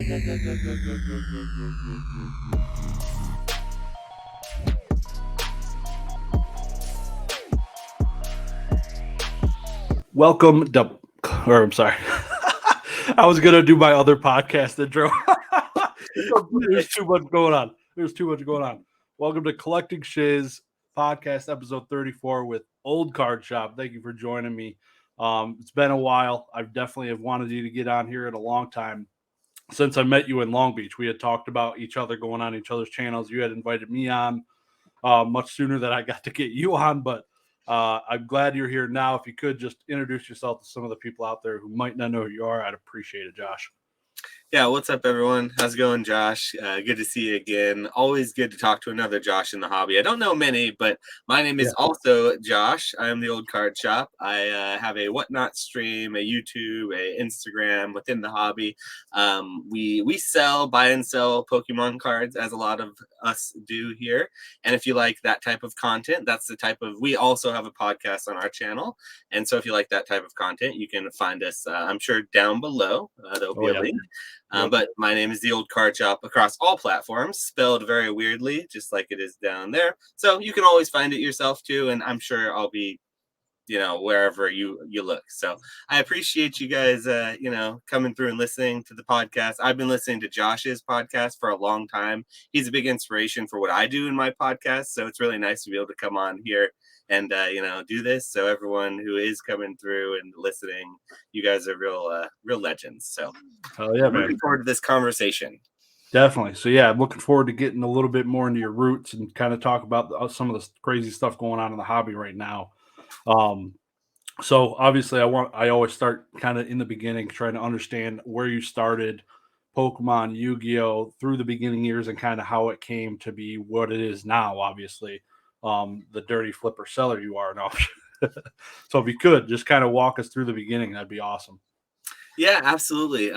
Welcome to, or I'm sorry. I was going to do my other podcast intro. There's too much going on. Welcome to Collecting Shiz podcast episode 34 with OldeCardShoppe. Thank you for joining me. It's been a while. I definitely have wanted you to get on here in a long time. Since I met you in Long Beach, we had talked about each other going on each other's channels. You had invited me on much sooner than I got to get you on, but I'm glad you're here now. If you could just introduce yourself to some of the people out there who might not know who you are, I'd appreciate it, Josh. Yeah, what's up, everyone? How's it going, Josh? Good to see you again. Always good to talk to another Josh in the hobby. I don't know many, but my name is also Josh. I am the OldeCardShoppe. I have a Whatnot stream, a YouTube, a Instagram within the hobby. We sell, buy and sell Pokemon cards, as a lot of us do here. And if you like that type of content, that's the type of. We also have a podcast on our channel, and so if you like that type of content, you can find us. I'm sure down below there'll be a link. But my name is the OldeCardShoppe across all platforms, spelled very weirdly, just like it is down there. So you can always find it yourself too, and I'm sure I'll be, wherever you look. So I appreciate you guys, coming through and listening to the podcast. I've been listening to Josh's podcast for a long time. He's a big inspiration for what I do in my podcast. So it's really nice to be able to come on here and do this. So everyone who is coming through and listening, you guys are real legends. So yeah, man. Looking forward to this conversation. Definitely. So yeah, I'm looking forward to getting a little bit more into your roots and kind of talk about some of the crazy stuff going on in the hobby right now. So obviously I always start kind of in the beginning, trying to understand where you started Pokemon, Yu-Gi-Oh through the beginning years and kind of how it came to be what it is now, obviously. The dirty flipper seller you are now. So if you could just kind of walk us through the beginning, that'd be awesome. Yeah, absolutely.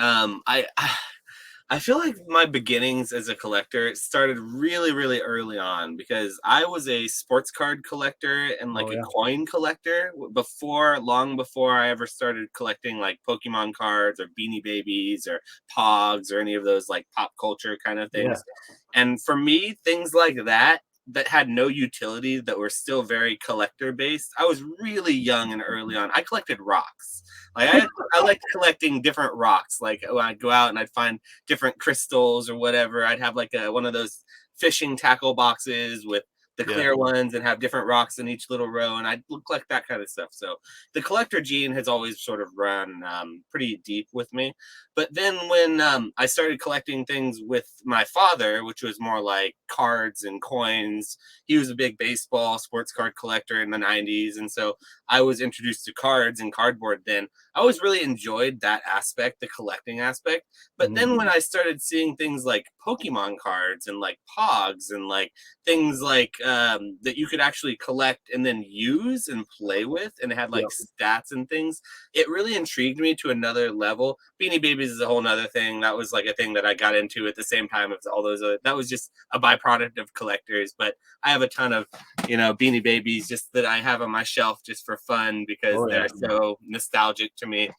I feel like my beginnings as a collector started really, really early on because I was a sports card collector and a coin collector long before I ever started collecting like Pokemon cards or Beanie Babies or Pogs or any of those like pop culture kind of things. Yeah. And for me, things like that had no utility, that were still very collector based. I was really young and early on. I collected rocks. Like I liked collecting different rocks. Like when I'd go out and I'd find different crystals or whatever. I'd have like one of those fishing tackle boxes with the clear ones and have different rocks in each little row, and I'd collect that kind of stuff. So the collector gene has always sort of run pretty deep with me. But then when I started collecting things with my father, which was more like cards and coins, he was a big baseball sports card collector in the 90s, and so I was introduced to cards and cardboard then. I always really enjoyed that aspect, the collecting aspect. But then when I started seeing things like Pokemon cards and like Pogs and like things like that you could actually collect and then use and play with, and it had like stats and things, it really intrigued me to another level. Beanie Babies is a whole nother thing. That was like a thing that I got into at the same time as all those other. That was just a byproduct of collectors. But I have a ton of Beanie Babies just that I have on my shelf just for fun because they're so nostalgic to me.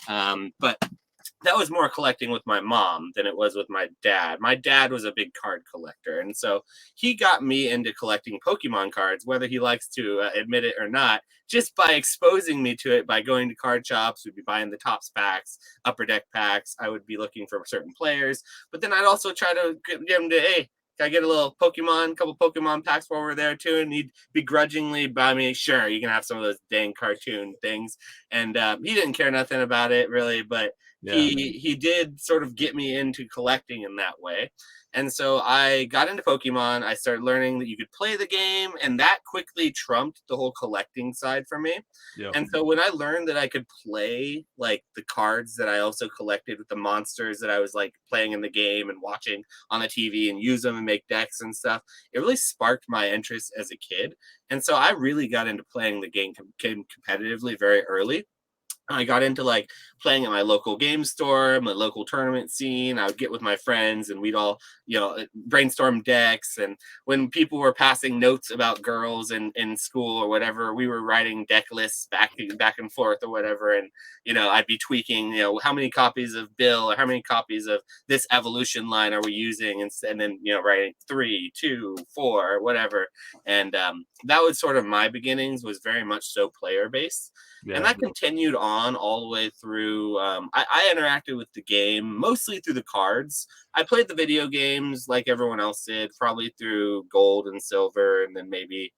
But that was more collecting with my mom than it was with my dad. My dad was a big card collector, and so he got me into collecting Pokemon cards, whether he likes to admit it or not, just by exposing me to it, by going to card shops. We'd be buying the Topps packs, Upper Deck packs. I would be looking for certain players, but then I'd also try to get him to, hey, can I get a couple Pokemon packs while we're there too? And he'd begrudgingly buy me, sure, you can have some of those dang cartoon things. And he didn't care nothing about it really, but he did sort of get me into collecting in that way. And so I got into Pokemon. I started learning that you could play the game, and that quickly trumped the whole collecting side for me. Yep. And so when I learned that I could play like the cards that I also collected with the monsters that I was like playing in the game and watching on the TV and use them and make decks and stuff, it really sparked my interest as a kid. And so I really got into playing the game competitively very early. I got into like playing at my local game store, my local tournament scene. I would get with my friends and we'd all, brainstorm decks. And when people were passing notes about girls in school or whatever, we were writing deck lists back and forth or whatever. And, I'd be tweaking, how many copies of Bill or how many copies of this evolution line are we using? And then, writing 3, 2, 4, whatever. And that was sort of my beginnings, was very much so player based. And that continued on all the way through. I interacted with the game mostly through the cards. I played the video games like everyone else did, probably through gold and silver, and then maybe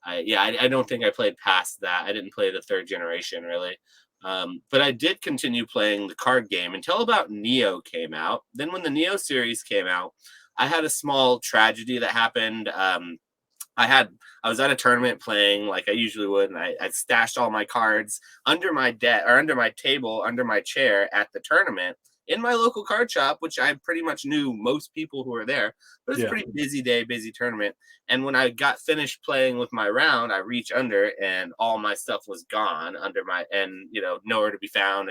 I don't think I played past that. I didn't play the third generation really. But I did continue playing the card game until about Neo came out. Then when the Neo series came out, I had a small tragedy that happened. I was at a tournament playing like I usually would, and I stashed all my cards under my under my table, under my chair at the tournament in my local card shop, which I pretty much knew most people who were there. But it was a pretty busy day, busy tournament. And when I got finished playing with my round, I reached under and all my stuff was gone under nowhere to be found.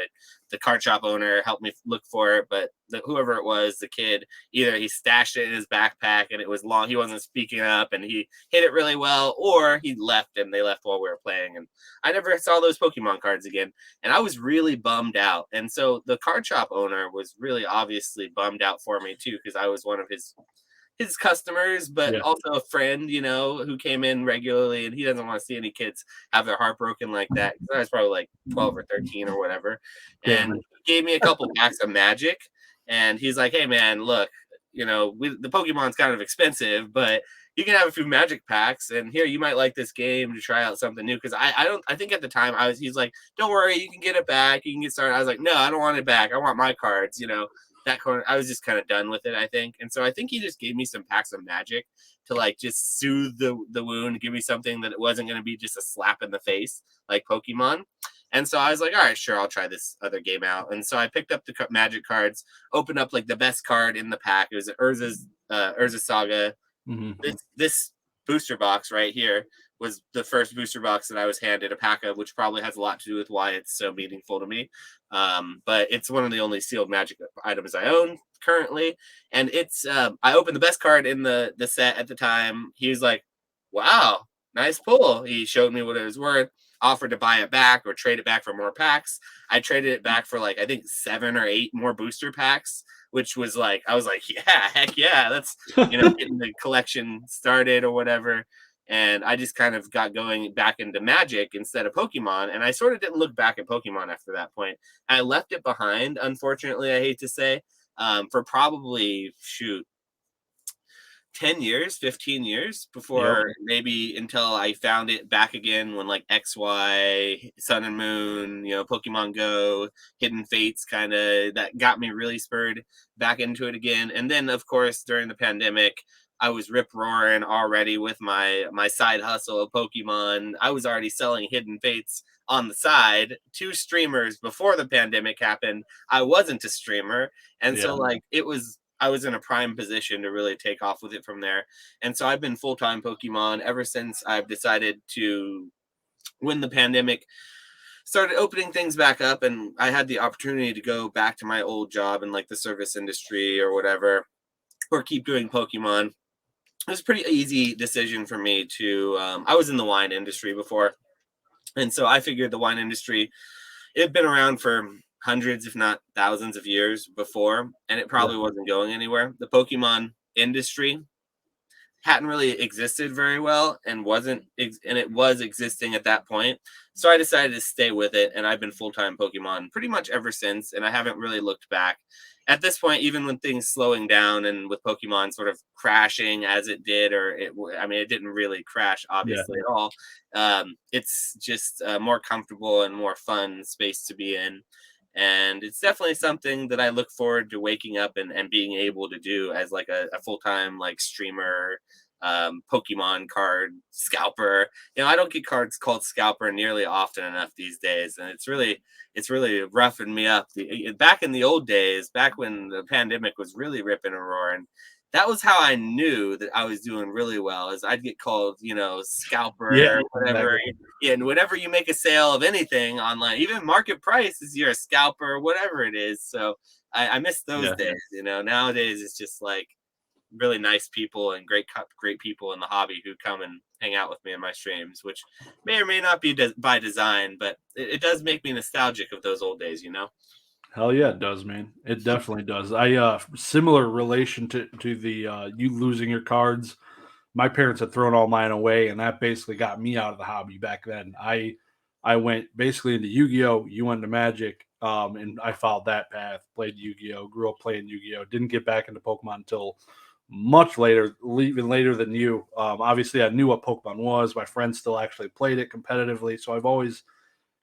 The card shop owner helped me look for it, but whoever it was, the kid, either he stashed it in his backpack and it was long, he wasn't speaking up and he hit it really well, or he left and they left while we were playing. And I never saw those Pokemon cards again. And I was really bummed out. And so the card shop owner was really obviously bummed out for me too, because I was one of his customers, but also a friend, who came in regularly, and he doesn't want to see any kids have their heart broken like that. I was probably like 12 or 13 or whatever. And he gave me a couple packs of Magic, and he's like, hey man, look, the Pokemon's kind of expensive, but you can have a few Magic packs, and here, you might like this game to try out something new. Because I think at the time he's like, don't worry, you can get it back, you can get started. I was like, no, I don't want it back, I want my cards, that corner. I was just kind of done with it, I think. And so I think he just gave me some packs of Magic to like just soothe the wound, give me something that it wasn't going to be just a slap in the face like Pokemon. And so I was like, all right, sure, I'll try this other game out. And so I picked up the Magic cards, opened up like the best card in the pack. It was Urza Saga. This booster box right here was the first booster box that I was handed a pack of, which probably has a lot to do with why it's so meaningful to me. But it's one of the only sealed Magic items I own currently. And it's I opened the best card in the set at the time. He was like, wow, nice pull. He showed me what it was worth, offered to buy it back or trade it back for more packs. I traded it back for like, I think 7 or 8 more booster packs, which was like, I was like, yeah, heck yeah, that's, getting the collection started or whatever. And I just kind of got going back into Magic instead of Pokemon. And I sort of didn't look back at Pokemon after that point. I left it behind, unfortunately, I hate to say, for probably, 10 years, 15 years before maybe until I found it back again when like XY, Sun and Moon, Pokemon Go, Hidden Fates kind of, that got me really spurred back into it again. And then, of course, during the pandemic, I was rip roaring already with my side hustle of Pokemon. I was already selling Hidden Fates on the side to streamers before the pandemic happened. I wasn't a streamer. And so like I was in a prime position to really take off with it from there. And so I've been full-time Pokemon ever since I've decided to, when the pandemic started opening things back up and I had the opportunity to go back to my old job in like the service industry or whatever, or keep doing Pokemon. It was a pretty easy decision for me to, I was in the wine industry before. And so I figured the wine industry, it had been around for hundreds, if not thousands of years before, and it probably wasn't going anywhere. The Pokemon industry hadn't really existed very well and it was existing at that point. So I decided to stay with it, and I've been full-time Pokemon pretty much ever since, and I haven't really looked back. At this point, even when things slowing down and with Pokemon sort of crashing as it did, it didn't really crash obviously at all. It's just a more comfortable and more fun space to be in. And it's definitely something that I look forward to waking up and being able to do as like a full-time like streamer, Pokemon card scalper. I don't get cards called scalper nearly often enough these days, and it's really roughing me up. Back in the old days, back when the pandemic was really ripping and roaring, that was how I knew that I was doing really well. Is I'd get called, scalper, whatever. Exactly. Yeah, and whenever you make a sale of anything online, even market price, is you're a scalper, whatever it is. So I miss those days. Nowadays it's just like really nice people and great people in the hobby who come and hang out with me in my streams, which may or may not be by design, but it does make me nostalgic of those old days. Hell yeah, it does, man. It definitely does. I similar relation to the you losing your cards. My parents had thrown all mine away, and that basically got me out of the hobby back then. I went basically into Yu-Gi-Oh. You went to Magic, and I followed that path. Played Yu-Gi-Oh. Grew up playing Yu-Gi-Oh. Didn't get back into Pokemon until much later, even later than you. Obviously, I knew what Pokemon was. My friends still actually played it competitively, so I've always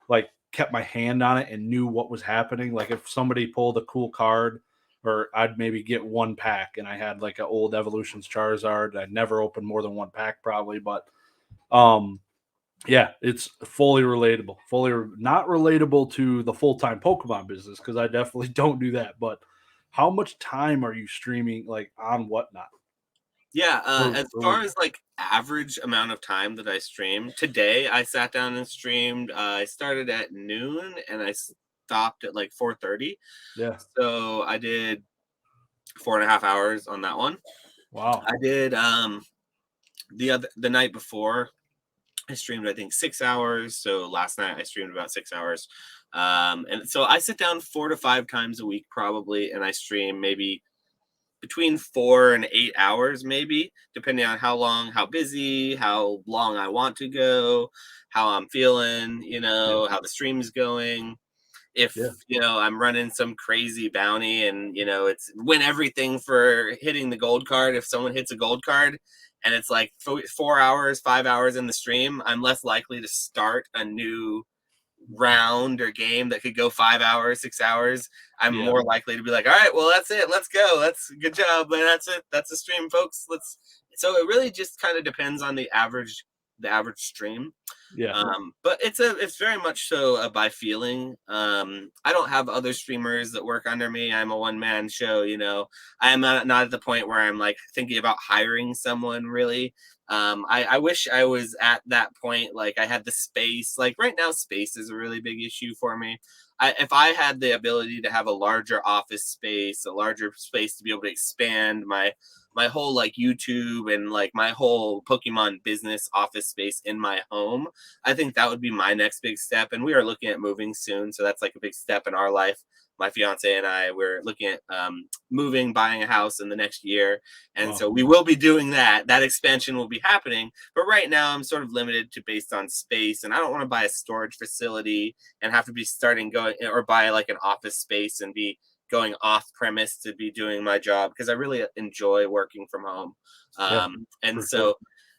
like kept my hand on it and knew what was happening. Like if somebody pulled a cool card, or I'd maybe get one pack, and I had like an old Evolutions Charizard. I'd never opened more than one pack probably, but um yeah, it's fully relatable. Not relatable to the full-time Pokemon business because I definitely don't do that. But how much time are you streaming like on whatnot? Yeah, as Per far week? as like average amount of time that I stream, today I sat down and streamed. I started at noon and I stopped at like 4:30. Yeah. So I did 4.5 hours on that one. Wow. I did the night before I streamed I think 6 hours. So last night I streamed about 6 hours. And so I sit down 4 to 5 times a week probably, and I stream maybe between 4 and 8 hours, maybe, depending on how busy, how long I want to go, how I'm feeling, Yeah. how the stream's going. If, Yeah. I'm running some crazy bounty and, it's win everything for hitting the gold card. If someone hits a gold card and it's like 4 hours, 5 hours in the stream, I'm less likely to start a new round or game that could go 5 hours, 6 hours. I'm Yeah. more likely to be like, all right, well, that's it. Let's go. That's good job. And that's it. That's the stream, folks. So it really just kind of depends on the average stream. Yeah. But it's very much so by feeling. I don't have other streamers that work under me. I'm a one-man show. I am not at the point where I'm like thinking about hiring someone really. I wish I was at that point. Like I had the space. Like right now, space is a really big issue for me. If I had the ability to have a larger office space, a larger space to be able to expand my whole like YouTube and like my whole Pokemon business office space in my home, I think that would be my next big step. And we are looking at moving soon, so that's like a big step in our life. My fiance and I, we're looking at moving, buying a house in the next year, and Wow. so we will be doing that. That expansion will be happening, but right now I'm sort of limited to based on space, and I don't want to buy a storage facility and have to be starting going or buy like an office space and be going off premise to be doing my job because I really enjoy working from home. Yeah. And For sure. so,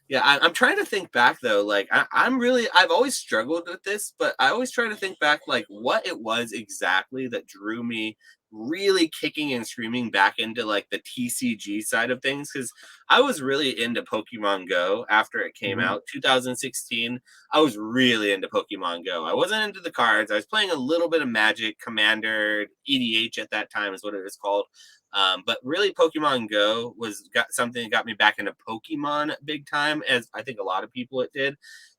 yeah, I'm trying to think back though. Like I've always struggled with this, but I always try to think back like what it was exactly that drew me really kicking and screaming back into like the TCG side of things because I was really into Pokemon Go after it came Mhm. out 2016. I was really into Pokemon Go. I wasn't into the cards. I was playing a little bit of Magic, Commander, EDH at that time is what it was called. But really, Pokemon Go got something that got me back into Pokemon big time, as I think a lot of people it did.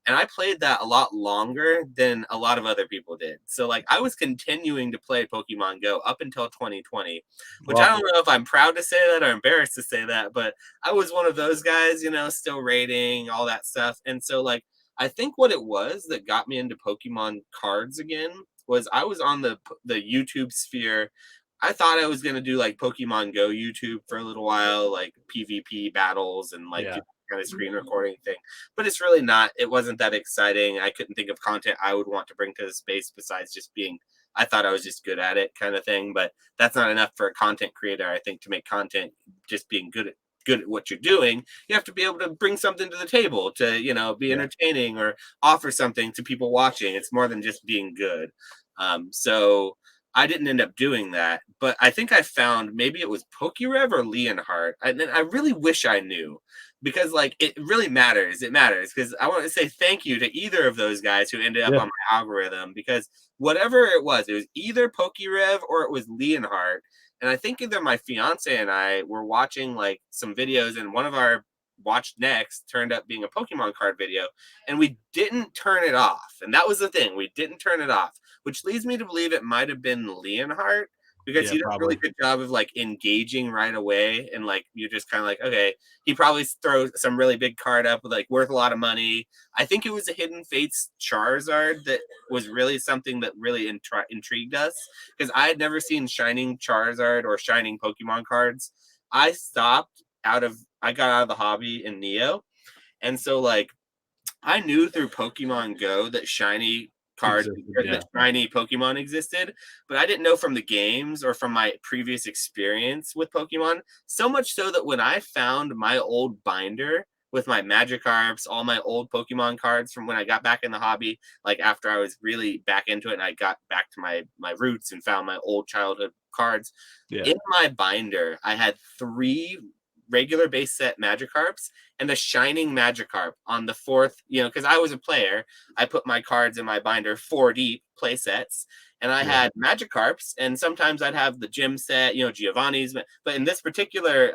And I played that a lot longer than a lot of other people did. So, like, I was continuing to play Pokemon Go up until 2020, which I Wow. don't know if I'm proud to say that or embarrassed to say that, but I was one of those guys, still rating, all that stuff. And so, like, I think what it was that got me into Pokemon cards again was I was on the YouTube sphere. I thought I was gonna do like Pokemon Go YouTube for a little while, like PvP battles and like do Yeah. kind of screen recording thing. But it's really not. It wasn't that exciting. I couldn't think of content I would want to bring to the space besides just being. I thought I was just good at it, kind of thing. But that's not enough for a content creator. I think to make content, just being good at what you're doing, you have to be able to bring something to the table to be Yeah. entertaining or offer something to people watching. It's more than just being good. So I didn't end up doing that, but I think I found maybe it was Pokerev or Leonhardt. And I really wish I knew because like it really matters. It matters because I want to say thank you to either of those guys who ended up on my algorithm because whatever it was either Pokerev or it was Leonhardt. And I think either my fiance and I were watching like some videos and one of our watched next turned up being a Pokemon card video and we didn't turn it off. And that was the thing. We didn't turn it off, which leads me to believe it might have been Leonhardt because he did a really good job of like engaging right away. And like, you're just kind of like, okay, he probably throws some really big card up with like worth a lot of money. I think it was a Hidden Fates Charizard that was really something that really intrigued us because I had never seen Shining Charizard or Shining Pokemon cards. I got out of the hobby in Neo. And so like I knew through Pokemon Go that shiny cards that shiny Pokemon existed, but I didn't know from the games or from my previous experience with Pokemon. So much so that when I found my old binder with my Magikarps, all my old Pokemon cards from when I got back in the hobby, like after I was really back into it and I got back to my roots and found my old childhood cards. In my binder, I had 3 regular base set Magikarps and a shining Magikarp on the 4th, because I was a player, I put my cards in my binder 4 deep play sets, and I had Magikarps, and sometimes I'd have the gym set, Giovanni's, but in this particular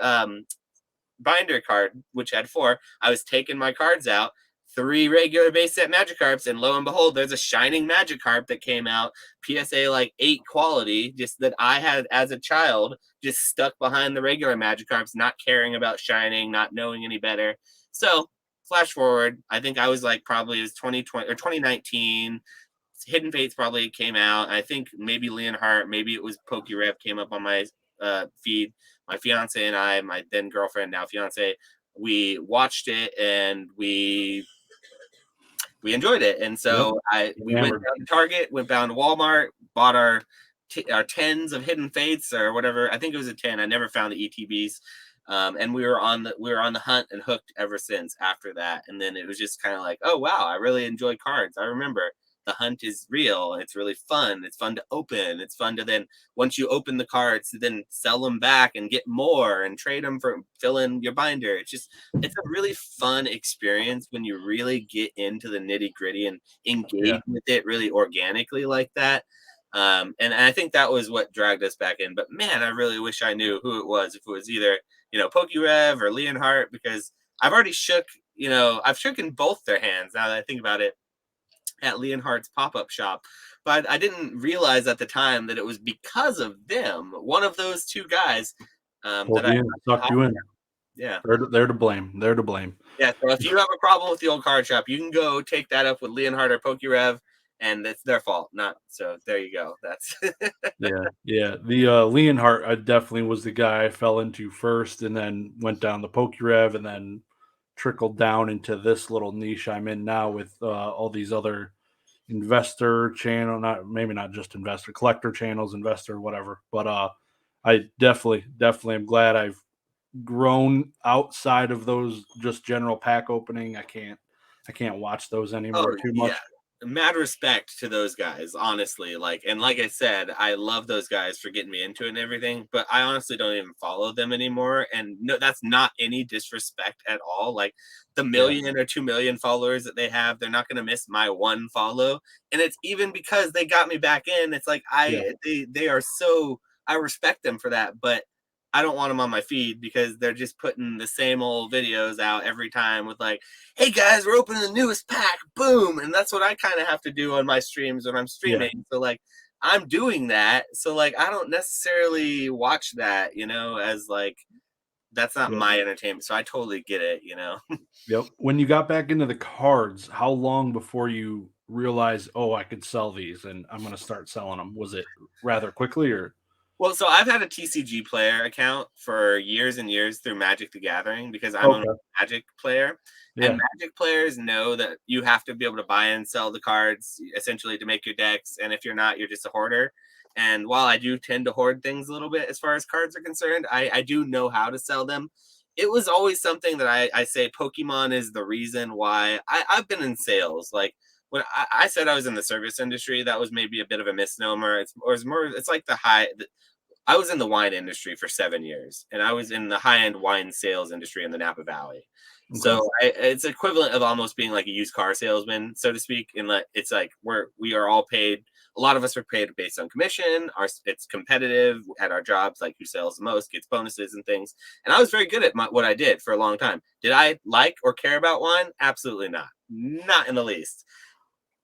binder card, which had 4, I was taking my cards out, 3 regular base set Magikarps, and lo and behold, there's a shining Magikarp that came out, PSA like 8 quality, just that I had as a child, just stuck behind the regular Magikarps, not caring about shining, not knowing any better. So, flash forward, I think I was like probably it was 2020 or 2019. Hidden Fates probably came out. I think maybe Leonhardt, maybe it was Pokerev came up on my feed. My fiance and I, my then girlfriend, now fiance, we watched it and we enjoyed it. And so we went down to Target, went down to Walmart, bought our 10s of Hidden Fates or whatever. I think it was a 10. I never found the ETBs. And we were on the hunt and hooked ever since after that. And then it was just kind of like, oh wow, I really enjoy cards. I remember the hunt is real. It's really fun. It's fun to open. It's fun to then, once you open the cards, to then sell them back and get more and trade them for fill in your binder. It's a really fun experience when you really get into the nitty gritty and engage with it really organically like that. And I think that was what dragged us back in. But man, I really wish I knew who it was. If it was either, Pokerev or Leonhardt, because I've already shook, I've shooken both their hands now that I think about it at Leonhardt's pop-up shop. But I didn't realize at the time that it was because of them, one of those 2 guys, that I sucked you in. Yeah. They're to blame. They're to blame. Yeah, so if you have a problem with the old card shop, you can go take that up with Leonhardt or Pokerev, and it's their fault. Not so. There you go. That's yeah. The Leonhardt, I definitely was the guy I fell into first, and then went down the Pokerev, and then trickled down into this little niche I'm in now with all these other investor channel, not just investor, collector channels, investor, whatever. But I definitely am glad I've grown outside of those just general pack opening. I can't watch those anymore too much. Mad respect to those guys, honestly. Like I said, I love those guys for getting me into it and everything, but I honestly don't even follow them anymore. And no, that's not any disrespect at all. Like the 1 million or 2 million followers that they have, they're not going to miss my 1 follow. And it's even because they got me back in. It's like they are so, I respect them for that, but I don't want them on my feed because they're just putting the same old videos out every time with like, hey guys, we're opening the newest pack, boom. And that's what I kind of have to do on my streams when I'm streaming. So like, I'm doing that. So like, I don't necessarily watch that, as like, that's not my entertainment. So I totally get it, Yep. When you got back into the cards, how long before you realized, oh, I could sell these and I'm going to start selling them? Was it rather quickly or? Well, so I've had a TCG player account for years and years through Magic the Gathering because I'm a Magic player. And Magic players know that you have to be able to buy and sell the cards essentially to make your decks. And if you're not, you're just a hoarder. And while I do tend to hoard things a little bit as far as cards are concerned, I do know how to sell them. It was always something that I say Pokemon is the reason why I've been in sales. Like when I said I was in the service industry, that was maybe a bit of a misnomer. It's like I was in the wine industry for 7 years, and I was in the high-end wine sales industry in the Napa Valley. So it's equivalent of almost being like a used car salesman, so to speak. In that it's like we are all paid. A lot of us are paid based on commission. It's competitive at our jobs. Like who sells the most gets bonuses and things. And I was very good at what I did for a long time. Did I like or care about wine? Absolutely not. Not in the least.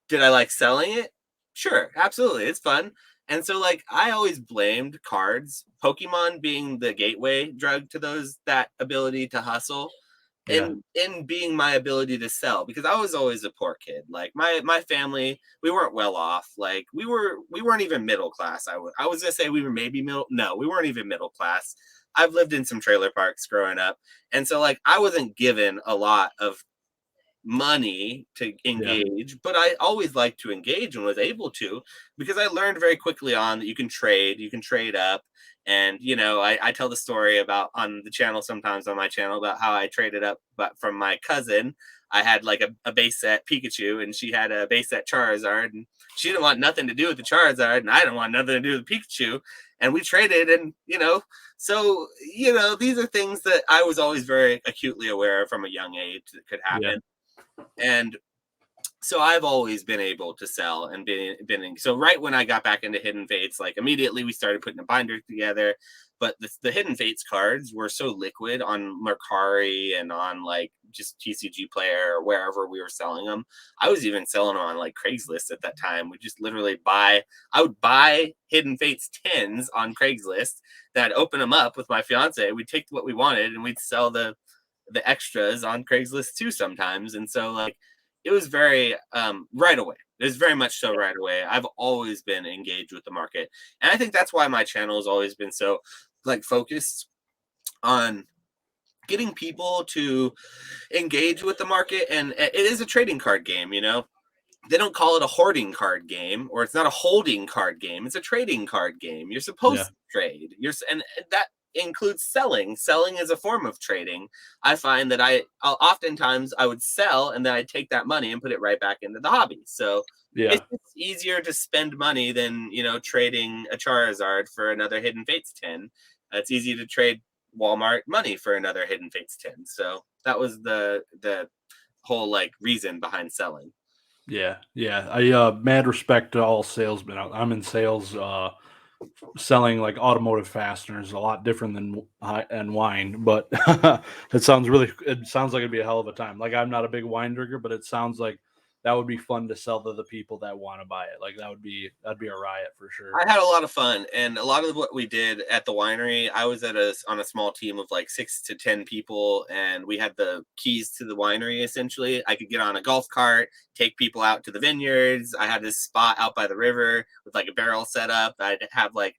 Did I like selling it? Sure, absolutely. It's fun. And so like I always blamed cards, Pokemon being the gateway drug to that ability to hustle. In being my ability to sell, because I was always a poor kid. Like my family, we weren't well off. Like we weren't even middle class. I was gonna say we were maybe middle. No, we weren't even middle class. I've lived in some trailer parks growing up, and so like I wasn't given a lot of money to engage, but I always liked to engage and was able to, because I learned very quickly on that you can trade up. And I tell the story about on the channel, sometimes on my channel, about how I traded up, but from my cousin. I had like a base set Pikachu, and she had a base set Charizard, and she didn't want nothing to do with the Charizard, and I didn't want nothing to do with the Pikachu, and we traded. And so these are things that I was always very acutely aware of from a young age that could happen. And so I've always been able to sell and so right when I got back into Hidden Fates, like immediately we started putting a binder together. But the Hidden Fates cards were so liquid on Mercari and on like just TCG Player or wherever we were selling them. I was even selling them on like Craigslist at that time. We just literally I would buy Hidden Fates 10s on Craigslist. Then I'd open them up with my fiance. We'd take what we wanted and we'd sell the extras on Craigslist too sometimes. And so like it was very right away. It was very much so right away. I've always been engaged with the market. And I think that's why my channel has always been so like focused on getting people to engage with the market. And it is a trading card game, They don't call it a hoarding card game, or it's not a holding card game. It's a trading card game. You're supposed to trade. And that includes selling. Selling is a form of trading. I find that oftentimes I would sell and then I'd take that money and put it right back into the hobby. So it's easier to spend money than trading a Charizard for another Hidden Fates 10. It's easy to trade Walmart money for another Hidden Fates 10. So that was the whole like reason behind selling. I mad respect to all salesmen. I'm in sales, selling like automotive fasteners, a lot different than wine, but it sounds like it'd be a hell of a time. Like I'm not a big wine drinker, but it sounds like that would be fun to sell to the people that want to buy it. Like that'd be a riot for sure. I had a lot of fun, and a lot of what we did at the winery, I was on a small team of like 6 to 10 people, and we had the keys to the winery. Essentially, I could get on a golf cart, take people out to the vineyards. I had this spot out by the river with like a barrel set up. I'd have like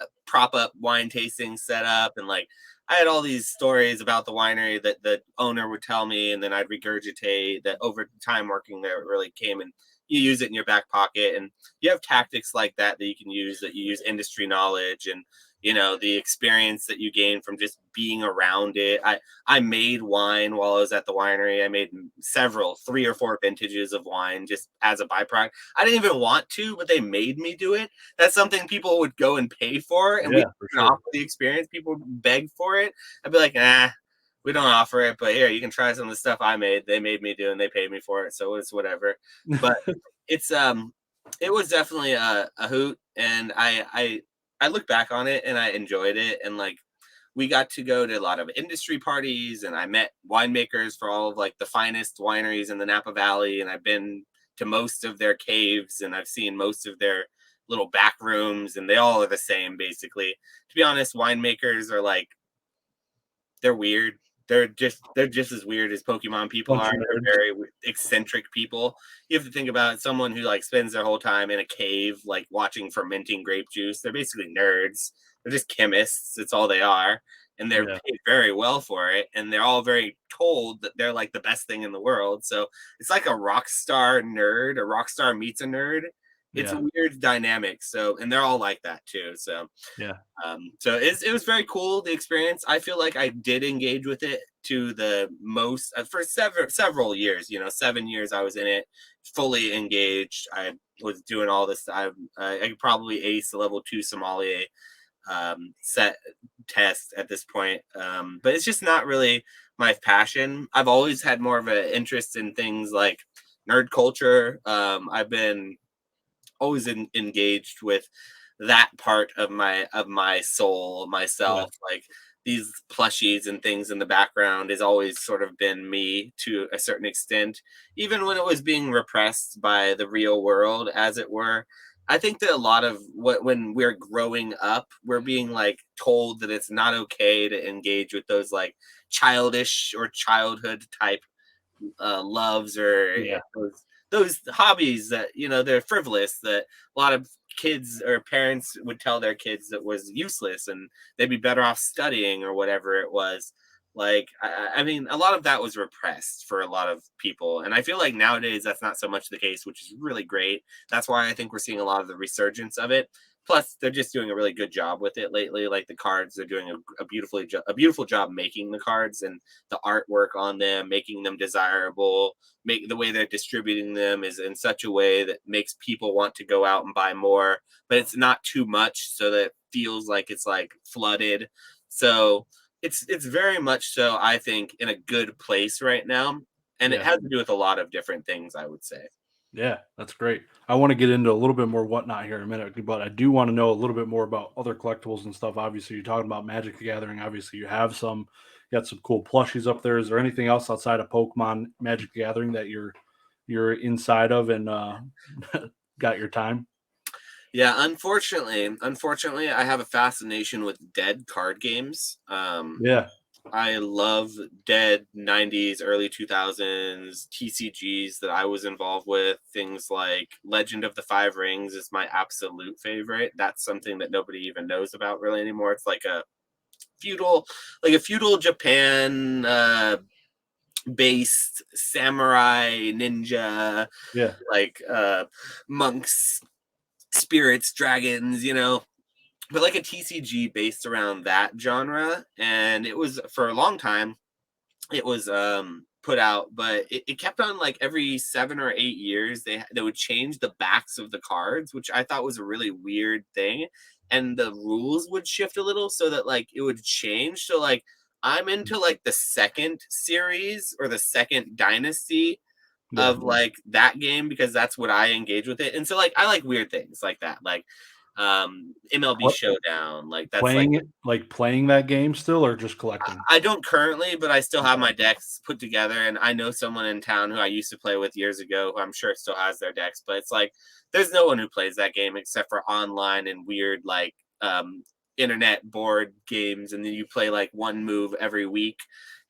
a prop up wine tasting set up, and like I had all these stories about the winery that the owner would tell me, and then I'd regurgitate that over time working there. It really came, and you use it in your back pocket, and you have tactics like that you can use, that you use industry knowledge and the experience that you gain from just being around it. I made wine while I was at the winery. I made 3 or 4 vintages of wine just as a byproduct. I didn't even want to, but they made me do it. That's something people would go and pay for, and we didn't offer the experience. People would beg for it. I'd be like, we don't offer it, but here, you can try some of the stuff I made. They made me do, and they paid me for it, so it's whatever. But it was definitely a hoot, and I look back on it and I enjoyed it. And like we got to go to a lot of industry parties, and I met winemakers for all of like the finest wineries in the Napa Valley, and I've been to most of their caves, and I've seen most of their little back rooms, and they all are the same basically. To be honest, winemakers are like, they're weird. They're just as weird as Pokemon people are. They're very eccentric people. You have to think about someone who like spends their whole time in a cave, like watching fermenting grape juice. They're basically nerds. They're just chemists. It's all they are. And they're paid very well for it. And they're all very told that they're like the best thing in the world. So it's like a rock star nerd. A rock star meets a nerd. It's a weird dynamic. So, and they're all like that too. So, so it was very cool, the experience. I feel like I did engage with it to the most for several years. 7 years I was in it, fully engaged. I was doing all this. I could probably ace the level 2 sommelier set test at this point, but it's just not really my passion. I've always had more of an interest in things like nerd culture. I've been always engaged with that part of my soul, myself. Like these plushies and things in the background has always sort of been me to a certain extent, even when it was being repressed by the real world, as it were. I think that a lot of when we're growing up, we're being like told that it's not okay to engage with those like childish or childhood type loves or those hobbies that they're frivolous, that a lot of kids or parents would tell their kids that was useless and they'd be better off studying or whatever it was. Like, I mean, a lot of that was repressed for a lot of people. And I feel like nowadays that's not so much the case, which is really great. That's why I think we're seeing a lot of the resurgence of it. Plus, they're just doing a really good job with it lately. Like the cards, they're doing a beautiful job making the cards and the artwork on them, making them desirable. Make the way they're distributing them is in such a way that makes people want to go out and buy more, but it's not too much so that it feels like it's like flooded. So it's very much so, I think, in a good place right now. And it has to do with a lot of different things, I would say. Yeah, that's great. I want to get into a little bit more whatnot here in a minute, but I do want to know a little bit more about other collectibles and stuff. Obviously, you're talking about Magic the Gathering. Obviously, you have some, you got some cool plushies up there. Is there anything else outside of Pokemon Magic the Gathering that you're inside of and got your time? Yeah, unfortunately, I have a fascination with dead card games. I love dead 90s, early 2000s TCGs that I was involved with. Things like Legend of the Five Rings is my absolute favorite. That's something that nobody even knows about really anymore. It's like a feudal Japan based samurai ninja, like monks, spirits, dragons, but like a TCG based around that genre. And it was, for a long time, it was put out, but it kept on, like every 7 or 8 years they would change the backs of the cards, which I thought was a really weird thing. And the rules would shift a little so that like it would change. So like I'm into like the second series or the second dynasty of like that game, because that's what I engage with it. And so like I like weird things like that, like MLB Showdown, like that's playing that game still, or just collecting? I don't currently, but I still have my decks put together, and I know someone in town who I used to play with years ago who I'm sure still has their decks. But it's like there's no one who plays that game except for online and weird like internet board games, and then you play like one move every week,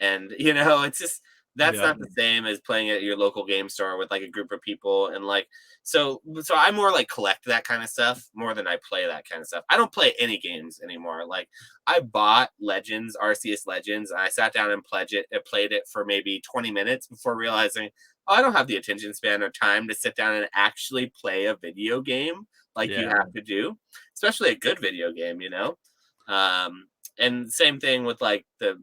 and it's just that's not the same as playing at your local game store with like a group of people. And like so I more like collect that kind of stuff more than I play that kind of stuff. I don't play any games anymore. Like I bought Arceus Legends, and I sat down and played it for maybe 20 minutes before realizing, oh, I don't have the attention span or time to sit down and actually play a video game like you have to do, especially a good video game, and same thing with like the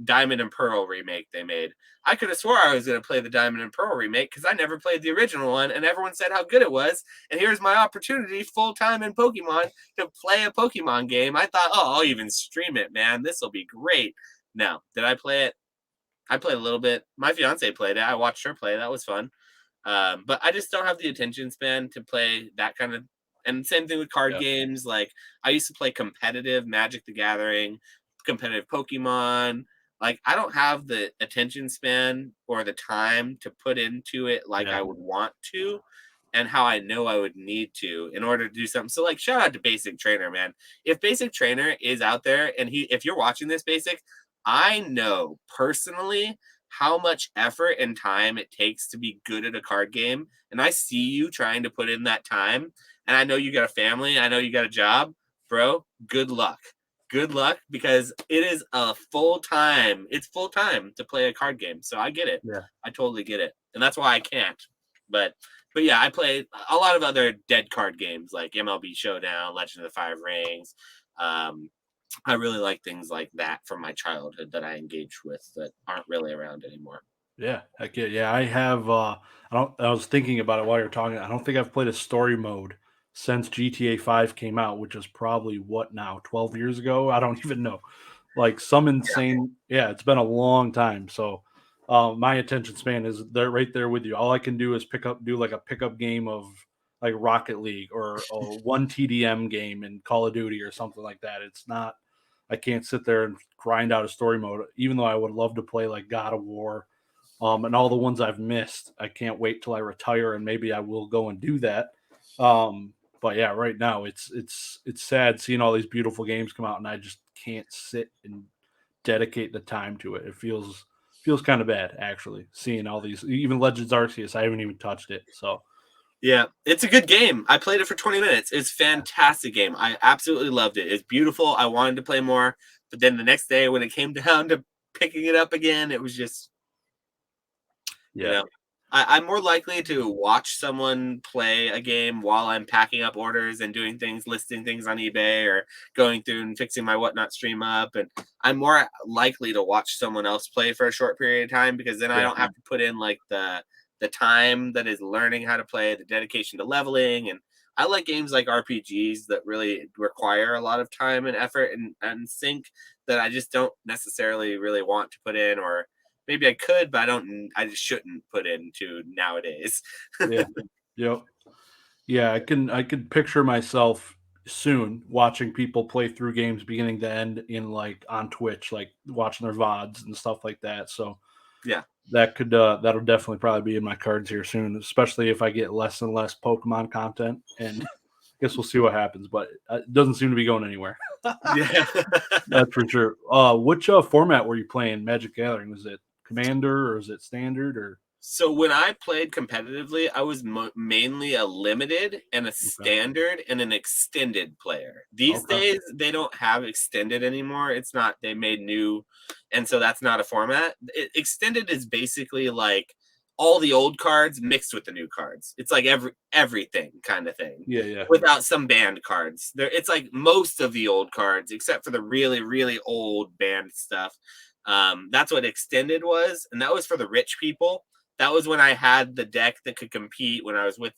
Diamond and Pearl remake they made. I could have swore I was going to play the Diamond and Pearl remake because I never played the original one, and everyone said how good it was. And here's my opportunity full time in Pokemon to play a Pokemon game. I thought, oh, I'll even stream it, man. This will be great. No, did I play it? I played a little bit. My fiance played it. I watched her play. That was fun. But I just don't have the attention span to play that kind of. And same thing with card games. Like I used to play competitive Magic the Gathering, competitive Pokemon. Like I don't have the attention span or the time to put into it like I would want to, and how I know I would need to in order to do something. So like shout out to Basic Trainer, man. If Basic Trainer is out there and if you're watching this, Basic, I know personally how much effort and time it takes to be good at a card game. And I see you trying to put in that time. And I know you got a family. I know you got a job, bro. Good luck. Good luck, because it is it's full time to play a card game. So I get it. I totally get it. And that's why I can't. But yeah, I play a lot of other dead card games like MLB Showdown, Legend of the Five Rings. I really like things like that from my childhood that I engaged with that aren't really around anymore. Yeah, heck yeah, yeah. I have. I was thinking about it while you're talking. I don't think I've played a story mode since GTA 5 came out, which is probably what now, 12 years ago. I don't even know. Like some insane. Yeah, it's been a long time. So, my attention span is there, right there with you. All I can do is do like a pickup game of like Rocket League or one TDM game in Call of Duty or something like that. It's not. I can't sit there and grind out a story mode, even though I would love to play like God of War, and all the ones I've missed. I can't wait till I retire, and maybe I will go and do that. But yeah, right now it's sad seeing all these beautiful games come out, and I just can't sit and dedicate the time to it. It feels kind of bad actually seeing all these. Even Legends Arceus, I haven't even touched it. So Yeah, it's a good game. I played it for 20 minutes. It's a fantastic game. I absolutely loved it. It's beautiful. I wanted to play more, but then the next day when it came down to picking it up again, it was just, you yeah, know, I'm more likely to watch someone play a game while I'm packing up orders and doing things, listing things on eBay or going through and fixing my Whatnot stream up. And I'm more likely to watch someone else play for a short period of time because then I yeah, don't have to put in like the time that is learning how to play, the dedication to leveling. And I like games like RPGs that really require a lot of time and effort and sync that I just don't necessarily really want to put in, or maybe I could, but I just shouldn't put into nowadays. yeah, yep. Yeah, I could picture myself soon watching people play through games beginning to end in like on Twitch, like watching their VODs and stuff like that. So Yeah. that'll definitely probably be in my cards here soon, especially if I get less and less Pokemon content. And I guess we'll see what happens, but it doesn't seem to be going anywhere. Yeah. That's for sure. Which format were you playing Magic Gathering? Was it Commander or is it Standard or So when I played competitively, I was mainly a limited and a okay? standard and an extended player. These Okay. days, they don't have extended anymore. It's not, they made new, and so that's not a format. Extended is basically like all the old cards mixed with the new cards. It's like everything kind of thing Yeah, yeah, without some banned cards. There, it's like most of the old cards except for the really, really old banned stuff. That's what extended was, and that was for the rich people. That was when I had the deck that could compete. When I was with,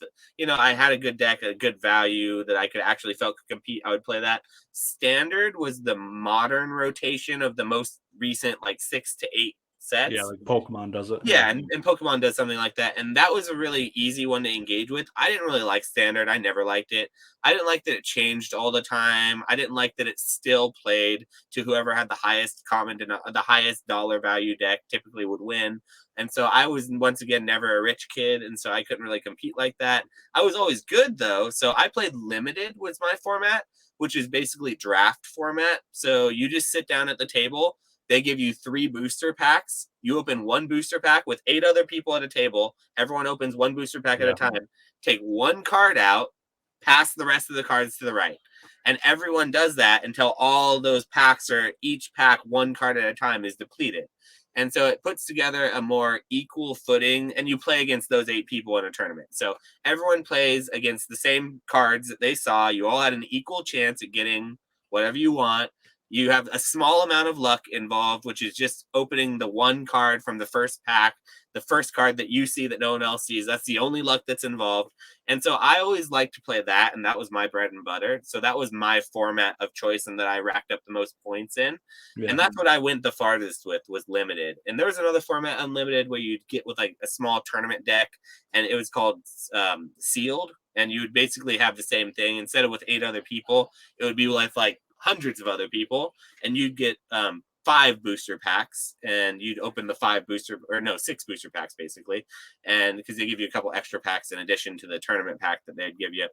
I had a good deck, a good value that I could actually felt could compete. I would play that. Standard was the modern rotation of the most recent, like 6 to 8 yeah. sets. Like Pokemon does it. Yeah, Yeah, and Pokemon does something like that, and that was a really easy one to engage with. I didn't really like Standard. I never liked it. I didn't like that it changed all the time. I didn't like that it still played to whoever had the highest the highest dollar value deck typically would win. And so I was once again never a rich kid, and so I couldn't really compete like that. I was always good though, so I played limited was my format, which is basically draft format. So you just sit down at the table, they give you 3 booster packs. You open 1 booster pack with 8 other people at a table. Everyone opens 1 booster pack at a yeah, time. Take 1 card out, pass the rest of the cards to the right. And everyone does that until all those packs are each pack 1 card at a time is depleted. And so it puts together a more equal footing, and you play against those 8 people in a tournament. So everyone plays against the same cards that they saw. You all had an equal chance at getting whatever you want. You have a small amount of luck involved, which is just opening the 1 card from the first pack, the first card that you see that no one else sees. That's the only luck that's involved. And so I always liked to play that, and that was my bread and butter. So that was my format of choice and that I racked up the most points in. yeah, And that's what I went the farthest with, was limited. And there was another format, unlimited, where you'd get with like a small tournament deck, and it was called sealed. And you would basically have the same thing. Instead of with 8 other people, it would be with like hundreds of other people, and you'd get 5 booster packs, and you'd open the 6 booster packs basically, and because they give you a couple extra packs in addition to the tournament pack that they'd give you,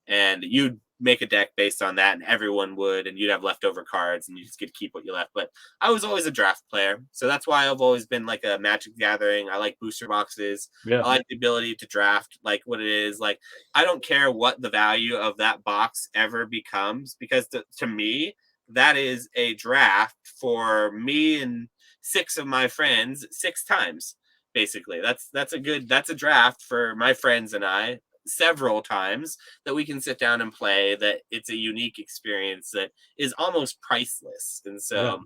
and you'd make a deck based on that, and everyone would, and you'd have leftover cards, and you just get to keep what you left. But I was always a draft player, so that's why I've always been like a Magic Gathering. I like booster boxes. yeah. I like the ability to draft like what it is. Like, I don't care what the value of that box ever becomes, because to me, that is a draft for me and 6 of my friends 6 times. basically. That's a draft for my friends and I several times that we can sit down and play, that it's a unique experience that is almost priceless. And so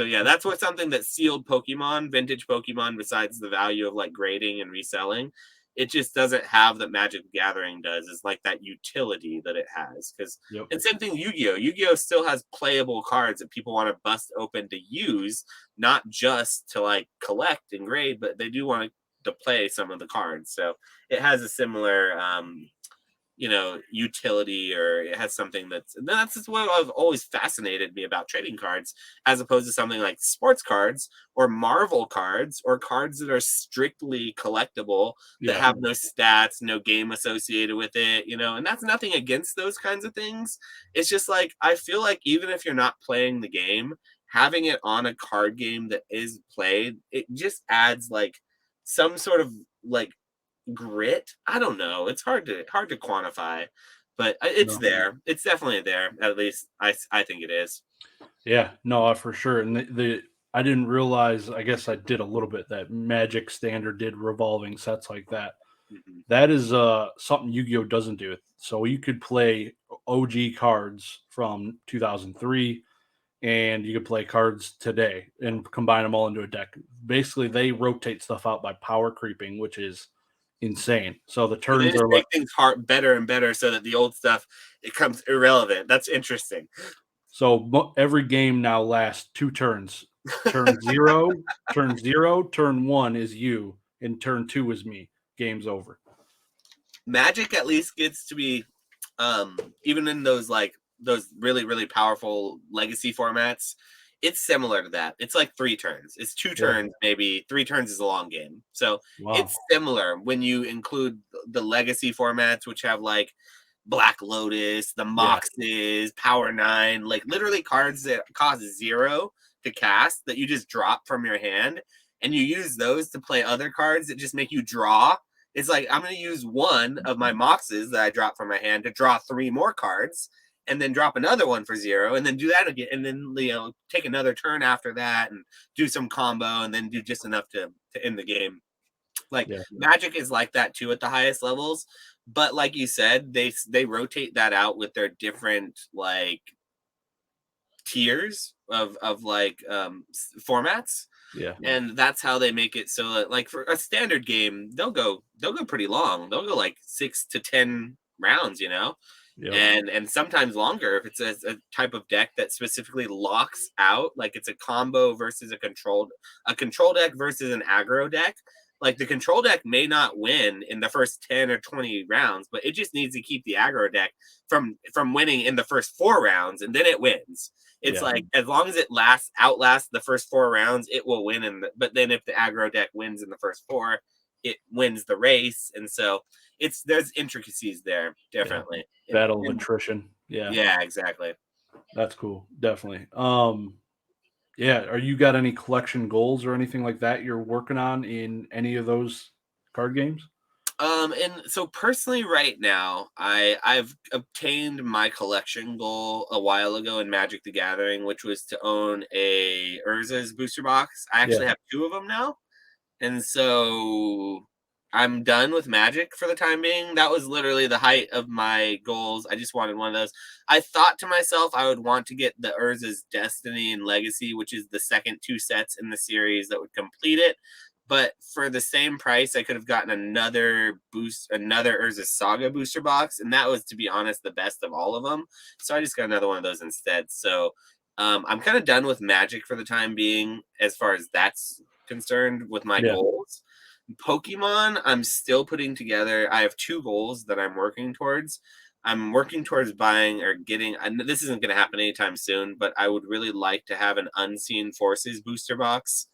yeah, that's what something that sealed Pokemon, vintage Pokemon, besides the value of like grading and reselling, it just doesn't have that Magic the Gathering does, is like that utility that it has. Because and same thing Yu-Gi-Oh! Yu-Gi-Oh! Still has playable cards that people want to bust open to use, not just to like collect and grade, but they do want to play some of the cards. So it has a similar utility, or it has something that's just what I've always fascinated me about trading cards, as opposed to something like sports cards or Marvel cards or cards that are strictly collectible that have no stats, no game associated with it, and that's nothing against those kinds of things. It's just like, I feel like even if you're not playing the game, having it on a card game that is played, it just adds like some sort of like grit. I don't know. It's hard to quantify, but it's there. It's definitely there. At least I think it is. Yeah, no, for sure. And the I didn't realize. I guess I did a little bit that Magic Standard did revolving sets like that. Mm-hmm. That is something Yu-Gi-Oh doesn't do. So you could play OG cards from 2003, and you could play cards today and combine them all into a deck. Basically, they rotate stuff out by power creeping, which is insane. So the turns they are make things hard, better and better, so that the old stuff it comes irrelevant. That's interesting. So every game now lasts 2 turns. Turn 0, turn 1 is you, and turn 2 is me. Game's over. Magic at least gets to be, even in those really, really powerful legacy formats, it's similar to that. It's like 3 turns. It's 2 turns, maybe 3 turns is a long game. So it's similar when you include the legacy formats, which have like Black Lotus, the Moxes, Power 9, like literally cards that cost 0 to cast that you just drop from your hand, and you use those to play other cards that just make you draw. It's like, I'm going to use one of my Moxes that I drop from my hand to draw 3 more cards, and then drop another one for 0, and then do that again, and then take another turn after that, and do some combo, and then do just enough to end the game. Like Magic is like that too at the highest levels, but like you said, they rotate that out with their different like tiers of like formats. And that's how they make it so that, like, for a standard game, they'll go pretty long. They'll go like 6 to 10 rounds, and sometimes longer if it's a type of deck that specifically locks out, like it's a combo versus a control deck versus an aggro deck. Like the control deck may not win in the first 10 or 20 rounds, but it just needs to keep the aggro deck from winning in the first 4 rounds, and then it wins. It's like, as long as it outlasts the first 4 rounds, it will win. But then if the aggro deck wins in the first 4, it wins the race. And so there's intricacies there, definitely. Battle of attrition. Yeah, exactly. That's cool. Definitely. Are you got any collection goals or anything like that you're working on in any of those card games? And so personally right now, I've obtained my collection goal a while ago in Magic the Gathering, which was to own a Urza's booster box. I actually have 2 of them now. And so I'm done with Magic for the time being. That was literally the height of my goals. I just wanted one of those. I thought to myself I would want to get the Urza's Destiny and Legacy, which is the second 2 sets in the series that would complete it. But for the same price, I could have gotten another Urza's Saga booster box, and that was, to be honest, the best of all of them. So I just got another one of those instead. So I'm kind of done with Magic for the time being, as far as that's concerned with my goals. Pokemon, I'm still putting together. I have 2 goals that I'm working towards. I'm working towards buying or getting, and this isn't going to happen anytime soon, but I would really like to have an Unseen Forces booster box.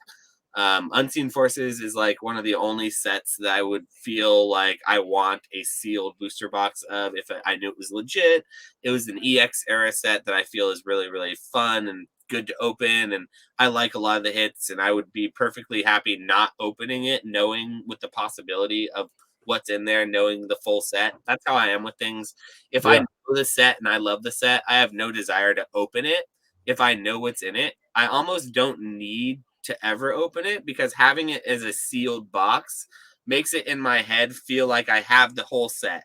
Unseen Forces is like one of the only sets that I would feel like I want a sealed booster box of if I knew it was legit. It was an EX era set that I feel is really, really fun and good to open, and I like a lot of the hits, and I would be perfectly happy not opening it, knowing with the possibility of what's in there, knowing the full set. That's how I am with things. If I know the set and I love the set, I have no desire to open it. If I know what's in it, I almost don't need to ever open it, because having it as a sealed box makes it in my head feel like I have the whole set.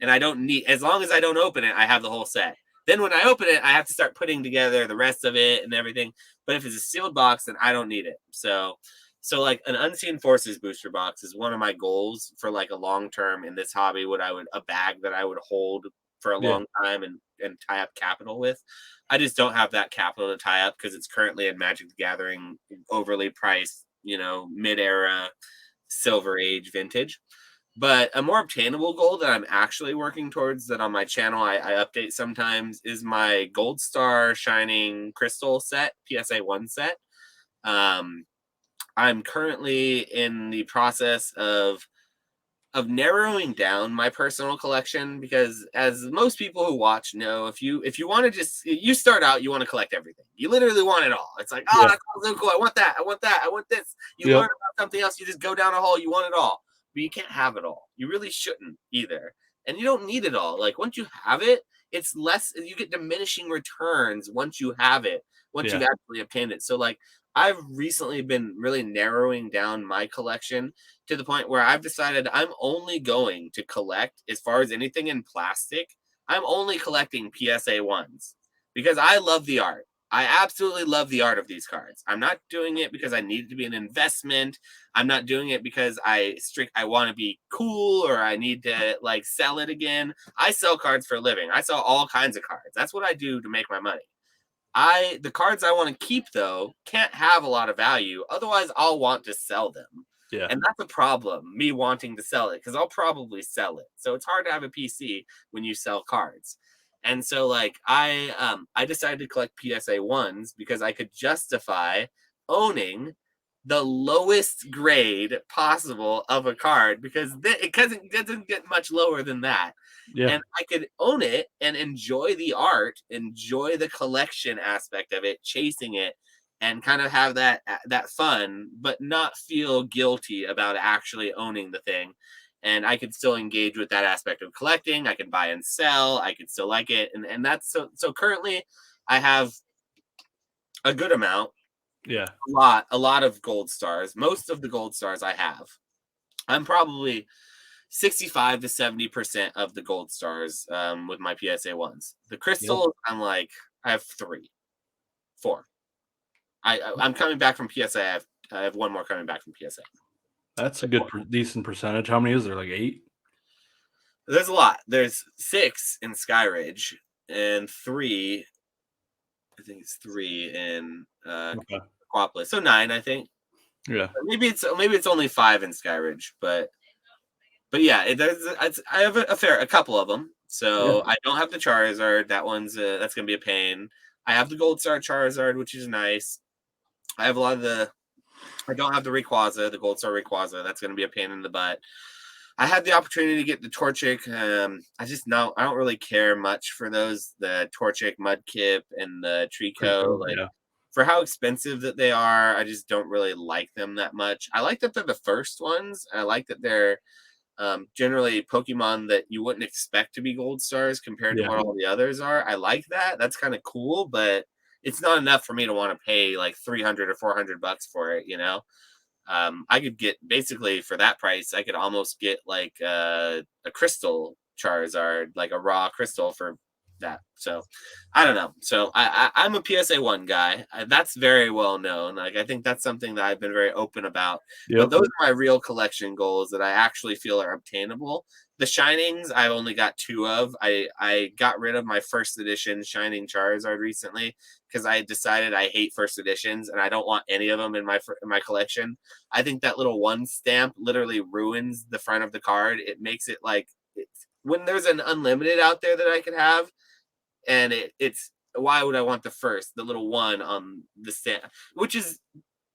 And I don't need, as long as I don't open it, I have the whole set. Then when I open it, I have to start putting together the rest of it and everything. But if it's a sealed box, then I don't need it. So like an Unseen Forces booster box is one of my goals for like a long term in this hobby. A bag that I would hold for a long time and tie up capital with. I just don't have that capital to tie up because it's currently in Magic the Gathering, overly priced, mid-era Silver Age vintage. But a more obtainable goal that I'm actually working towards, that on my channel I update sometimes, is my Gold Star Shining Crystal set, PSA 1 set. I'm currently in the process of narrowing down my personal collection, because as most people who watch know, if you want to you start out, you want to collect everything. You literally want it all. It's like, oh, that's so cool. I want that. I want that. I want this. You learn about something else. You just go down a hole. You want it all. But you can't have it all. You really shouldn't either. And you don't need it all. Like, once you have it, it's less, you get diminishing returns once you have it, once you've actually obtained it. So like, I've recently been really narrowing down my collection to the point where I've decided I'm only going to collect, as far as anything in plastic, I'm only collecting PSA 1s because I love the art. I absolutely love the art of these cards. I'm not doing it because I need it to be an investment. I'm not doing it because I want to be cool or I need to like sell it again. I sell cards for a living. I sell all kinds of cards. That's what I do to make my money. The cards I want to keep, though, can't have a lot of value. Otherwise, I'll want to sell them. Yeah. And that's a problem, me wanting to sell it, because I'll probably sell it. So it's hard to have a PC when you sell cards. And so, like, I decided to collect PSA 1s because I could justify owning the lowest grade possible of a card, because it doesn't get much lower than that. Yeah. And I could own it and enjoy the art, enjoy the collection aspect of it, chasing it, and kind of have that fun, but not feel guilty about actually owning the thing. And I could still engage with that aspect of collecting. I can buy and sell. I could still like it. And that's so currently I have a good amount. Yeah. A lot of gold stars. Most of the gold stars I have. I'm probably 65 to 70% of the gold stars with my PSA 1s. The crystals, I'm like, I have 4. I'm coming back from PSA. I have one more coming back from PSA. That's a good, decent percentage. How many is there? Like 8? There's a lot. There's 6 in Skyridge and 3. I think it's 3 in Aquapolis. So 9, I think. Yeah. Maybe it's only 5 in Skyridge, but yeah, I have a couple of them. So I don't have the Charizard. That one's that's gonna be a pain. I have the Gold Star Charizard, which is nice. I have a lot of I don't have the Rayquaza, the Gold Star Rayquaza. That's gonna be a pain in the butt. I had the opportunity to get the Torchic. I don't really care much for those, the Torchic, Mudkip, and the Trico. For how expensive that they are, I just don't really like them that much. I like that they're the first ones. I like that they're generally Pokemon that you wouldn't expect to be gold stars compared to what all the others are. I like that. That's kind of cool, but it's not enough for me to want to pay like $300 or $400 for it, I could get, basically for that price, I could almost get like a crystal Charizard, like a raw crystal for that. So I don't know. So I'm a PSA 1 guy. That's very well known. Like, I think that's something that I've been very open about. But those are my real collection goals that I actually feel are obtainable. The Shinings, I've only got 2 of. I got rid of my first edition Shining Charizard recently because I decided I hate first editions and I don't want any of them in my collection. I think that little 1 stamp literally ruins the front of the card. It makes it like, when there's an unlimited out there that I could have, and it's why would I want the little 1 on the stamp, which is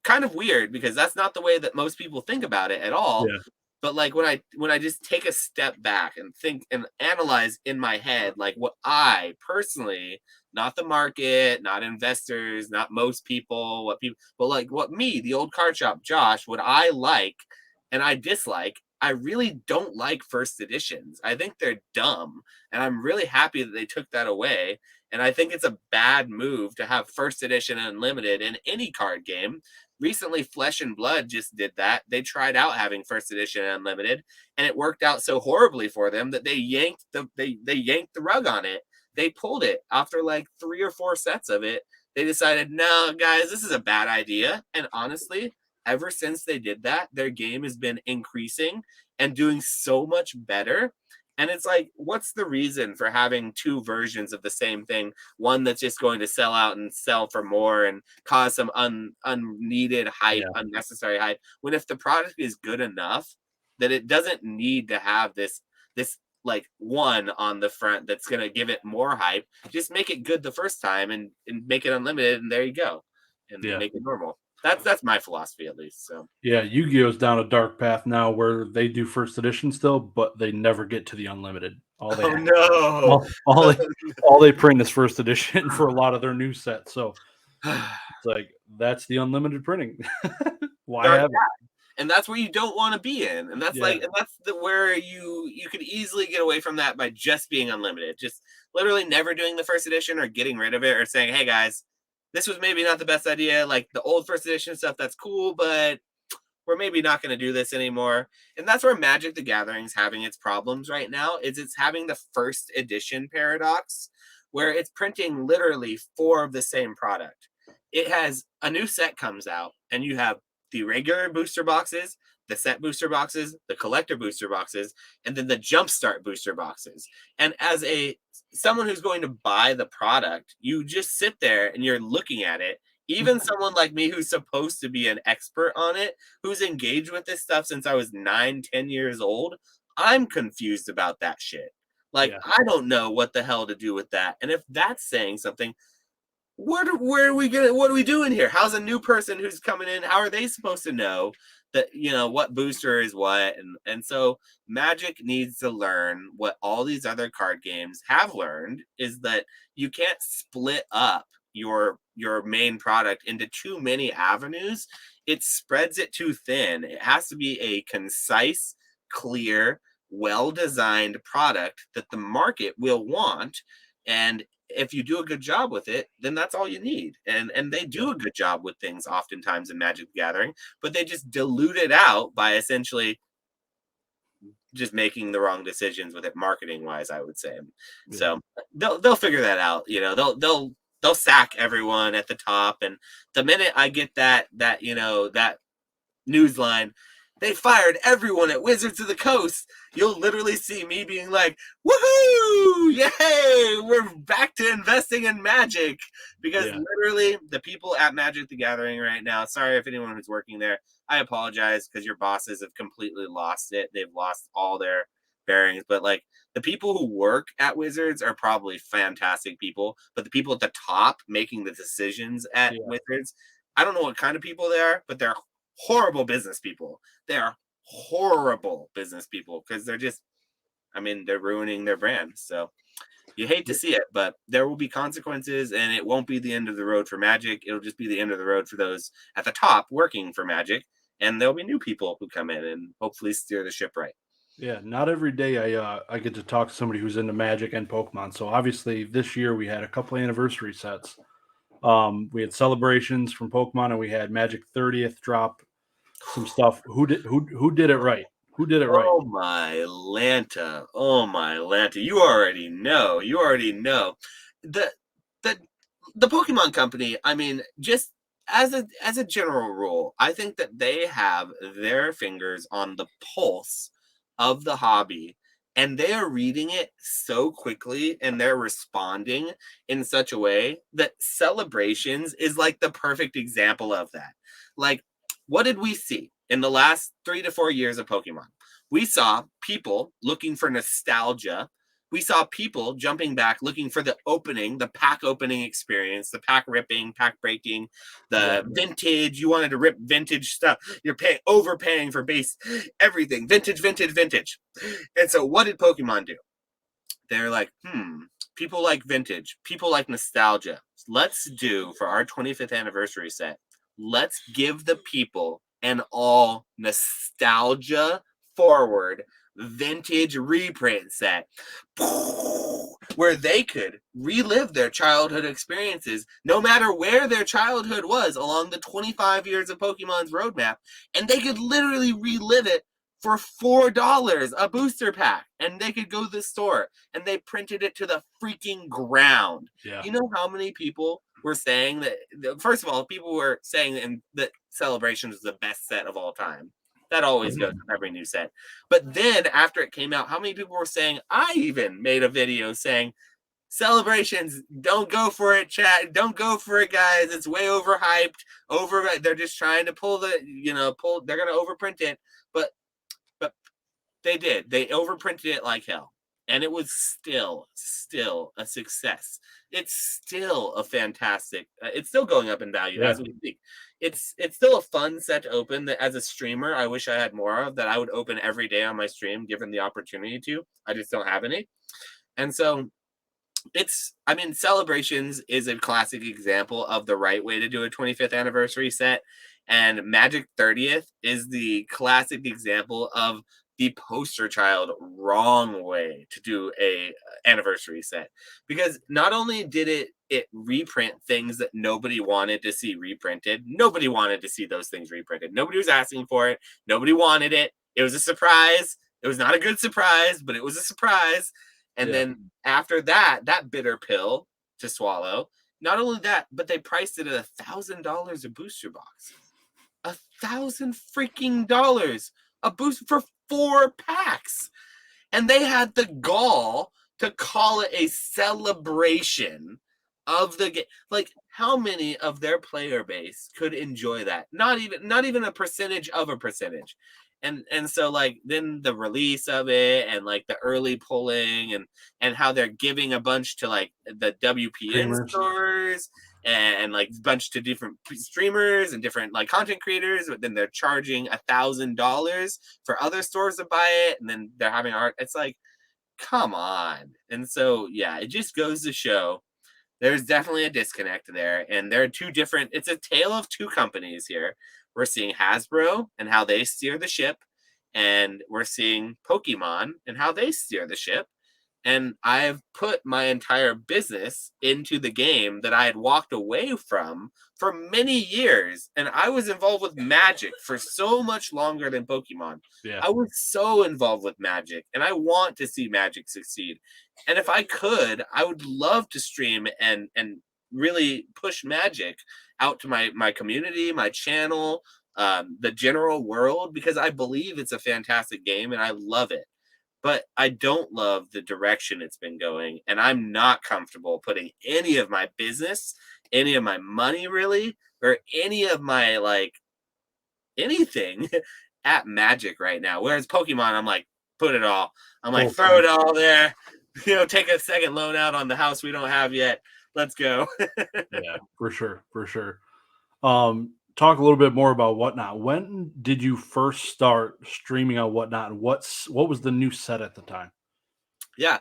kind of weird because that's not the way that most people think about it at all. Yeah. But like when I just take a step back and think and analyze in my head, like what I personally, not the market, not investors, not most people, but like what me, the old card shop Josh, what I like and I dislike, I really don't like first editions. I think they're dumb, and I'm really happy that they took that away. And I think it's a bad move to have first edition unlimited in any card game. recently Flesh and Blood just did that. They tried out having first edition unlimited, and it worked out so horribly for them that they yanked the rug on it. They pulled it after like 3 or 4 sets of it. They decided, no, guys, this is a bad idea. And honestly, ever since they did that, their game has been increasing and doing so much better. And it's like, what's the reason for having 2 versions of the same thing? One that's just going to sell out and sell for more and cause some unneeded hype, unnecessary hype. When if the product is good enough that it doesn't need to have this like one on the front that's going to give it more hype, just make it good the first time and make it unlimited, and there you go, and make it normal. That's my philosophy, at least. So yeah, Yu-Gi-Oh's down a dark path now where they do first edition still, but they never get to the unlimited. All they print is first edition for a lot of their new sets. So it's like, that's the unlimited printing. Why have it? And that's where you don't want to be in. And that's where you could easily get away from that by just being unlimited. Just literally never doing the first edition or getting rid of it, or saying, hey guys, this was maybe not the best idea. Like the old first edition stuff, that's cool, but we're maybe not going to do this anymore. And that's where Magic the Gathering's having its problems right now, is it's having the first edition paradox, where it's printing literally 4 of the same product. It has a new set comes out, and you have the regular booster boxes, the set booster boxes, the collector booster boxes, and then the jumpstart booster boxes. And as someone who's going to buy the product, you just sit there and you're looking at it. Even someone like me, who's supposed to be an expert on it, who's engaged with this stuff since I was 9-10 years old, I'm confused about that shit. Like, I don't know what the hell to do with that. And if that's saying something, what are we doing here? How's a new person who's coming in, how are they supposed to know that, what booster is what? And so Magic needs to learn what all these other card games have learned, is that you can't split up your main product into too many avenues. It spreads it too thin. It has to be a concise, clear, well-designed product that the market will want. And if you do a good job with it, then that's all you need. And they do a good job with things oftentimes in Magic the Gathering, but they just dilute it out by essentially just making the wrong decisions with it marketing wise, I would say. So they'll figure that out. They'll sack everyone at the top. And the minute I get that news line, they fired everyone at Wizards of the Coast, you'll literally see me being like, woohoo! Yay! We're back to investing in Magic. Because literally the people at Magic the Gathering right now, sorry if anyone who's working there, I apologize, because your bosses have completely lost it. They've lost all their bearings. But like, the people who work at Wizards are probably fantastic people. But the people at the top making the decisions at Wizards, I don't know what kind of people they are, but they're horrible business people. They are horrible business people, because they're ruining their brand. So you hate to see it, but there will be consequences, and it won't be the end of the road for Magic. It'll just be the end of the road for those at the top working for Magic, and there'll be new people who come in and hopefully steer the ship right. Yeah, not every day I get to talk to somebody who's into Magic and Pokemon. So obviously this year we had a couple of anniversary sets. We had celebrations from Pokemon, and we had Magic 30th drop some stuff. Who did it right? Who did it right? Oh my Lanta. You already know. The Pokemon Company, just as a general rule, I think that they have their fingers on the pulse of the hobby, and they are reading it so quickly, and they're responding in such a way that Celebrations is like the perfect example of that. Like, what did we see in the last 3 to 4 years of Pokemon? We saw people looking for nostalgia. We saw people jumping back, looking for the pack opening experience, the pack ripping, pack breaking, the vintage. You wanted to rip vintage stuff. You're overpaying for base everything. Vintage. And so what did Pokemon do? They're like, people like vintage. People like nostalgia. Let's do, for our 25th anniversary set, let's give the people an all nostalgia forward vintage reprint set. where they could relive their childhood experiences, no matter where their childhood was along the 25 years of Pokemon's roadmap, and they could literally relive it for $4 a booster pack, and they could go to the store, and they printed it to the freaking ground. Yeah. You know how many people were saying that? First of all, people were saying that Celebration was the best set of all time. That always goes with every new set. But then after it came out, how many people were saying, I even made a video saying, Celebrations, don't go for it, chat. Don't go for it, guys. It's way overhyped. They're just trying to pull they're going to overprint it. But they did. They overprinted it like hell. And it was still a success. It's still a fantastic. It's still going up in value as we speak. It's still a fun set to open that as a streamer, I wish I had more of, that I would open every day on my stream, given the opportunity to. I just don't have any. And so Celebrations is a classic example of the right way to do a 25th anniversary set. And Magic 30th is the classic example of the poster child wrong way to do a anniversary set, because not only did it reprint things that nobody wanted to see reprinted. Nobody wanted to see those things reprinted. Nobody was asking for it. Nobody wanted it. It was a surprise. It was not a good surprise, but it was a surprise. And then after that bitter pill to swallow, not only that, but they priced it at $1,000 a booster box. $1,000 freaking dollars a booster for 4 packs. And they had the gall to call it a celebration of the game. Like, how many of their player base could enjoy that? Not even a percentage of a percentage. And so, like, then the release of it, and like the early pulling, and how they're giving a bunch to like the WPN stores, and like a bunch to different streamers and different like content creators, but then they're charging $1,000 for other stores to buy it, and then they're having art. It's like, come on. And so it just goes to show there's definitely a disconnect there, and there are it's a tale of two companies here. We're seeing Hasbro and how they steer the ship, and we're seeing Pokemon and how they steer the ship. And I've put my entire business into the game that I had walked away from for many years. And I was involved with Magic for so much longer than Pokemon. Yeah. I was so involved with Magic, and I want to see Magic succeed. And if I could, I would love to stream and really push Magic out to my community, my channel, the general world, because I believe it's a fantastic game and I love it. But I don't love the direction it's been going, and I'm not comfortable putting any of my business, any of my money really, or any of my like anything at Magic right now. Whereas Pokemon, I'm like, put it all. I'm like, throw it all there. Take a second loan out on the house we don't have yet. Let's go. Yeah, for sure. Talk a little bit more about Whatnot. When did you first start streaming on Whatnot, and what was the new set at the time? Yeah,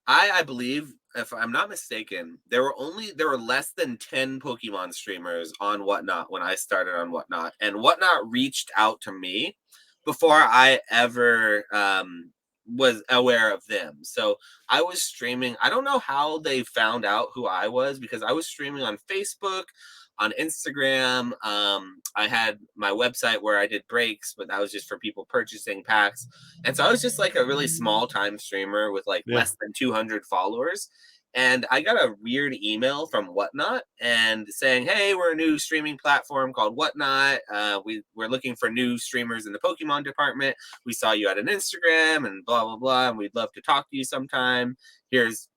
I believe, if I'm not mistaken, there were less than 10 Pokemon streamers on Whatnot when I started on Whatnot, and Whatnot reached out to me before I ever was aware of them. So I was streaming. I don't know how they found out who I was, because I was streaming on Facebook, on Instagram. I had my website where I did breaks, but that was just for people purchasing packs. And so I was just like a really small time streamer with like less than 200 followers. And I got a weird email from Whatnot and saying, hey, we're a new streaming platform called Whatnot. We're looking for new streamers in the Pokemon department. We saw you at an Instagram and blah, blah, blah. And we'd love to talk to you sometime. Here's,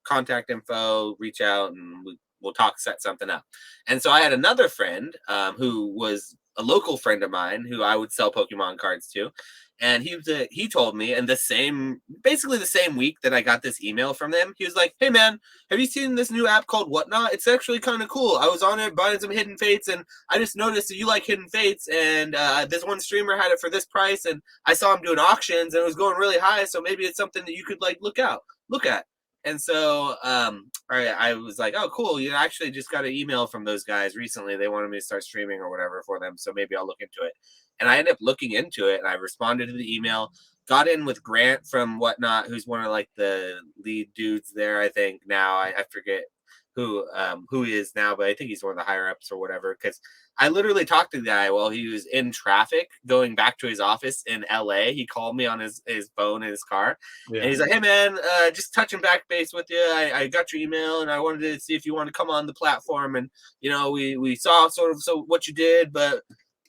contact info, reach out, and we'll talk, set something up. And so I had another friend who was a local friend of mine who I would sell Pokemon cards to. And he told me, and basically the same week that I got this email from them, he was like, hey man, have you seen this new app called Whatnot? It's actually kind of cool. I was on it buying some Hidden Fates, and I just noticed that you like Hidden Fates, and this one streamer had it for this price, and I saw him doing auctions, and it was going really high, so maybe it's something that you could like look at. And so I was like, oh, cool. I actually just got an email from those guys recently. They wanted me to start streaming or whatever for them, so maybe I'll look into it. And I ended up looking into it, and I responded to the email. got in with Grant from Whatnot, who's one of like the lead dudes there. I think now I forget who he is now, but I think he's one of the higher ups or whatever. Because I literally talked to the guy while he was in traffic going back to his office in LA. He called me on his phone in his car, and he's like, "Hey man, just touching back base with you. I got your email, and I wanted to see if you want to come on the platform. And you know, we saw sort of what you did, but."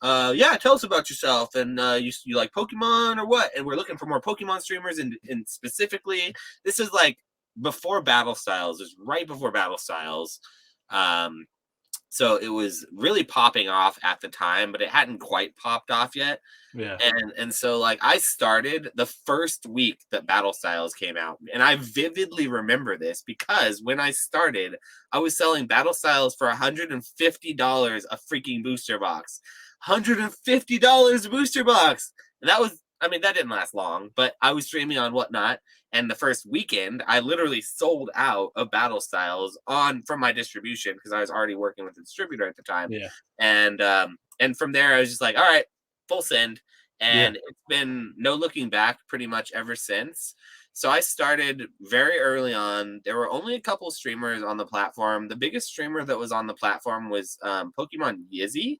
Yeah, tell us about yourself, and you like Pokemon or what? And we're looking for more Pokemon streamers, and specifically, this is like before Battle Styles. It's right before Battle Styles, so it was really popping off at the time, but it hadn't quite popped off yet. Yeah. And so like I started the first week that Battle Styles came out, and I vividly remember this because when I started, I was selling Battle Styles for $150 a freaking booster box. $150 booster box. And that was, I mean, that didn't last long, but I was streaming on Whatnot, and the first weekend I literally sold out of Battle Styles from my distribution because I was already working with the distributor at the time. Yeah. And from there I was just like, all right, full send. And it's been no looking back pretty much ever since. So I started very early on. There were only a couple streamers on the platform. The biggest streamer that was on the platform was Pokemon Yizzy.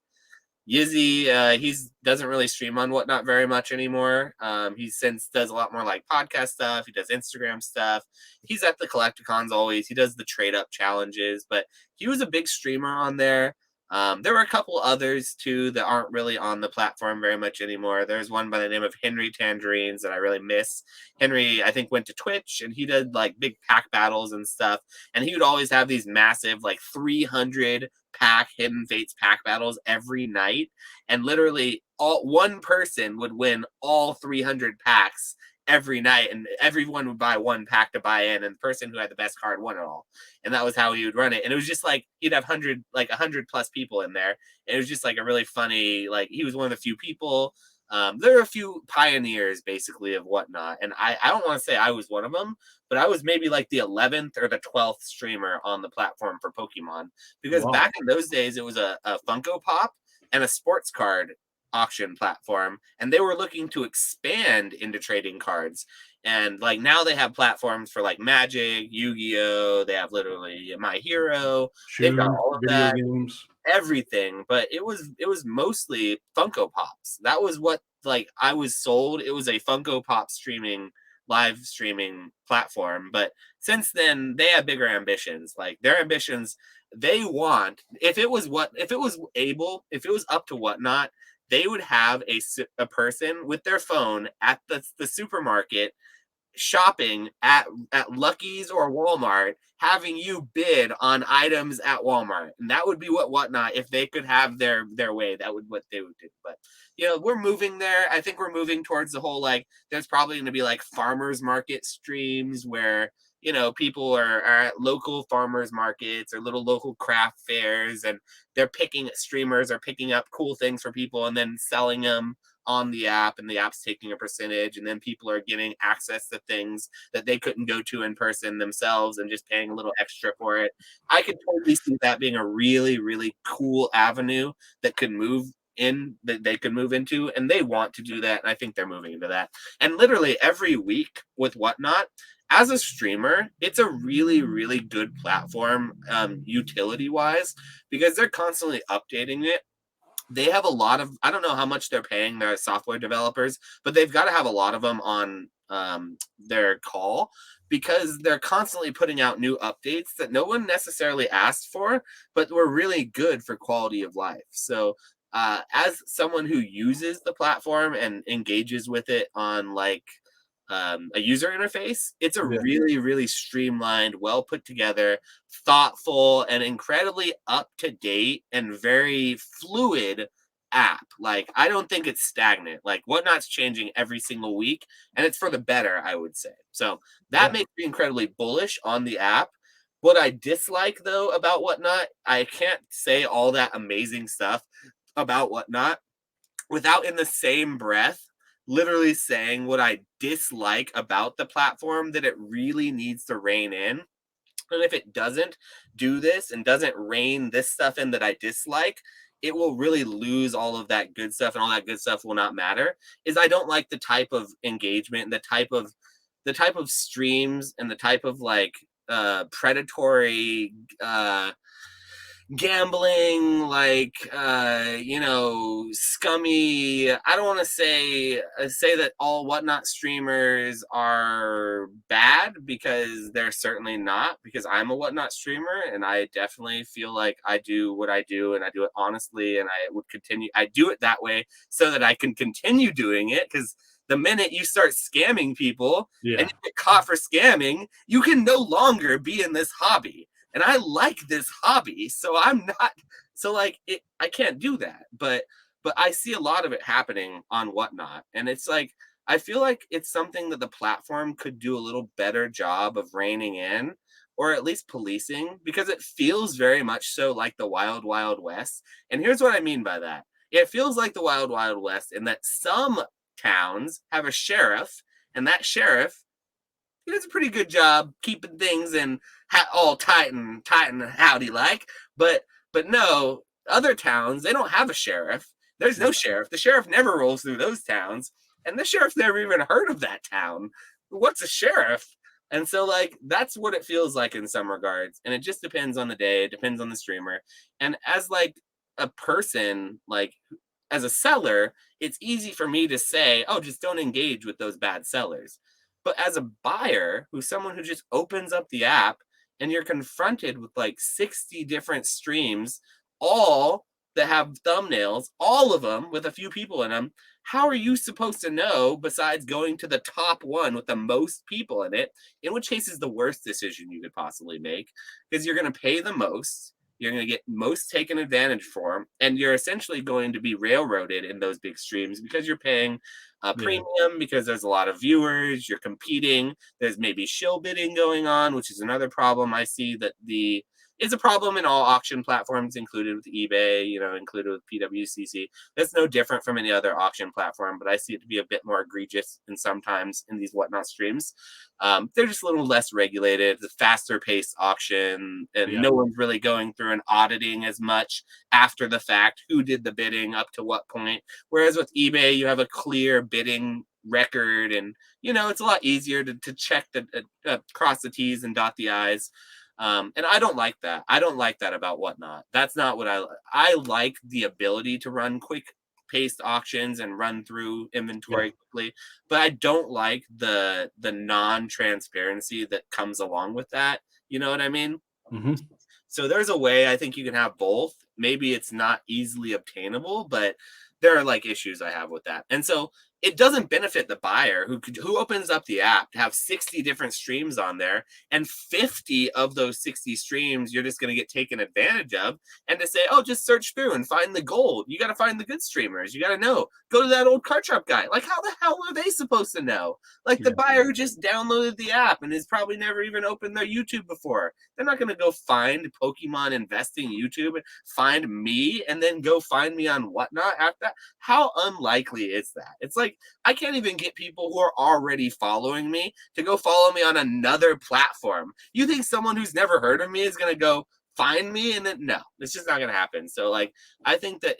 Yizzy, he doesn't really stream on Whatnot very much anymore. He since does a lot more like podcast stuff. He does Instagram stuff. He's at the Collecticons always. He does the trade up challenges, but he was a big streamer on there. There were a couple others too that aren't really on the platform very much anymore. There's one by the name of Henry Tangerines that I really miss. Henry, I think, went to Twitch, and he did like big pack battles and stuff. And he would always have these massive like 300 pack Hidden Fates pack battles every night, and literally one person would win all 300 packs every night, and everyone would buy one pack to buy in, and the person who had the best card won it all. And that was how he would run it. And it was just like he'd have 100 plus people in there. And it was just like a really funny, like he was one of the few people. There are a few pioneers basically of Whatnot, and I don't want to say I was one of them, but I was maybe like the 11th or the 12th streamer on the platform for Pokemon, because back in those days it was a Funko Pop and a sports card auction platform, and they were looking to expand into trading cards. And like now they have platforms for like Magic, Yu-Gi-Oh, they have literally My Hero, they've got all of that, games, everything. But it was mostly Funko Pops. That was what like I was sold. It was a Funko Pop live streaming platform. But since then they have bigger ambitions. Like their ambitions, they want, if it was up to Whatnot, they would have a person with their phone at the supermarket shopping at Lucky's or Walmart, having you bid on items at Walmart. And that would be Whatnot, if they could have their way, that would what they would do. But you know, we're moving there. I think we're moving towards the whole, like, there's probably going to be like farmers market streams where, you know, people are at local farmers markets or little local craft fairs, and streamers are picking up cool things for people and then selling them on the app, and the app's taking a percentage, and then people are getting access to things that they couldn't go to in person themselves and just paying a little extra for it. I could totally see that being a really, really cool avenue that they could move into, and they want to do that, and I think they're moving into that. And literally every week with Whatnot, as a streamer, it's a really, really good platform, utility wise, because they're constantly updating it. They have a lot of, I don't know how much they're paying their software developers, but they've got to have a lot of them on their call, because they're constantly putting out new updates that no one necessarily asked for, but were really good for quality of life. So as someone who uses the platform and engages with it on like a user interface, it's a really, really streamlined, well put together, thoughtful, and incredibly up to date and very fluid app. Like, I don't think it's stagnant. Like, Whatnot's changing every single week, and it's for the better, I would say. So that makes me incredibly bullish on the app. What I dislike, though, about Whatnot, I can't say all that amazing stuff about Whatnot without in the same breath literally saying what I dislike about the platform that it really needs to rein in. And if it doesn't do this and doesn't rein this stuff in that I dislike, it will really lose all of that good stuff, and all that good stuff will not matter, is I don't like the type of engagement, the type of streams, and the type of like predatory gambling, like scummy. I don't want to say that all Whatnot streamers are bad, because they're certainly not, because I'm a Whatnot streamer and I definitely feel like I do what I do and I do it honestly, and I do it that way so that I can continue doing it, because the minute you start scamming people and you get caught for scamming, you can no longer be in this hobby. And I like this hobby, so I'm not, so like it, I can't do that. But I see a lot of it happening on Whatnot, and it's like I feel like it's something that the platform could do a little better job of reining in, or at least policing, because it feels very much so like the Wild Wild West. And here's what I mean by that: it feels like the Wild Wild West in that some towns have a sheriff, and that sheriff, he does a pretty good job keeping things in all tight and howdy like. But no, other towns, they don't have a sheriff. There's no sheriff. The sheriff never rolls through those towns, and the sheriff's never even heard of that town. What's a sheriff? And so like that's what it feels like in some regards. And it just depends on the day, it depends on the streamer. And as like a person, like as a seller, it's easy for me to say, oh, just don't engage with those bad sellers. But as a buyer, who's someone who just opens up the app and you're confronted with like 60 different streams, all that have thumbnails, all of them with a few people in them, how are you supposed to know, besides going to the top one with the most people in it, in which case is the worst decision you could possibly make, because you're going to pay the most, you're going to get most taken advantage for, and you're essentially going to be railroaded in those big streams because you're paying premium, because there's a lot of viewers, you're competing, there's maybe shill bidding going on, which is another problem I see that is a problem in all auction platforms, included with eBay, included with PWCC. That's no different from any other auction platform, but I see it to be a bit more egregious and sometimes in these Whatnot streams. They're just a little less regulated, the faster paced auction, and no one's really going through and auditing as much after the fact, who did the bidding up to what point. Whereas with eBay, you have a clear bidding record, and it's a lot easier to check cross the T's and dot the I's. And I don't like that. I don't like that about Whatnot. That's not what I like the ability to run quick paced auctions and run through inventory quickly, but I don't like the non-transparency that comes along with that. You know what I mean? Mm-hmm. So there's a way I think you can have both. Maybe it's not easily obtainable, but there are like issues I have with that. And so it doesn't benefit the buyer who opens up the app to have 60 different streams on there, and 50 of those 60 streams you're just going to get taken advantage of, and to say, oh, just search through and find the gold. You got to find the good streamers. You got to know. Go to that old card shop guy. Like, how the hell are they supposed to know? Like the buyer who just downloaded the app and has probably never even opened their YouTube before. They're not going to go find Pokemon Investing YouTube and find me and then go find me on Whatnot after that. How unlikely is that? It's like, I can't even get people who are already following me to go follow me on another platform. You think someone who's never heard of me is going to go find me? And then, no, it's just not going to happen. So like, I think that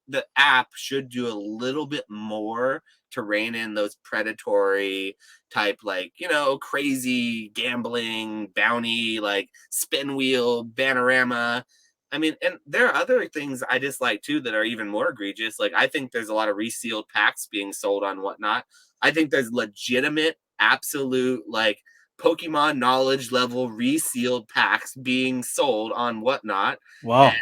the app should do a little bit more to rein in those predatory type, like, crazy gambling, bounty, like spin wheel, Bannerama. I mean, and there are other things I dislike too that are even more egregious. Like, I think there's a lot of resealed packs being sold on Whatnot. I think there's legitimate, absolute, like, Pokemon knowledge level resealed packs being sold on Whatnot. Wow.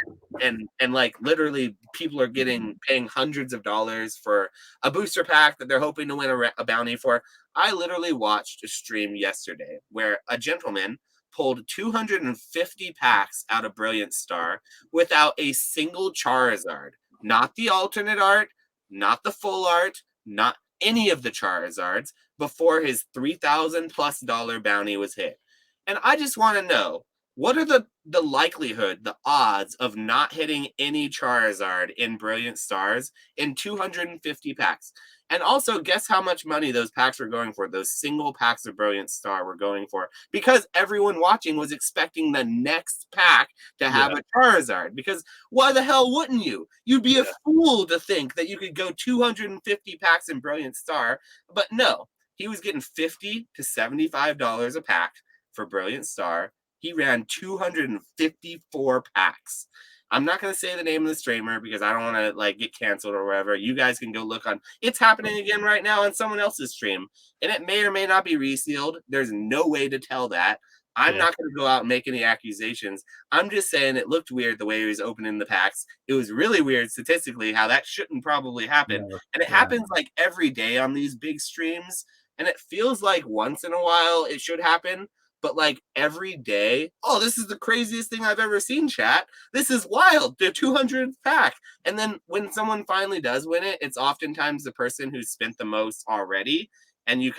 And like literally people are paying hundreds of dollars for a booster pack that they're hoping to win a bounty for. I literally watched a stream yesterday where a gentleman pulled 250 packs out of Brilliant Star without a single Charizard. Not the alternate art, not the full art, not any of the Charizards, before his $3,000+ bounty was hit. And I just want to know, what are the likelihood, the odds of not hitting any Charizard in Brilliant Stars in 250 packs? And also, guess how much money those packs were going for? Those single packs of Brilliant Star were going for, because everyone watching was expecting the next pack to have a Charizard. Because why the hell wouldn't you? You'd be a fool to think that you could go 250 packs in Brilliant Star, but no, he was getting $50 to $75 a pack for Brilliant Star. He ran 254 packs. I'm not going to say the name of the streamer because I don't want to like get canceled or whatever. You guys can go look on. It's happening again right now on someone else's stream, and it may or may not be resealed. There's no way to tell that. I'm not going to go out and make any accusations. I'm just saying it looked weird the way he was opening the packs. It was really weird statistically how that shouldn't probably happen. And it happens like every day on these big streams. And it feels like once in a while it should happen. But like every day, oh, this is the craziest thing I've ever seen, chat. This is wild. The 200th pack. And then when someone finally does win it, it's oftentimes the person who's spent the most already. And you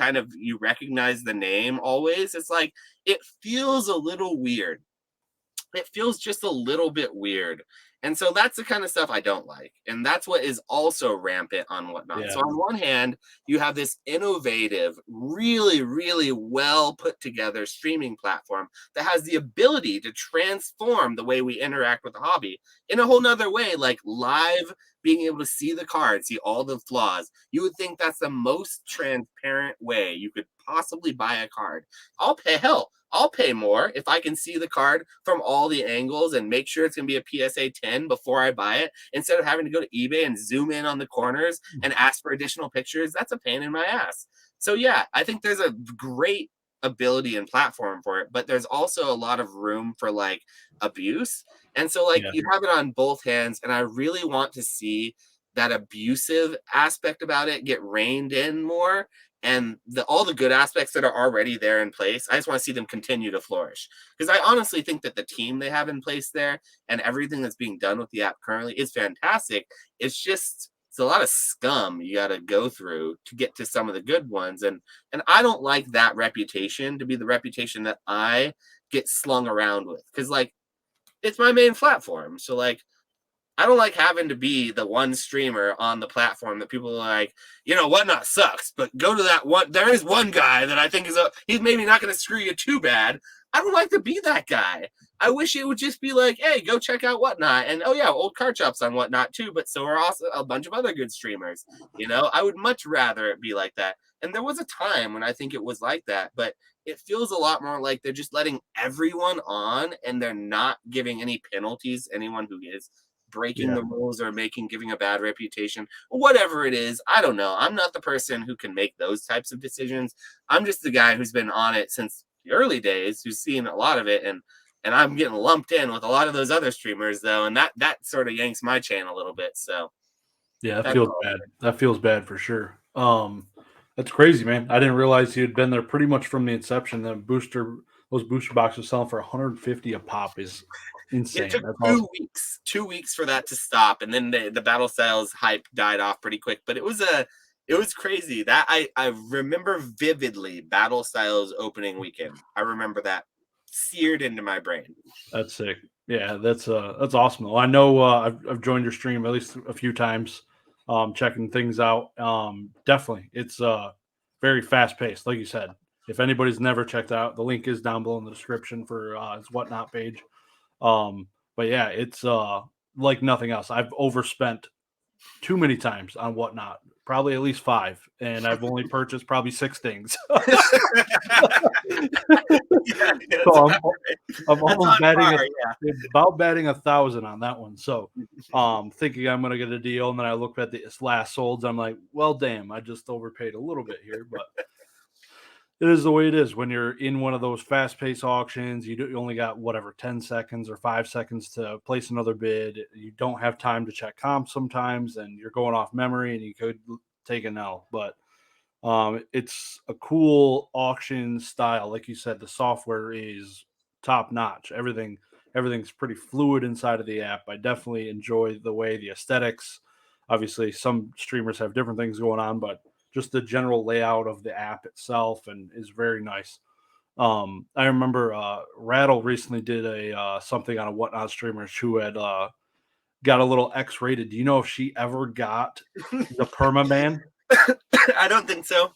recognize the name always. It's like, it feels a little weird. It feels just a little bit weird. And so that's the kind of stuff I don't like. And that's what is also rampant on Whatnot. So on one hand, you have this innovative, really, really well put together streaming platform that has the ability to transform the way we interact with the hobby in a whole nother way, like live, being able to see the card, see all the flaws. You would think that's the most transparent way you could possibly buy a card. I'll pay more if I can see the card from all the angles and make sure it's going to be a PSA 10 before I buy it, instead of having to go to eBay and zoom in on the corners and ask for additional pictures. That's a pain in my ass. So yeah, I think there's a great ability and platform for it, but there's also a lot of room for like abuse. And so like you have it on both hands, and I really want to see that abusive aspect about it get reined in more, and all the good aspects that are already there in place, I just want to see them continue to flourish. Because I honestly think that the team they have in place there and everything that's being done with the app currently is fantastic. It's a lot of scum you got to go through to get to some of the good ones. And I don't like that reputation to be the reputation that I get slung around with. Because, like, it's my main platform. So, like, I don't like having to be the one streamer on the platform that people are like, Whatnot sucks, but go to that one. There is one guy that I think he's maybe not going to screw you too bad. I don't like to be that guy. I wish it would just be like, hey, go check out Whatnot. And, oh, yeah, OldeCardShoppe's on Whatnot too, but so are also a bunch of other good streamers. I would much rather it be like that. And there was a time when I think it was like that, but it feels a lot more like they're just letting everyone on, and they're not giving any penalties to anyone who is breaking the rules or giving a bad reputation, or whatever it is. I don't know. I'm not the person who can make those types of decisions. I'm just the guy who's been on it since the early days, who's seen a lot of it, and I'm getting lumped in with a lot of those other streamers though, and that sort of yanks my chain a little bit. So yeah, that feels bad. That feels bad for sure. That's crazy, man. I didn't realize you had been there pretty much from the inception. Those booster boxes selling for 150 a pop is insane. It took 2 weeks for that to stop, and then the battle styles hype died off pretty quick. But it was crazy. That I remember vividly battle styles opening weekend. I remember that seared into my brain. That's sick. Yeah, that's awesome though. I know I've joined your stream at least a few times, checking things out. Definitely, it's very fast paced, like you said. If anybody's never checked out, the link is down below in the description for his Whatnot page. But yeah, it's like nothing else. I've overspent too many times on Whatnot, probably at least 5, and I've only purchased probably 6 things. So I'm almost batting 1,000 on that one. So thinking I'm gonna get a deal, and then I look at the last solds, I'm like, well, damn, I just overpaid a little bit here, but it is the way it is when you're in one of those fast-paced auctions. You only got 10 seconds or 5 seconds to place another bid. You don't have time to check comps sometimes, and you're going off memory, and you could take an L. But it's a cool auction style. Like you said, the software is top-notch. Everything's pretty fluid inside of the app. I definitely enjoy the way the aesthetics. Obviously, some streamers have different things going on, but just the general layout of the app itself and is very nice. I remember Rattle recently did a something on a Whatnot streamers who had got a little X-rated. Do you know if she ever got the permaban? I don't think so.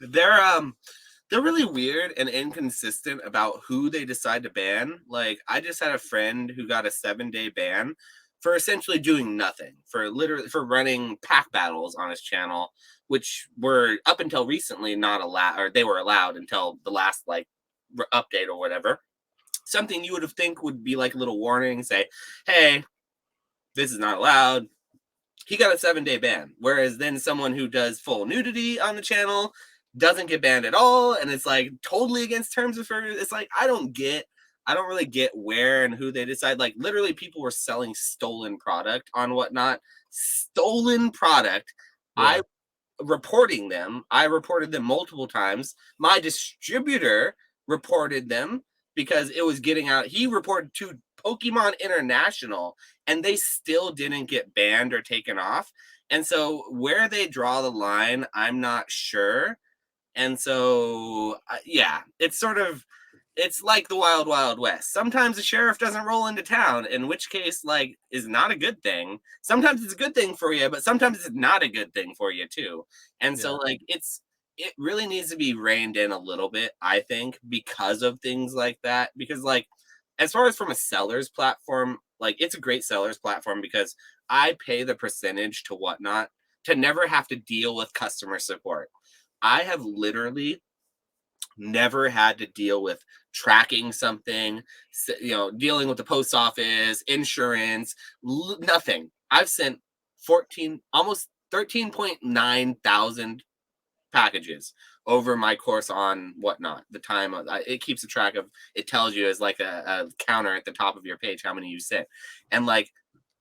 They're really weird and inconsistent about who they decide to ban. Like, I just had a friend who got a 7-day ban for essentially doing nothing, for running pack battles on his channel, which were up until recently not allowed, or they were allowed until the last update or whatever. Something you would have think would be like a little warning, say, hey, this is not allowed. He got a 7-day ban. Whereas then someone who does full nudity on the channel doesn't get banned at all, and it's like totally against terms of service. It's like I don't really get where and who they decide. Like, literally, people were selling stolen product on Whatnot. Stolen product. Yeah. I reported them multiple times. My distributor reported them because it was getting out. He reported to Pokemon International, and they still didn't get banned or taken off. And so where they draw the line, I'm not sure. And so, yeah, it's like the wild, wild west. Sometimes the sheriff doesn't roll into town, in which case, like, is not a good thing. Sometimes it's a good thing for you, but sometimes it's not a good thing for you too. And so, like, it really needs to be reined in a little bit, I think, because of things like that. Because, like, as far as from a seller's platform, like, it's a great seller's platform because I pay the percentage to Whatnot to never have to deal with customer support. I have literally never had to deal with tracking something, dealing with the post office, insurance, nothing. I've sent almost 13.9 thousand packages over my course on Whatnot. The time it keeps a track of, it tells you as like a counter at the top of your page how many you sent. And like,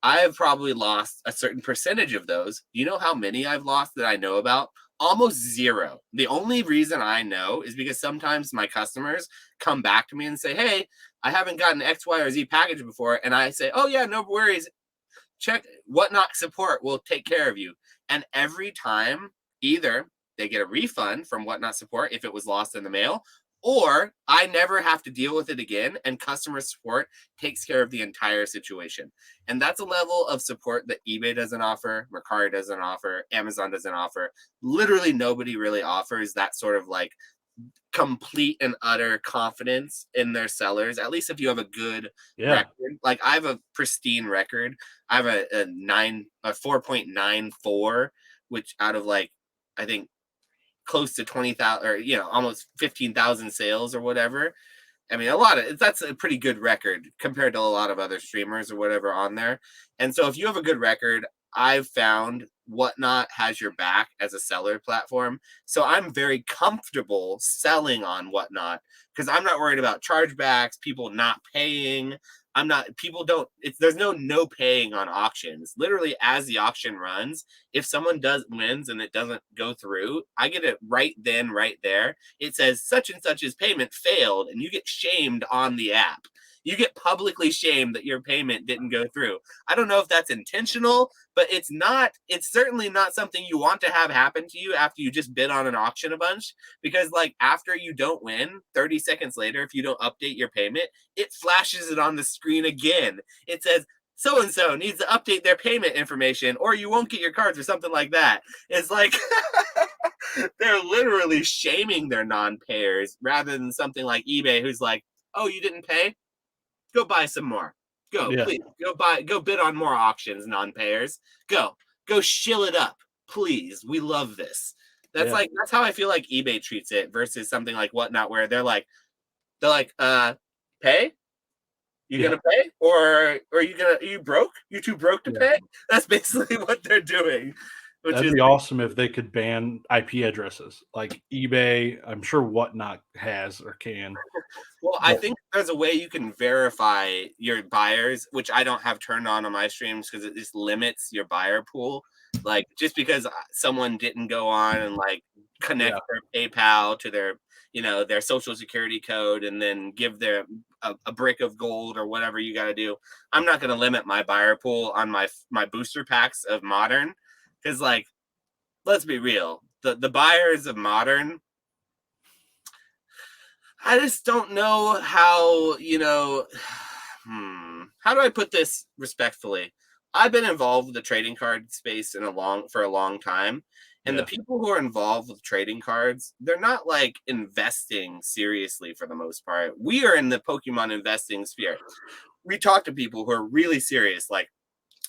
I have probably lost a certain percentage of those. You know how many I've lost that I know about? Almost zero. The only reason I know is because sometimes my customers come back to me and say, hey, I haven't gotten X, Y, or Z package before. And I say, oh, yeah, no worries. Check Whatnot support. We'll take care of you. And every time, either they get a refund from Whatnot support if it was lost in the mail, or I never have to deal with it again, and customer support takes care of the entire situation. And that's a level of support that eBay doesn't offer, Mercari doesn't offer, Amazon doesn't offer. Literally nobody really offers that sort of like complete and utter confidence in their sellers, at least if you have a good record. Like, I have a pristine record. I have a 4.94, which out of, like, I think close to 20,000 or almost 15,000 sales or whatever. I mean, that's a pretty good record compared to a lot of other streamers or whatever on there. And so if you have a good record, I've found Whatnot has your back as a seller platform. So I'm very comfortable selling on Whatnot because I'm not worried about chargebacks, people not paying. There's no paying on auctions. Literally, as the auction runs, if someone wins and it doesn't go through, I get it right then, right there. It says such and such's payment failed, and you get shamed on the app. You get publicly shamed that your payment didn't go through. I don't know if that's intentional, but it's certainly not something you want to have happen to you after you just bid on an auction a bunch. Because, like, after you don't win, 30 seconds later, if you don't update your payment, it flashes it on the screen again. It says, so-and-so needs to update their payment information or you won't get your cards or something like that. It's like, they're literally shaming their non-payers rather than something like eBay, who's like, oh, you didn't pay? Go buy some more. Please. Go bid on more auctions, non-payers. Go shill it up. Please. We love this. That's how I feel like eBay treats it versus something like Whatnot, where they're like, pay? You gonna pay? Or are you broke? You too broke to pay? That's basically what they're doing. That'd be awesome if they could ban IP addresses like eBay. I'm sure Whatnot has or can. Well, I think there's a way you can verify your buyers, which I don't have turned on my streams because it just limits your buyer pool. Like, just because someone didn't go on and like connect their PayPal to their social security code and then give them a brick of gold or whatever you got to do, I'm not going to limit my buyer pool on my booster packs of Modern. Because, like, let's be real, the buyers of Modern, I just don't know how, how do I put this respectfully? I've been involved with the trading card space for a long time. And the Yeah. people who are involved with trading cards, they're not like investing seriously for the most part. We are in the Pokemon investing sphere. We talk to people who are really serious. Like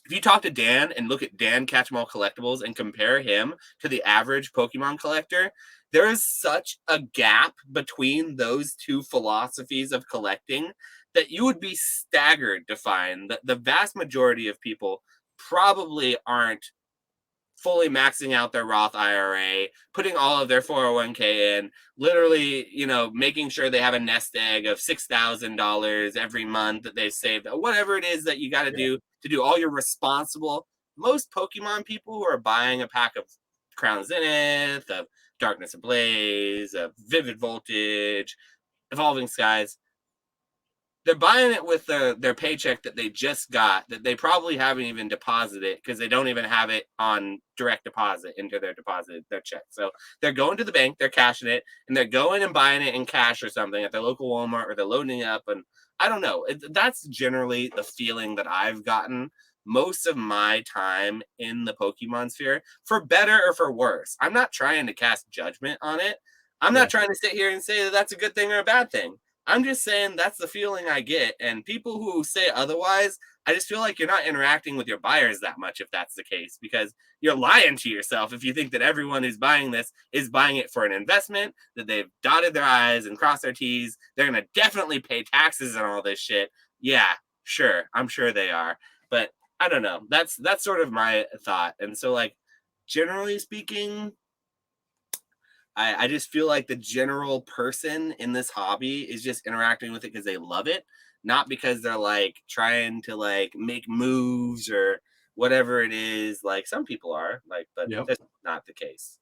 if you talk to Dan and look at Dan Catch 'em All Collectibles and compare him to the average Pokemon collector, there is such a gap between those two philosophies of collecting that you would be staggered to find that the vast majority of people probably aren't fully maxing out their Roth IRA, putting all of their 401k in, literally, making sure they have a nest egg of $6,000 every month that they've saved, whatever it is that you got to Yeah. do to do all your responsible. Most Pokemon people who are buying a pack of Crown Zenith, of Darkness Ablaze, of Vivid Voltage, Evolving Skies, they're buying it with their paycheck that they just got, that they probably haven't even deposited because they don't even have it on direct deposit into their check. So they're going to the bank, they're cashing it, and they're going and buying it in cash or something at their local Walmart, or they're loading it up. And I don't know. That's generally the feeling that I've gotten most of my time in the Pokemon sphere, for better or for worse. I'm not trying to cast judgment on it. I'm not trying to sit here and say that that's a good thing or a bad thing. I'm just saying that's the feeling I get. And people who say otherwise, I just feel like you're not interacting with your buyers that much if that's the case, because you're lying to yourself if you think that everyone who's buying this is buying it for an investment, that they've dotted their I's and crossed their T's. They're going to definitely pay taxes and all this shit. Yeah, sure. I'm sure they are. But I don't know. That's sort of my thought. And so, like, generally speaking, I just feel like the general person in this hobby is just interacting with it because they love it, not because they're like trying to like make moves or whatever it is. Like some people are like, but Yep. that's not the case.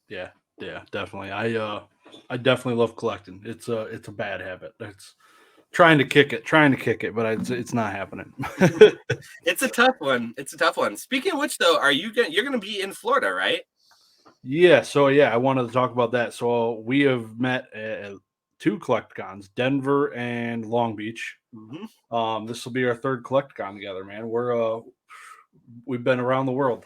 Yeah. Yeah. Definitely. I definitely love collecting. It's a bad habit. It's trying to kick it, but it's not happening. It's a tough one. It's a tough one. Speaking of which, though, you're gonna be in Florida, right? Yeah, so yeah, I wanted to talk about that. So we have met at two Collecticons, Denver and Long Beach. Mm-hmm. This will be our third Collecticon together, man. We've been around the world.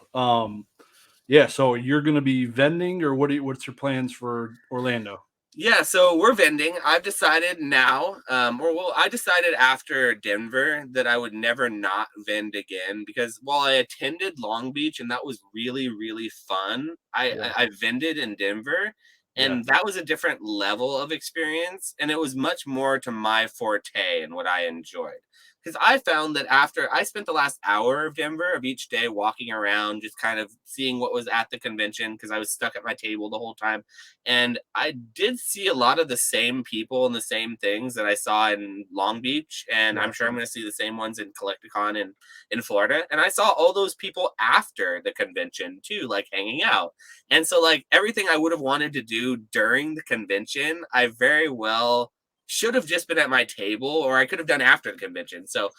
Yeah, so you're gonna be vending, or what's your plans for Orlando? Yeah, so we're vending. I've decided now, I decided after Denver that I would never not vend again, because while I attended Long Beach and that was really, really fun, Yeah, I vended in Denver, yeah, and that was a different level of experience, and it was much more to my forte and what I enjoyed. Because I found that after I spent the last hour of Denver of each day walking around, just kind of seeing what was at the convention, because I was stuck at my table the whole time. And I did see a lot of the same people and the same things that I saw in Long Beach. And yeah, I'm sure I'm going to see the same ones in Collecticon in Florida. And I saw all those people after the convention too, like hanging out. And so, like, everything I would have wanted to do during the convention, I very well should have just been at my table, or I could have done after the convention. So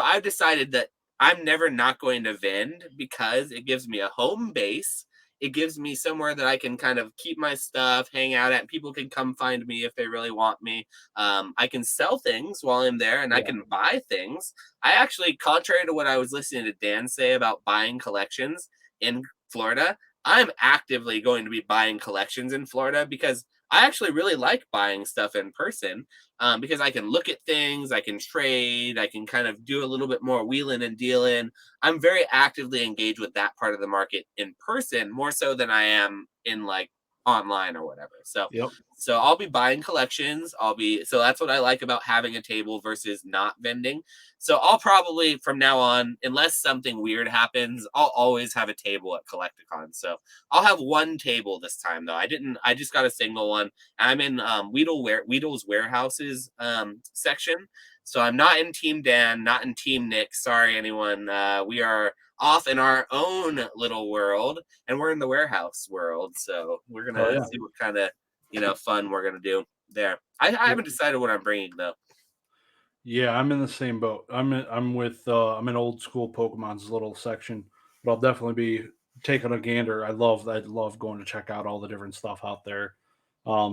I've decided that I'm never not going to vend, because it gives me a home base. It gives me somewhere that I can kind of keep my stuff, hang out at, and people can come find me if they really want me. I can sell things while I'm there, and I yeah, can buy things. I actually, contrary to what I was listening to Dan say about buying collections in Florida, I'm actively going to be buying collections in Florida, because I actually really like buying stuff in person, because I can look at things, I can trade, I can kind of do a little bit more wheeling and dealing. I'm very actively engaged with that part of the market in person, more so than I am in like online or whatever. So yep, so I'll be buying collections. So that's what I like about having a table versus not vending. So I'll probably from now on, unless something weird happens, I'll always have a table at Collecticon. So I'll have one table this time though. I just got a single one. I'm in Weedle's Warehouses section. So I'm not in Team Dan, not in Team Nick. Sorry, anyone. We are off in our own little world, and we're in the warehouse world. So we're oh gonna yeah, see what kind of fun we're gonna do there. I yep. haven't decided what I'm bringing though. Yeah, I'm in the same boat. I'm in old school Pokemon's little section, but I'll definitely be taking a gander. I love going to check out all the different stuff out there.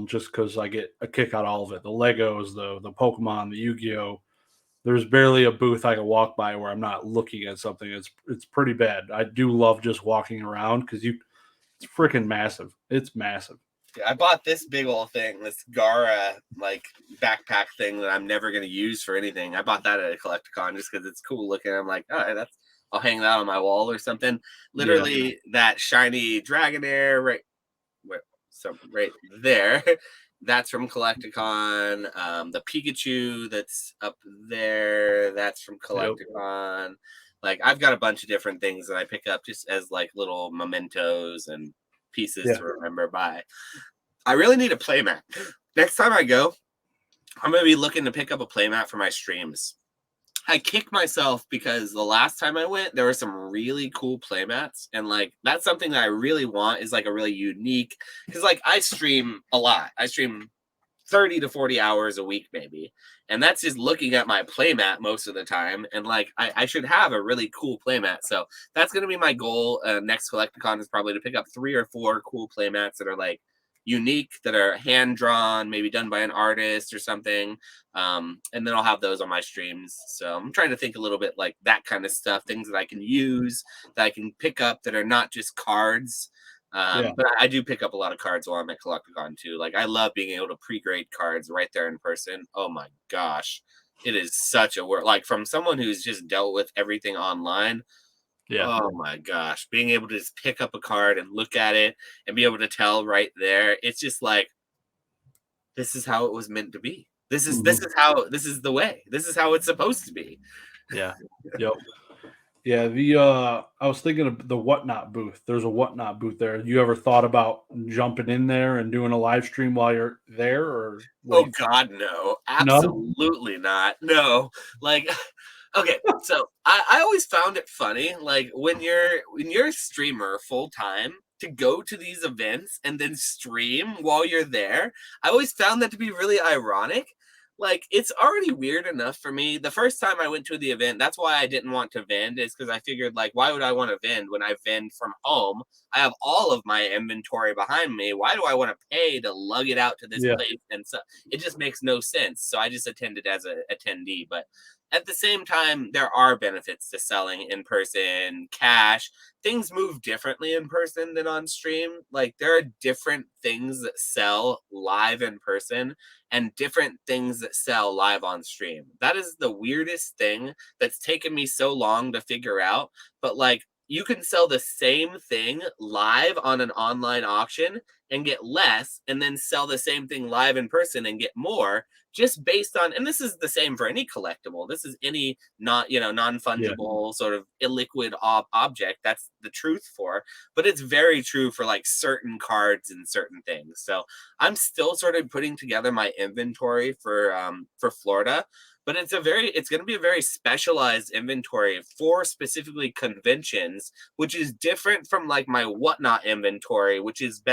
just because I get a kick out of all of it. The Legos, the Pokemon, the Yu-Gi-Oh. There's barely a booth I can walk by where I'm not looking at something. It's pretty bad. I do love just walking around because it's freaking massive. It's massive. I bought this big old thing, this Gara like backpack thing that I'm never gonna use for anything. I bought that at a Collecticon just because it's cool looking. I'm like, all right, I'll hang that on my wall or something. Literally, that shiny Dragonair right there. That's from Collecticon. The Pikachu that's up there, that's from Collecticon. Like, I've got a bunch of different things that I pick up just as like little mementos and pieces to remember by. I really need a playmat. Next time I go, I'm going to be looking to pick up a playmat for my streams. I kick myself because the last time I went, there were some really cool playmats, and like that's something that I really want, is like a really unique, because like I stream a lot. I stream 30 to 40 hours a week maybe, and that's just looking at my playmat most of the time, and like I should have a really cool playmat. So that's going to be my goal. Next Collecticon is probably to pick up 3 or 4 cool playmats that are like unique, that are hand drawn, maybe done by an artist or something, and then I'll have those on my streams. So I'm trying to think a little bit like that kind of stuff, things that I can use, that I can pick up, that are not just cards. But I do pick up a lot of cards while I'm at Collecticon too. Like, I love being able to pre-grade cards right there in person. Oh my gosh, it is such a work. Like, from someone who's just dealt with everything online, oh my gosh, being able to just pick up a card and look at it and be able to tell right there, it's just like, this is how it was meant to be. This is the way. This is how it's supposed to be. Yeah. Yep. Yeah, I was thinking of the Whatnot booth. There's a Whatnot booth there. You ever thought about jumping in there and doing a live stream while you're there? Or oh God, no, absolutely not. No, like, okay, so I always found it funny, like when you're a streamer full time, to go to these events and then stream while you're there. I always found that to be really ironic. Like, it's already weird enough for me. The first time I went to the event, that's why I didn't want to vend, is because I figured, like, why would I want to vend when I vend from home? I have all of my inventory behind me. Why do I want to pay to lug it out to this place? And so it just makes no sense. So I just attended as an attendee. But at the same time, there are benefits to selling in person, cash. Things move differently in person than on stream. Like, there are different things that sell live in person and different things that sell live on stream. That is the weirdest thing that's taken me so long to figure out. But like, you can sell the same thing live on an online auction and get less, and then sell the same thing live in person and get more, just based on, and this is the same for any collectible. This is any non-fungible sort of illiquid object. That's the truth for, but it's very true for like certain cards and certain things. So I'm still sort of putting together my inventory for Florida, but it's going to be a very specialized inventory for specifically conventions, which is different from like my Whatnot inventory, which is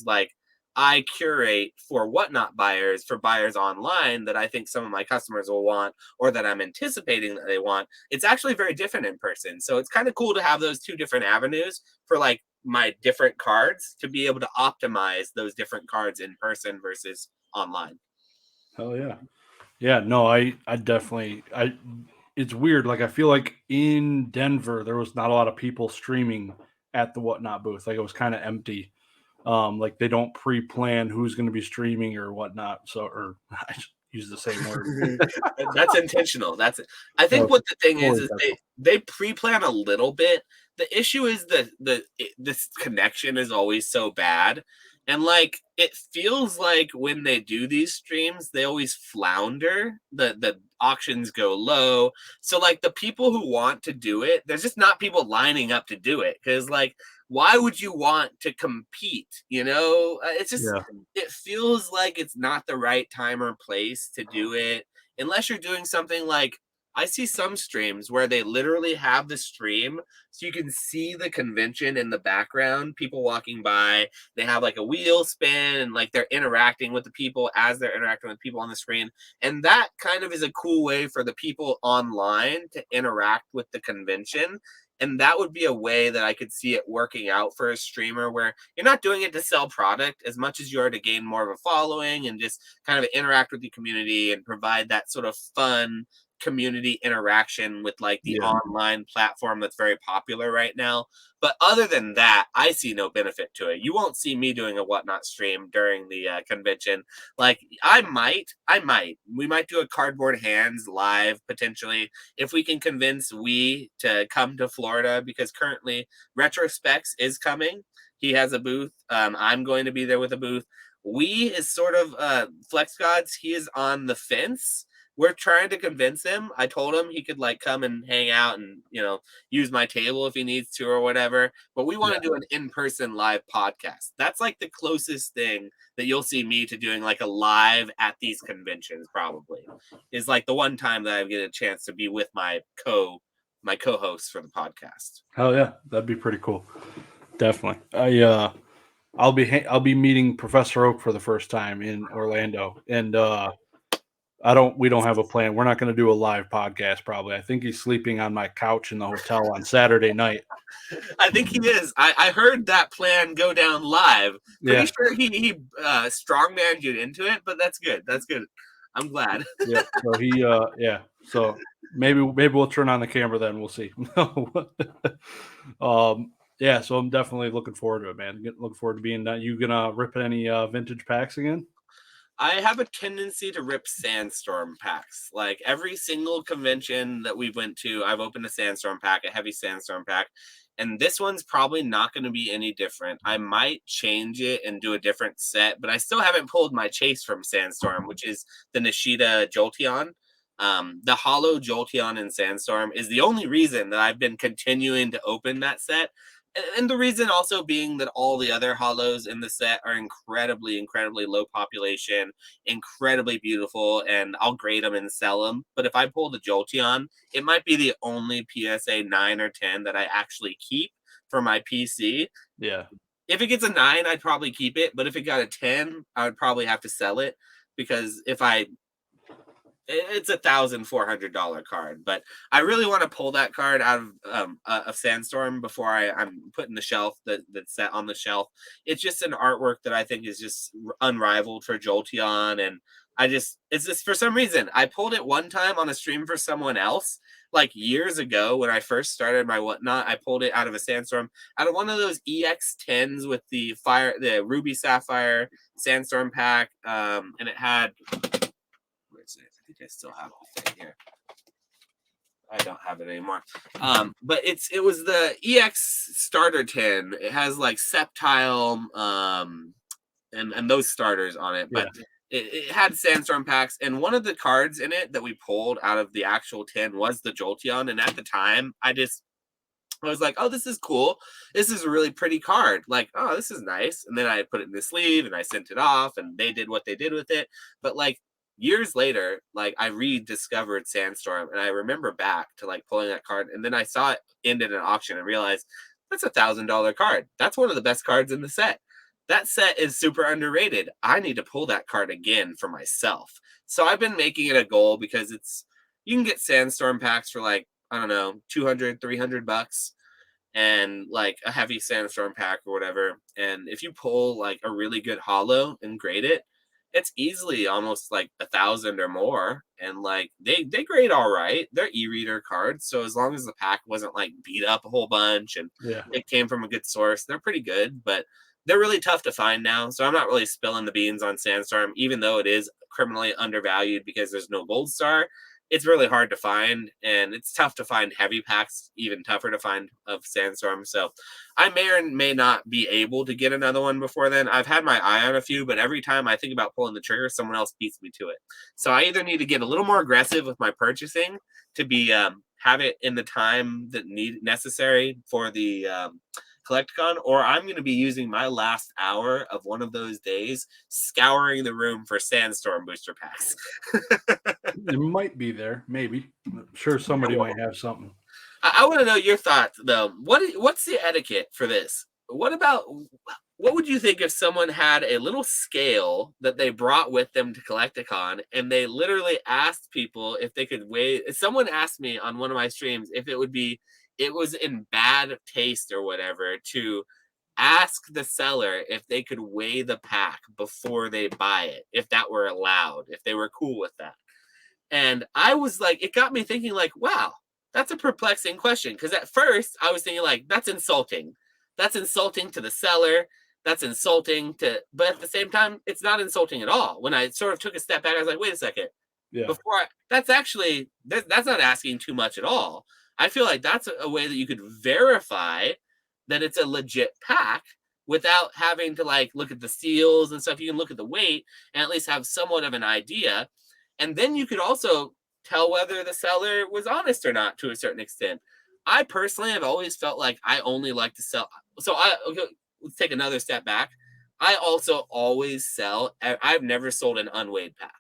like, I curate for Whatnot buyers, for buyers online that I think some of my customers will want, or that I'm anticipating that they want. It's actually very different in person. So it's kind of cool to have those two different avenues for like my different cards, to be able to optimize those different cards in person versus online. Hell yeah. Yeah, no, I definitely, it's weird. Like, I feel like in Denver, there was not a lot of people streaming at the Whatnot booth. Like, it was kind of empty. Like, they don't pre-plan who's going to be streaming or whatnot. So, or I use the same word. That's intentional. That's it. I think what the thing is they pre-plan a little bit. The issue is this connection is always so bad. And like, it feels like when they do these streams, they always flounder. The auctions go low. So like, the people who want to do it, there's just not people lining up to do it. Because like, why would you want to compete? It's just, it feels like it's not the right time or place to do it, unless you're doing something like, I see some streams where they literally have the stream so you can see the convention in the background, people walking by. They have like a wheel spin, and like they're interacting with the people as they're interacting with people on the screen. And that kind of is a cool way for the people online to interact with the convention. And that would be a way that I could see it working out for a streamer, where you're not doing it to sell product as much as you are to gain more of a following and just kind of interact with the community and provide that sort of fun community interaction with like the online platform that's very popular right now. But other than that, I see no benefit to it. You won't see me doing a Whatnot stream during the convention. Like we might do a Cardboard Hands live potentially if we can convince to come to Florida, because currently Retrospecs is coming. He has a booth. I'm going to be there with a booth. Is sort of Flex Gods. He is on the fence. We're trying to convince him. I told him he could like come and hang out and, use my table if he needs to or whatever. But we want to do an in-person live podcast. That's like the closest thing that you'll see me to doing like a live at these conventions probably, is like the one time that I get a chance to be with my co-host for the podcast. Hell yeah, that'd be pretty cool. Definitely. I'll be meeting Professor Oak for the first time in Orlando, and we don't have a plan. We're not going to do a live podcast probably. I think he's sleeping on my couch in the hotel on Saturday night. I think he is. I heard that plan go down live. Pretty sure he strongmanned you into it, but that's good. That's good. I'm glad. Yeah. So So maybe we'll turn on the camera then. We'll see. Yeah. So I'm definitely looking forward to it, man. Looking forward to being done. You gonna rip any vintage packs again? I have a tendency to rip Sandstorm packs. Like every single convention that we've went to, I've opened a Sandstorm pack, a heavy Sandstorm pack. And this one's probably not going to be any different. I might change it and do a different set, but I still haven't pulled my chase from Sandstorm, which is the Nishida Jolteon. The hollow Jolteon in Sandstorm is the only reason that I've been continuing to open that set. And the reason also being that all the other hollows in the set are incredibly, incredibly low population, incredibly beautiful, and I'll grade them and sell them. But if I pull the Jolteon, it might be the only PSA 9 or 10 that I actually keep for my PC. Yeah. If it gets a 9, I'd probably keep it. But if it got a 10, I would probably have to sell it, because it's $1,400 card, but I really want to pull that card out of Sandstorm before I'm putting the shelf that's set on the shelf. It's just an artwork that I think is just unrivaled for Jolteon, and it's just for some reason I pulled it one time on a stream for someone else, like years ago when I first started my Whatnot. I pulled it out of a Sandstorm, out of one of those EX10s with the Ruby Sapphire Sandstorm pack, and it had. I think I still have the thing here. I don't have it anymore. But it was the EX starter tin. It has like Sceptile and those starters on it. But it had Sandstorm packs, and one of the cards in it that we pulled out of the actual tin was the Jolteon. And at the time, I was like, oh, this is cool. This is a really pretty card. Like, oh, this is nice. And then I put it in the sleeve and I sent it off, and they did what they did with it. But like, years later, like I rediscovered Sandstorm, and I remember back to like pulling that card, and then I saw it end at an auction and realized that's $1,000 card. That's one of the best cards in the set. That set is super underrated. I need to pull that card again for myself. So I've been making it a goal, because you can get Sandstorm packs for like, I don't know, $200, $300, and like a heavy Sandstorm pack or whatever. And if you pull like a really good hollow and grade it, it's easily almost like 1,000 or more, and like they grade all right. They're e-reader cards, so as long as the pack wasn't like beat up a whole bunch and it came from a good source, they're pretty good. But they're really tough to find now, so I'm not really spilling the beans on Sandstorm, even though it is criminally undervalued because there's no gold star. It's really hard to find, and it's tough to find heavy packs, even tougher to find of Sandstorm. So I may or may not be able to get another one before then. I've had my eye on a few, but every time I think about pulling the trigger, someone else beats me to it. So I either need to get a little more aggressive with my purchasing to be have it in the time that necessary for the Collecticon, or I'm going to be using my last hour of one of those days scouring the room for Sandstorm booster packs. It might be there, maybe. I'm sure somebody might have something. I want to know your thoughts, though. What's the etiquette for this? What would you think if someone had a little scale that they brought with them to Collecticon, and they literally asked people if they could weigh? Someone asked me on one of my streams if it would be it was in bad taste or whatever to ask the seller if they could weigh the pack before they buy it, if that were allowed, if they were cool with that. And I was like, it got me thinking like, wow, that's a perplexing question. Because at first I was thinking like, that's insulting. That's insulting to the seller. That's insulting to, but at the same time, it's not insulting at all. When I sort of took a step back, I was like, wait a second. Yeah. That's actually, that's not asking too much at all. I feel like that's a way that you could verify that it's a legit pack without having to like look at the seals and stuff. You can look at the weight and at least have somewhat of an idea. And then you could also tell whether the seller was honest or not to a certain extent. I personally have always felt like I only like to sell. So let's take another step back. I also always sell. I've never sold an unweighed pack.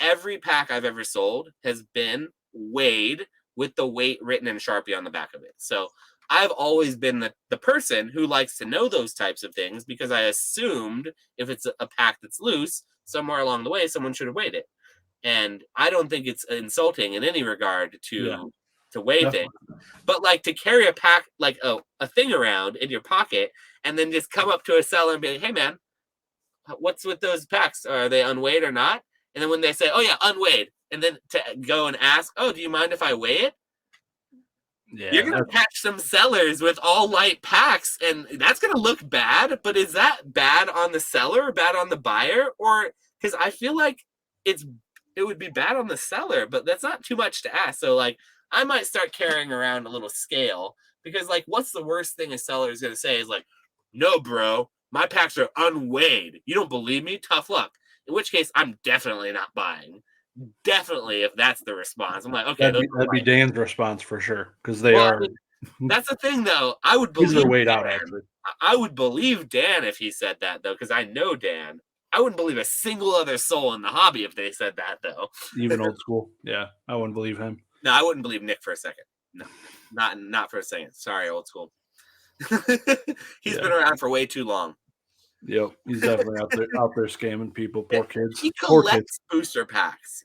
Every pack I've ever sold has been weighed with the weight written in Sharpie on the back of it. So I've always been the person who likes to know those types of things because I assumed if it's a pack that's loose, somewhere along the way, someone should have weighed it. And I don't think it's insulting in any regard to weigh things. But like to carry a pack, like a thing around in your pocket and then just come up to a seller and be like, hey man, what's with those packs? Are they unweighed or not? And then when they say, oh yeah, unweighed, and then to go and ask, oh, do you mind if I weigh it? Yeah, you're going to catch some sellers with all light packs, and that's going to look bad. But is that bad on the seller or bad on the buyer? Or because I feel like it would be bad on the seller, but that's not too much to ask. So like I might start carrying around a little scale because like what's the worst thing a seller is going to say is like, no, bro, my packs are unweighed. You don't believe me? Tough luck. In which case, I'm definitely not buying. Definitely, if that's the response, I'm like, okay, that'd be Dan's response for sure because they are. I mean, that's the thing, though. I would believe weight out. Actually, I would believe Dan if he said that, though, because I know Dan. I wouldn't believe a single other soul in the hobby if they said that, though. Even old school, yeah, I wouldn't believe him. No, I wouldn't believe Nick for a second. No, not for a second. Sorry, old school. He's been around for way too long. Yep, he's definitely out there scamming people. Poor kids. He collects booster packs.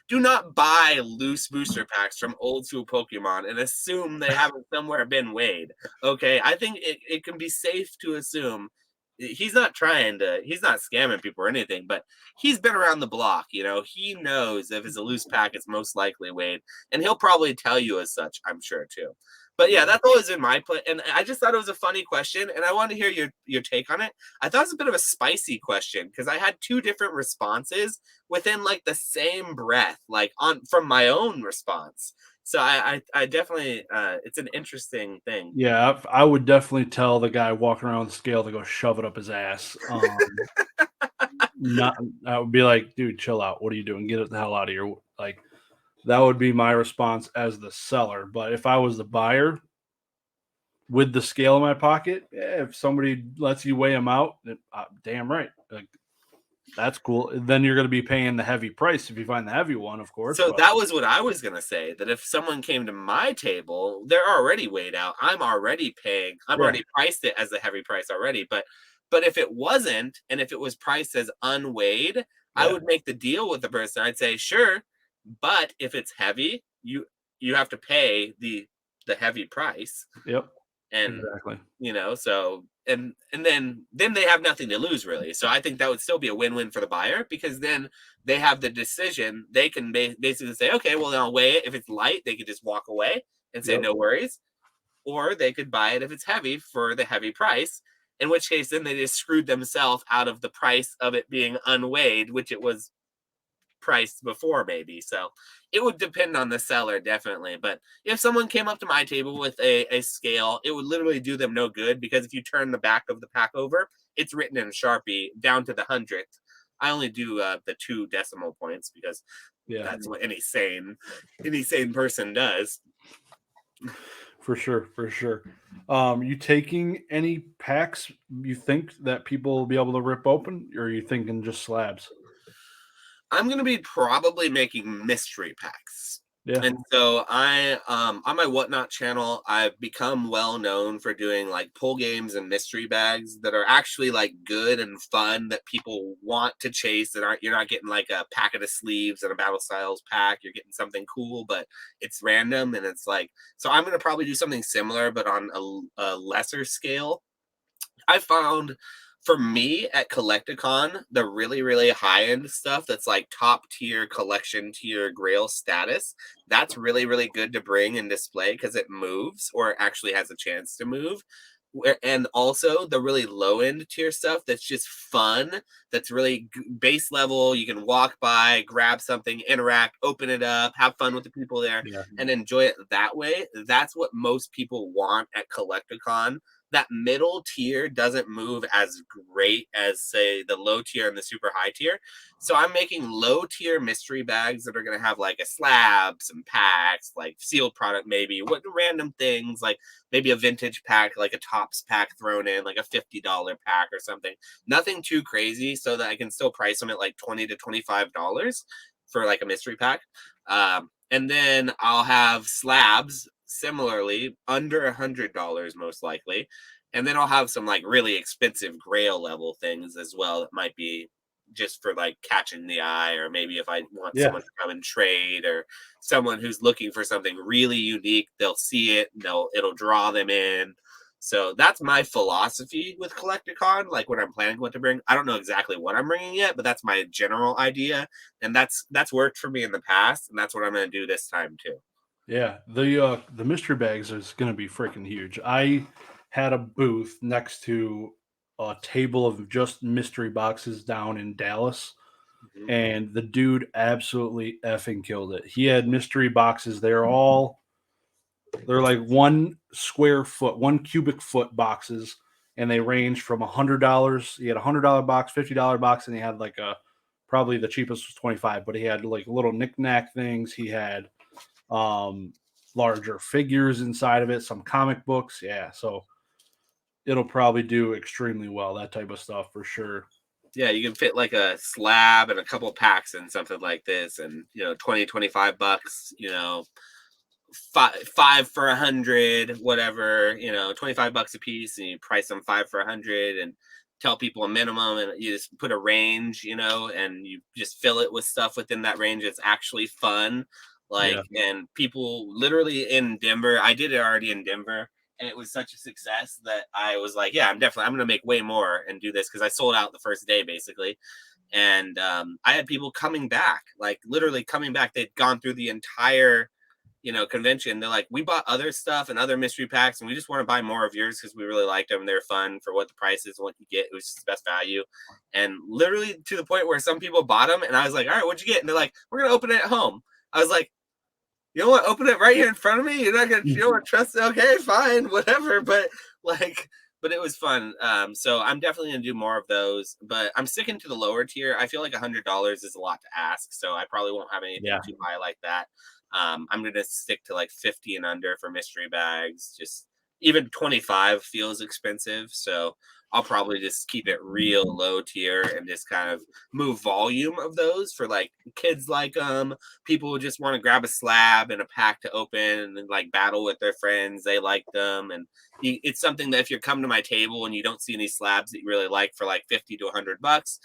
Do not buy loose booster packs from old school Pokemon and assume they haven't somewhere been weighed. Okay, I think it can be safe to assume he's not scamming people or anything, but he's been around the block. You know, he knows if it's a loose pack, it's most likely weighed, and he'll probably tell you as such, I'm sure too. But yeah, that's always in my play. And I just thought it was a funny question. And I want to hear your take on it. I thought it was a bit of a spicy question because I had two different responses within like the same breath, like from my own response. So I definitely, it's an interesting thing. Yeah, I would definitely tell the guy walking around with the scale to go shove it up his ass. I would be like, dude, chill out. What are you doing? Get the hell out of here. Like, that would be my response as the seller. But if I was the buyer with the scale in my pocket, if somebody lets you weigh them out, damn right. Like, that's cool. Then you're going to be paying the heavy price if you find the heavy one, of course. So that was what I was going to say, that if someone came to my table, they're already weighed out. I'm already paying. I've already priced it as a heavy price already. But if it wasn't, and if it was priced as unweighed, I would make the deal with the person. I'd say, sure. But if it's heavy, you have to pay the heavy price. Yep. And exactly. You know, so and then they have nothing to lose really. So I think that would still be a win-win for the buyer because then they have the decision. They can basically say, okay, well then I'll weigh it. If it's light, they could just walk away and say no worries. Or they could buy it if it's heavy for the heavy price. In which case, then they just screwed themselves out of the price of it being unweighed, which it was priced before maybe. So it would depend on the seller definitely. But if someone came up to my table with a scale, it would literally do them no good because if you turn the back of the pack over, it's written in Sharpie down to the 100th. I only do the 2 decimal points because that's what any sane person does. For sure. You taking any packs you think that people will be able to rip open, or are you thinking just slabs? I'm going to be probably making mystery packs. Yeah. And so I on my Whatnot channel, I've become well known for doing like pull games and mystery bags that are actually like good and fun that people want to chase, that aren't, you're not getting like a packet of sleeves and a battle styles pack. You're getting something cool, but it's random, and it's like, so I'm gonna probably do something similar but on a lesser scale. I found for me at Collecticon, the really, really high end stuff that's like top tier collection tier grail status, that's really, really good to bring and display because it moves, or it actually has a chance to move. And also the really low end tier stuff that's just fun, that's really base level. You can walk by, grab something, interact, open it up, have fun with the people there, Yeah. and enjoy it that way. That's what most people want at Collecticon. That middle tier doesn't move as great as, say, the low tier and the super high tier. So I'm making low tier mystery bags that are going to have like a slab, some packs, like sealed product, maybe what random things, like maybe a vintage pack, like a tops pack thrown in, like a $50 pack or something. Nothing too crazy, so that I can still price them at like $20 to $25 for like a mystery pack. And then I'll have slabs similarly under $100 most likely, and then I'll have some like really expensive grail level things as well that might be just for like catching the eye, or maybe if I want someone to come and trade, or someone who's looking for something really unique, they'll see it and it'll draw them in. So that's my philosophy with Collecticon. Like when I'm planning what to bring, I don't know exactly what I'm bringing yet, but that's my general idea, and that's worked for me in the past, and that's what I'm going to do this time too. Yeah, the mystery bags is going to be freaking huge. I had a booth next to a table of just mystery boxes down in Dallas, Mm-hmm. and the dude absolutely effing killed it. He had mystery boxes. They're like 1 square foot, 1 cubic foot boxes, and they range from $100. He had $100 box, $50 box, and he had like a probably the cheapest was 25, but he had like little knickknack things. He had um larger figures inside of it, some comic books. Yeah, so it'll probably do extremely well, that type of stuff for sure. Yeah, you can fit like a slab and a couple packs in something like this, and 20, $25, five for 100, whatever, $25 a piece, and you price them 5 for 100, and tell people a minimum, and you just put a range, and you just fill it with stuff within that range. It's actually fun. Like, Yeah. and people literally in Denver, I did it already in Denver, and it was such a success that I was like, yeah, I'm going to make way more and do this, because I sold out the first day basically. And I had people coming back, like literally coming back. They'd gone through the entire convention. They're like, we bought other stuff and other mystery packs, and we just want to buy more of yours because we really liked them. They're fun for what the price is and what you get. It was just the best value. And literally to the point where some people bought them, and I was like, all right, what'd you get? And they're like, we're gonna open it at home. I was like, you know what? Open it right here in front of me. You're not gonna, you don't want to trust it. Okay, fine, whatever. But but it was fun. So I'm definitely gonna do more of those. But I'm sticking to the lower tier. I feel like $100 is a lot to ask, so I probably won't have anything too high like that. I'm gonna stick to like 50 and under for mystery bags. Just even 25 feels expensive, so I'll probably just keep it real low tier and just kind of move volume of those for like kids, like people who just want to grab a slab and a pack to open and then like battle with their friends. They like them, and it's something that if you're coming to my table and you don't see any slabs that you really like for like 50 to $100,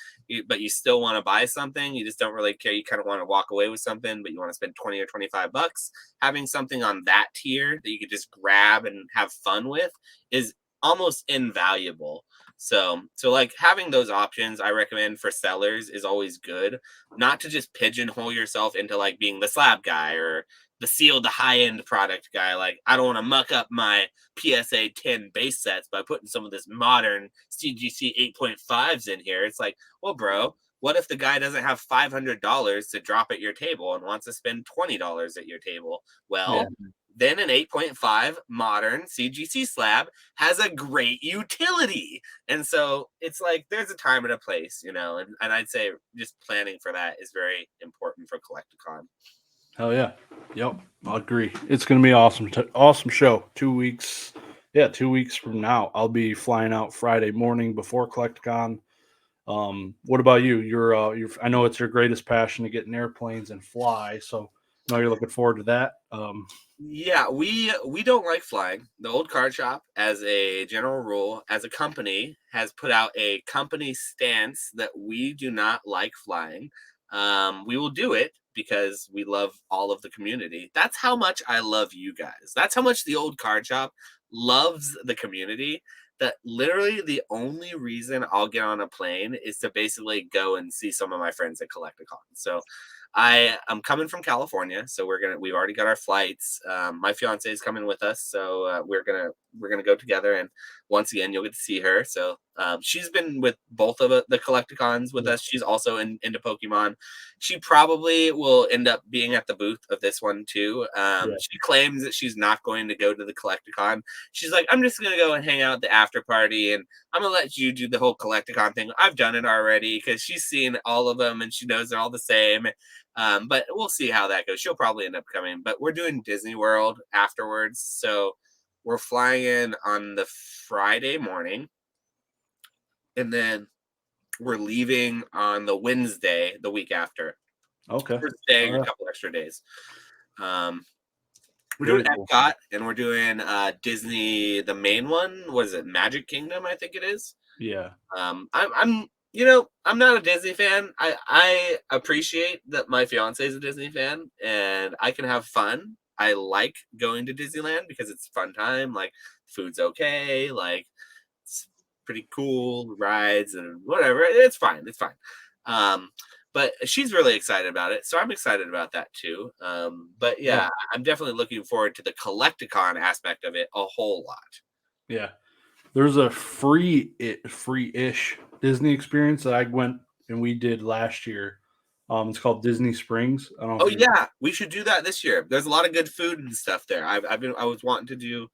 but you still want to buy something, you just don't really care. You kind of want to walk away with something, but you want to spend 20 or $25. Having something on that tier that you could just grab and have fun with is almost invaluable. So like having those options, I recommend for sellers, is always good. Not to just pigeonhole yourself into like being the slab guy or the sealed, the high end product guy. Like, I don't want to muck up my PSA 10 base sets by putting some of this modern CGC 8.5s in here. It's like, well, bro, what if the guy doesn't have $500 to drop at your table and wants to spend $20 at your table? Well, then an 8.5 modern CGC slab has a great utility. And so it's like there's a time and a place, and I'd say just planning for that is very important for Collecticon. Hell yeah. Yep. I'll agree. It's going to be awesome. Awesome show. 2 weeks. Yeah, 2 weeks from now. I'll be flying out Friday morning before Collecticon. What about you? You're I know it's your greatest passion to get in airplanes and fly. So No, you're looking forward to that. Yeah, we don't like flying. The Old Card Shop, as a general rule, as a company, has put out a company stance that we do not like flying. We will do it because we love all of the community. That's how much I love you guys. That's how much the Old Card Shop loves the community. That literally the only reason I'll get on a plane is to basically go and see some of my friends at Collecticon. So I'm coming from California, so we've already got our flights. My fiance is coming with us, so we're gonna go together. And once again, you'll get to see her. So she's been with both of the Collecticons with us. She's also into Pokemon. She probably will end up being at the booth of this one too. She claims that she's not going to go to the Collecticon. She's like, I'm just gonna go and hang out at the after party, and I'm gonna let you do the whole Collecticon thing. I've done it already because she's seen all of them and she knows they're all the same. But we'll see how that goes. She'll probably end up coming, but we're doing Disney World afterwards. So we're flying in on the Friday morning, and then we're leaving on the Wednesday, the week after. Okay. We're staying a couple extra days. We're doing Epcot, and we're doing Disney, the main one. What is it? Magic Kingdom, I think it is. Yeah. I'm I'm not a Disney fan. I appreciate that my fiance is a Disney fan and I can have fun. I like going to Disneyland because it's a fun time. Like, food's okay. Like, it's pretty cool rides and whatever. It's fine. It's fine. But she's really excited about it, so I'm excited about that too. But yeah, I'm definitely looking forward to the Collecticon aspect of it a whole lot. Yeah. There's a free-ish Disney experience that I went and we did last year. It's called Disney Springs. I don't know. Oh yeah, we should do that this year. There's a lot of good food and stuff there. I was wanting to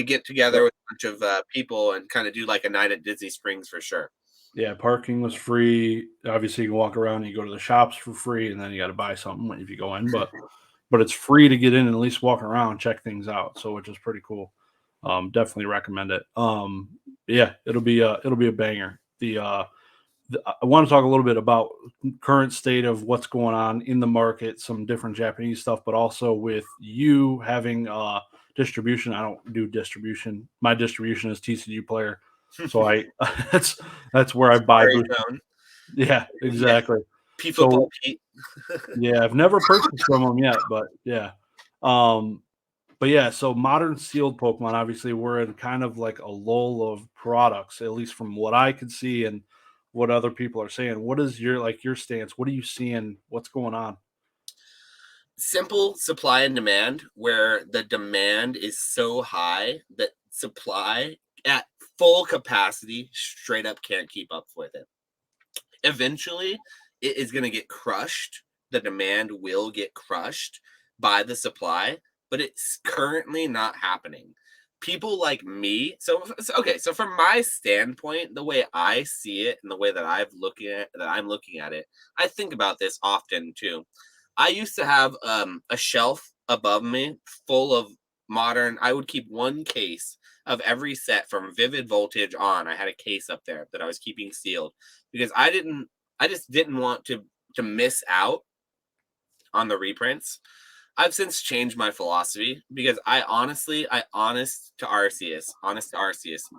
get together with a bunch of people and kind of do like a night at Disney Springs for sure. Yeah, parking was free. Obviously, you can walk around. You go to the shops for free, and then you got to buy something if you go in. But it's free to get in and at least walk around, check things out. So, which is pretty cool. Definitely recommend it. Yeah, it'll be a banger. I want to talk a little bit about current state of what's going on in the market, some different Japanese stuff, but also with you having distribution. I don't do distribution. My distribution is TCG Player, so that's where I buy. Yeah, exactly. So, yeah, I've never purchased from them yet, but yeah. But yeah, so modern sealed Pokemon, obviously, we're in kind of like a lull of products, at least from what I could see and what other people are saying. What is your stance? What are you seeing? What's going on? Simple supply and demand, where the demand is so high that supply at full capacity straight up can't keep up with it. Eventually, it is going to get crushed. The demand will get crushed by the supply, but it's currently not happening. People like me, so from my standpoint, the way I see it and the way that I'm looking at it, I think about this often too. I used to have a shelf above me full of modern. I would keep one case of every set from Vivid Voltage on. I had a case up there that I was keeping sealed because I just didn't want to miss out on the reprints. I've since changed my philosophy because honest to Arceus,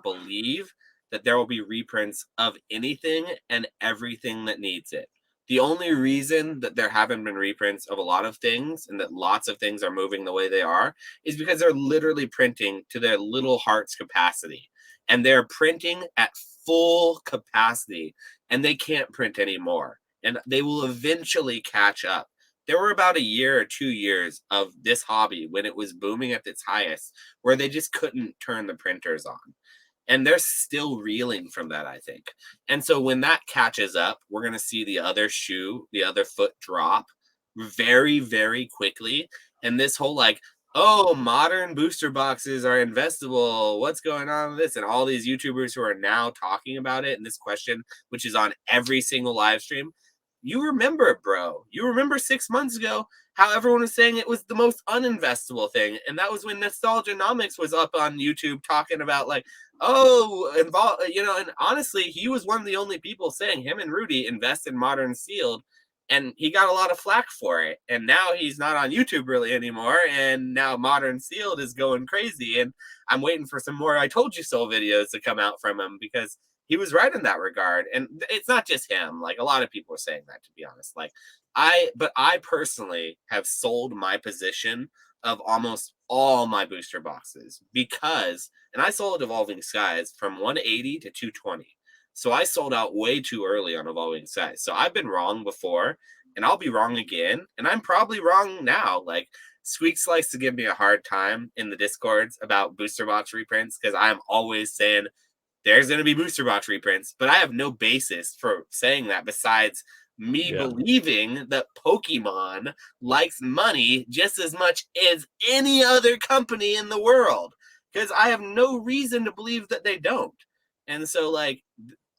believe that there will be reprints of anything and everything that needs it. The only reason that there haven't been reprints of a lot of things and that lots of things are moving the way they are is because they're literally printing to their little heart's capacity. And they're printing at full capacity and they can't print anymore. And they will eventually catch up. There were about a year or 2 years of this hobby when it was booming at its highest where they just couldn't turn the printers on. And they're still reeling from that, I think. And so when that catches up, we're going to see the other foot drop very, very quickly. And this whole modern booster boxes are investable. What's going on with this? And all these YouTubers who are now talking about it and this question, which is on every single live stream. You remember it, bro. You remember 6 months ago how everyone was saying it was the most uninvestable thing. And that was when Nostalgianomics was up on YouTube talking about and honestly, he was one of the only people saying him and Rudy invest in modern sealed. And he got a lot of flack for it. And now he's not on YouTube really anymore. And now Modern Sealed is going crazy. And I'm waiting for some more I Told You So videos to come out from him, because he was right in that regard. And it's not just him. Like, a lot of people are saying that, to be honest. Like, I personally have sold my position of almost all my booster boxes, because, and I sold Evolving Skies from 180 to 220. So I sold out way too early on Evolving Skies. So I've been wrong before, and I'll be wrong again. And I'm probably wrong now. Like, Squeaks likes to give me a hard time in the Discords about booster box reprints, because I'm always saying there's going to be booster box reprints, but I have no basis for saying that besides me believing that Pokemon likes money just as much as any other company in the world, because I have no reason to believe that they don't. And so, like,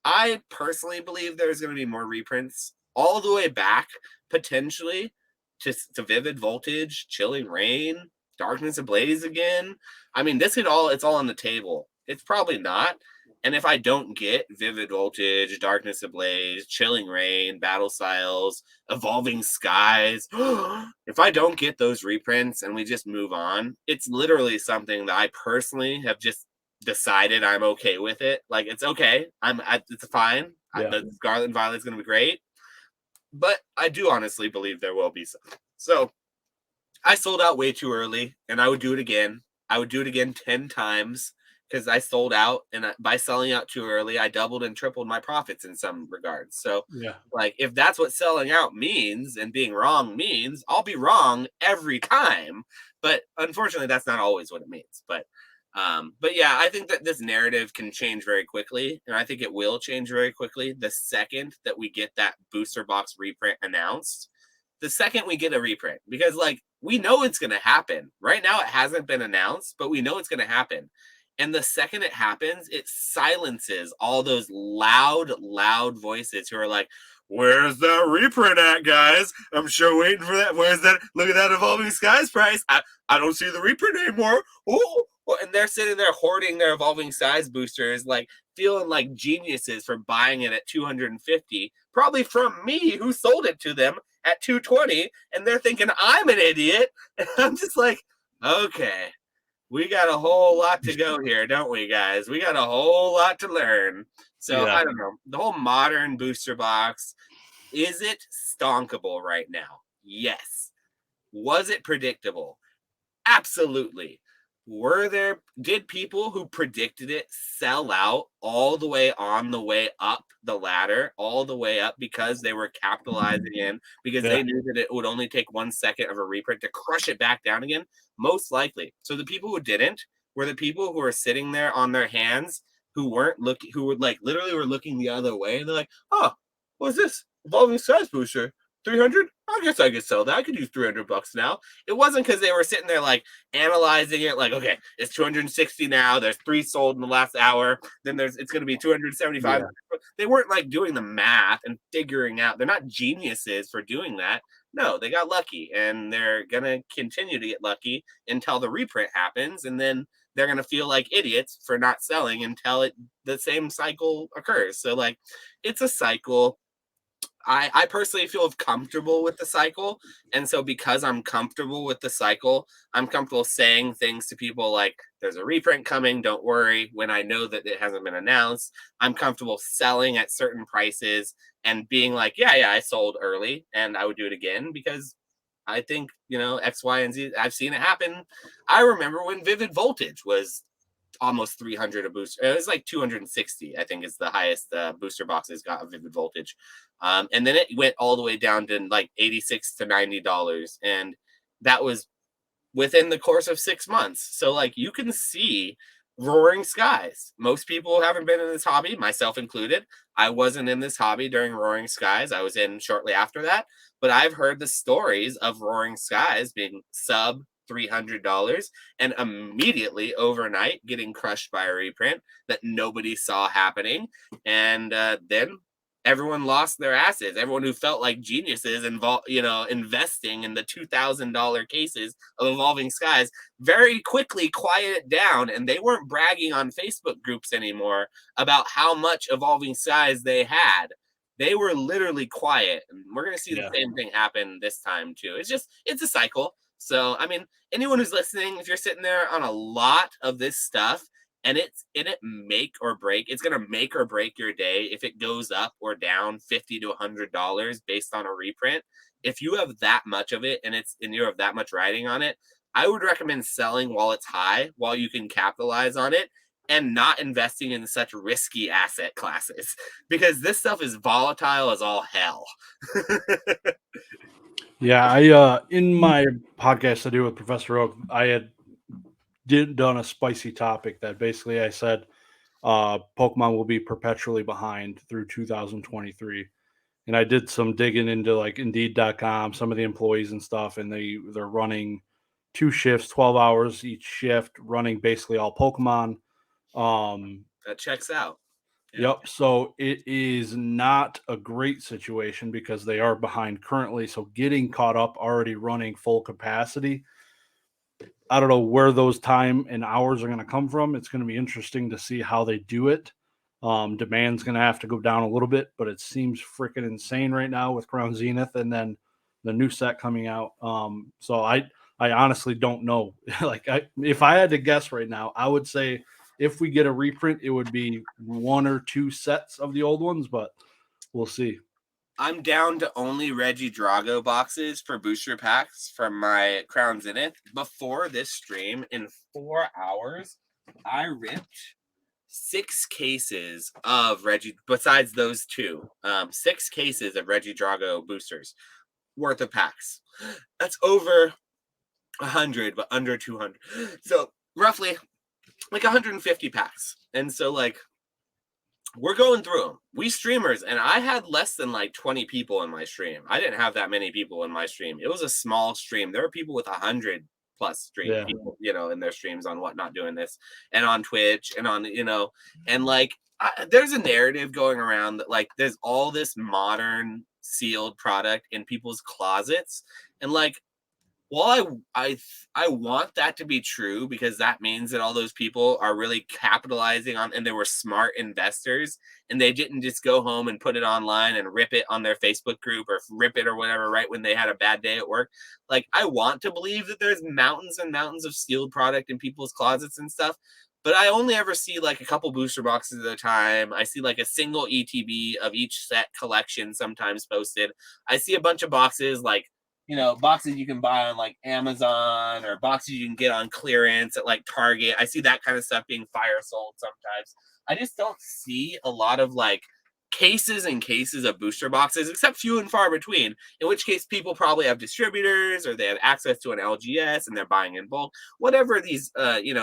I personally believe there's going to be more reprints all the way back, potentially, to Vivid Voltage, Chilling Reign, Darkness Ablaze again. I mean, it's all on the table. It's probably not. And if I don't get Vivid Voltage, Darkness Ablaze, Chilling Reign, Battle Styles, Evolving Skies, if I don't get those reprints and we just move on, it's literally something that I personally have just decided I'm okay with it. Like, it's okay. It's fine. The Scarlet and Violet is going to be great. But I do honestly believe there will be some. So I sold out way too early, and I would do it again. I would do it again 10 times, because I sold out, and by selling out too early, I doubled and tripled my profits in some regards. So, like, if that's what selling out means and being wrong means, I'll be wrong every time. But unfortunately, that's not always what it means. But yeah, I think that this narrative can change very quickly, and I think it will change very quickly the second that we get that booster box reprint announced. The second we get a reprint, because, like, we know it's going to happen. Right now, it hasn't been announced, but we know it's going to happen. And the second it happens, it silences all those loud voices who are like, where's that reprint at, guys? I'm sure waiting for that. Where's that? Look at that Evolving Skies price. I don't see the reprint anymore. Oh, and they're sitting there hoarding their Evolving Skies boosters, like, feeling like geniuses for buying it at 250, probably from me, who sold it to them at 220, and they're thinking I'm an idiot. And I'm just like, okay, we got a whole lot to go here, don't we, guys? We got a whole lot to learn. So I don't know. The whole modern booster box, is it stonkable right now? Yes. Was it predictable? Absolutely. Did people who predicted it sell out all the way on the way up the ladder, all the way up, because they were capitalizing in, because they knew that it would only take 1 second of a reprint to crush it back down again? Most likely. So the people who didn't were the people who were sitting there on their hands, who weren't looking, who would, like, literally were looking the other way. And they're like, oh, what's this? Evolving Size Booster. 300? I guess I could sell that. I could use $300 now. It wasn't because they were sitting there, like, analyzing it, like, okay, it's 260 now. There's 3 sold in the last hour. Then it's going to be 275. They weren't, like, doing the math and figuring out. They're not geniuses for doing that. No, they got lucky, and they're going to continue to get lucky until the reprint happens, and then they're going to feel like idiots for not selling until the same cycle occurs. So, like, it's a cycle. I personally feel comfortable with the cycle. And so because I'm comfortable with the cycle, I'm comfortable saying things to people like, there's a reprint coming, don't worry, when I know that it hasn't been announced. I'm comfortable selling at certain prices and being like, yeah, I sold early and I would do it again, because I think, X, Y, and Z, I've seen it happen. I remember when Vivid Voltage was almost 300 a booster. It was like 260, I think, is the highest booster boxes got of Vivid Voltage. And then it went all the way down to like $86 to $90. And that was within the course of 6 months. So, like, you can see Roaring Skies. Most people haven't been in this hobby, myself included. I wasn't in this hobby during Roaring Skies. I was in shortly after that. But I've heard the stories of Roaring Skies being sub $300 and immediately overnight getting crushed by a reprint that nobody saw happening. And then everyone lost their asses. Everyone who felt like geniuses investing in the $2,000 cases of Evolving Skies very quickly quieted down, and they weren't bragging on Facebook groups anymore about how much Evolving Skies they had. they were literally quiet. And we're going to see Yeah. the same thing happen this time too. It's a cycle. So, I mean, anyone who's listening, if you're sitting there on a lot of this stuff and it's make or break, it's going to make or break your day if it goes up or down $50 to $100 based on a reprint. If you have that much of it and you have that much riding on it, I would recommend selling while it's high, while you can capitalize on it, and not investing in such risky asset classes, because this stuff is volatile as all hell. Yeah, I in my podcast I do with Professor Oak, I had done a spicy topic that basically I said Pokemon will be perpetually behind through 2023. And I did some digging into like Indeed.com, some of the employees and stuff, and they're running 2 shifts, 12 hours each shift, running basically all Pokemon. That checks out. Yeah. Yep. So it is not a great situation because they are behind currently. So getting caught up, already running full capacity. I don't know where those time and hours are going to come from. It's going to be interesting to see how they do it. Demand's going to have to go down a little bit, but it seems freaking insane right now with Crown Zenith and then the new set coming out. So I honestly don't know. If I had to guess right now, I would say if we get a reprint, it would be 1 or 2 sets of the old ones, but we'll see. I'm down to only Regidrago boxes for booster packs from my Crown Zenith. Before this stream, in 4 hours, I ripped 6 cases of besides those 2, 6 cases of Regidrago boosters worth of packs. That's over 100, but under 200. So roughly like 150 packs. And so like we're going through them. We streamers, and I had less than like 20 people in my stream. I didn't have that many people in my stream. It was a small stream. There were people with 100 plus stream people, in their streams on Whatnot doing this, and on Twitch, and on, and like there's a narrative going around that like there's all this modern sealed product in people's closets, and like, well, I want that to be true, because that means that all those people are really capitalizing on, and they were smart investors, and they didn't just go home and put it online and rip it on their Facebook group or rip it or whatever right when they had a bad day at work. Like, I want to believe that there's mountains and mountains of sealed product in people's closets and stuff, but I only ever see like a couple booster boxes at a time. I see like a single ETB of each set collection sometimes posted. I see a bunch of boxes like, boxes you can buy on like Amazon, or boxes you can get on clearance at like Target. I see that kind of stuff being fire sold sometimes. I just don't see a lot of like cases and cases of booster boxes, except few and far between, in which case people probably have distributors, or they have access to an LGS and they're buying in bulk. Whatever these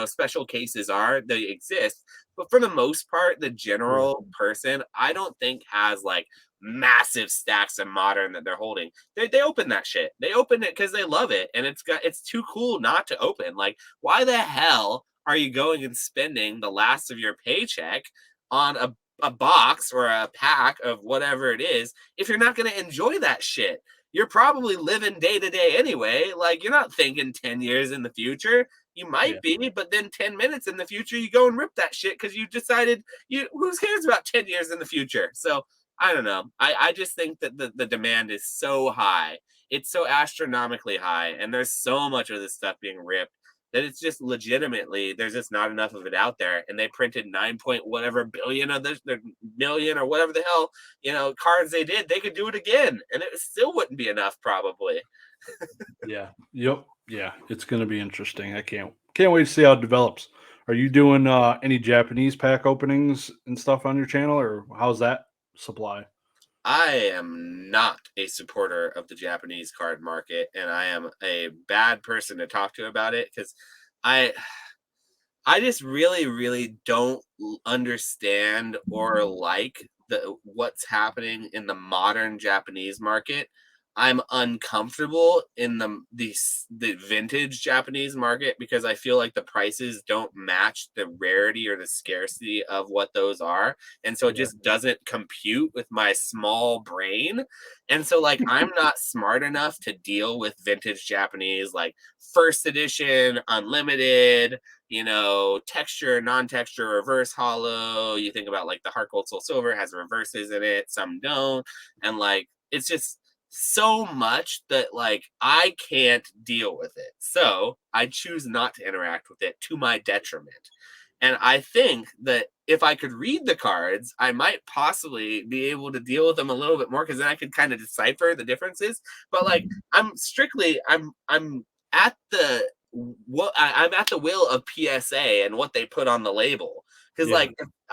special cases are, they exist. But for the most part, the general person, I don't think has like massive stacks of modern that they're holding. They open that shit. They open it because they love it, and it's too cool not to open. Like, why the hell are you going and spending the last of your paycheck on a box or a pack of whatever it is if you're not going to enjoy that shit? You're probably living day to day anyway. Like, you're not thinking 10 years in the future. You might be, but then 10 minutes in the future, you go and rip that shit because you decided who cares about 10 years in the future? So I don't know. I just think that the demand is so high. It's so astronomically high, and there's so much of this stuff being ripped that it's just legitimately, there's just not enough of it out there. And they printed 9 point whatever billion of this, million or whatever the hell, cards they did. They could do it again, and it still wouldn't be enough probably. Yeah. Yep. Yeah. It's going to be interesting. I can't wait to see how it develops. Are you doing any Japanese pack openings and stuff on your channel, or how's that supply? I am not a supporter of the Japanese card market, and I am a bad person to talk to about it, because I just really, really don't understand or like what's happening in the modern Japanese market. I'm uncomfortable in the vintage Japanese market because I feel like the prices don't match the rarity or the scarcity of what those are. And so it just doesn't compute with my small brain. And so like I'm not smart enough to deal with vintage Japanese, like first edition, unlimited, texture, non-texture, reverse hollow. You think about like the Heart Gold Soul Silver has reverses in it, some don't. And like it's just so much that like I can't deal with it. So I choose not to interact with it to my detriment. And I think that if I could read the cards, I might possibly be able to deal with them a little bit more because then I could kind of decipher the differences. But like I'm at the I'm at the will of PSA and what they put on the label. Because like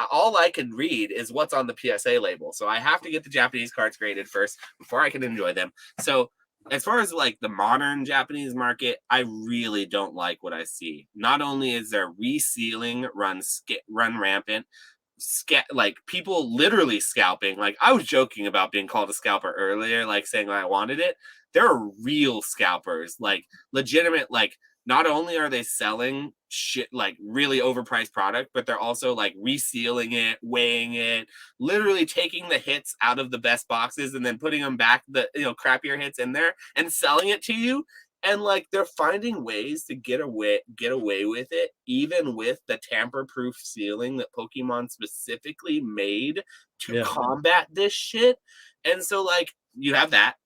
all I can read is what's on the PSA label. So I have to get the Japanese cards graded first before I can enjoy them. So as far as like the modern Japanese market, I really don't like what I see. Not only is there resealing run rampant, like people literally scalping. Like I was joking about being called a scalper earlier, like saying I wanted it. There are real scalpers, like legitimate, like not only are they selling shit like really overpriced product, but they're also like resealing it, weighing it, literally taking the hits out of the best boxes and then putting them back, the crappier hits in there and selling it to you. And like they're finding ways to get away with it, even with the tamper-proof sealing that Pokemon specifically made to combat this shit. And so like you have that.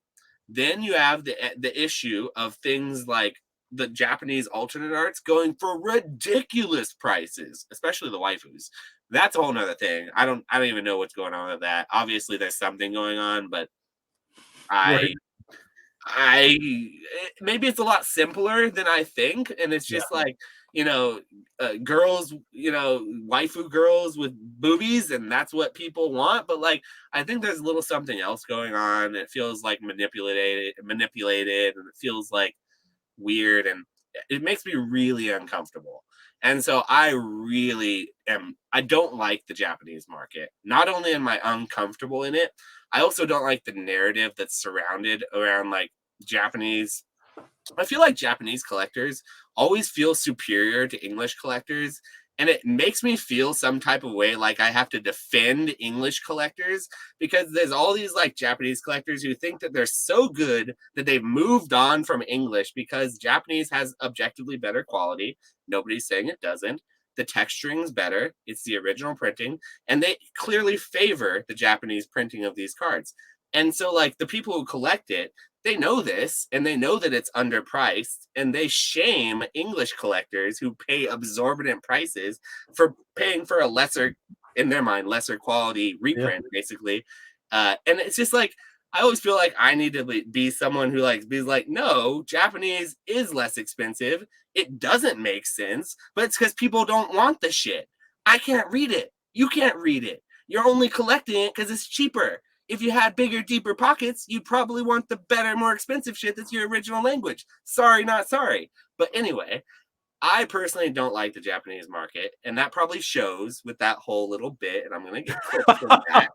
Then you have the issue of things like the Japanese alternate arts going for ridiculous prices, especially the waifus. That's a whole nother thing. I don't even know what's going on with that. Obviously there's something going on, but maybe it's a lot simpler than I think. And it's just like, girls, waifu girls with boobies, and that's what people want. But like, I think there's a little something else going on. It feels like manipulated, and it feels like weird, and it makes me really uncomfortable. And so I don't like the Japanese market. Not only am I uncomfortable in it, I also don't like the narrative that's surrounded around like Japanese. I feel like Japanese collectors always feel superior to English collectors. And it makes me feel some type of way like I have to defend English collectors because there's all these like Japanese collectors who think that they're so good that they've moved on from English because Japanese has objectively better quality. Nobody's saying it doesn't. The texturing's better. It's the original printing. And they clearly favor the Japanese printing of these cards. And so like the people who collect it, they know this and they know that it's underpriced, and they shame English collectors who pay exorbitant prices for paying for a lesser, in their mind, lesser quality reprint, basically. And it's just like, I always feel like I need to be someone who like be like, no, Japanese is less expensive. It doesn't make sense, but it's because people don't want the shit. I can't read it. You can't read it. You're only collecting it because it's cheaper. If you had bigger, deeper pockets, you'd probably want the better, more expensive shit that's your original language. Sorry, not sorry. But anyway, I personally don't like the Japanese market, and that probably shows with that whole little bit, and I'm going to get clips from that.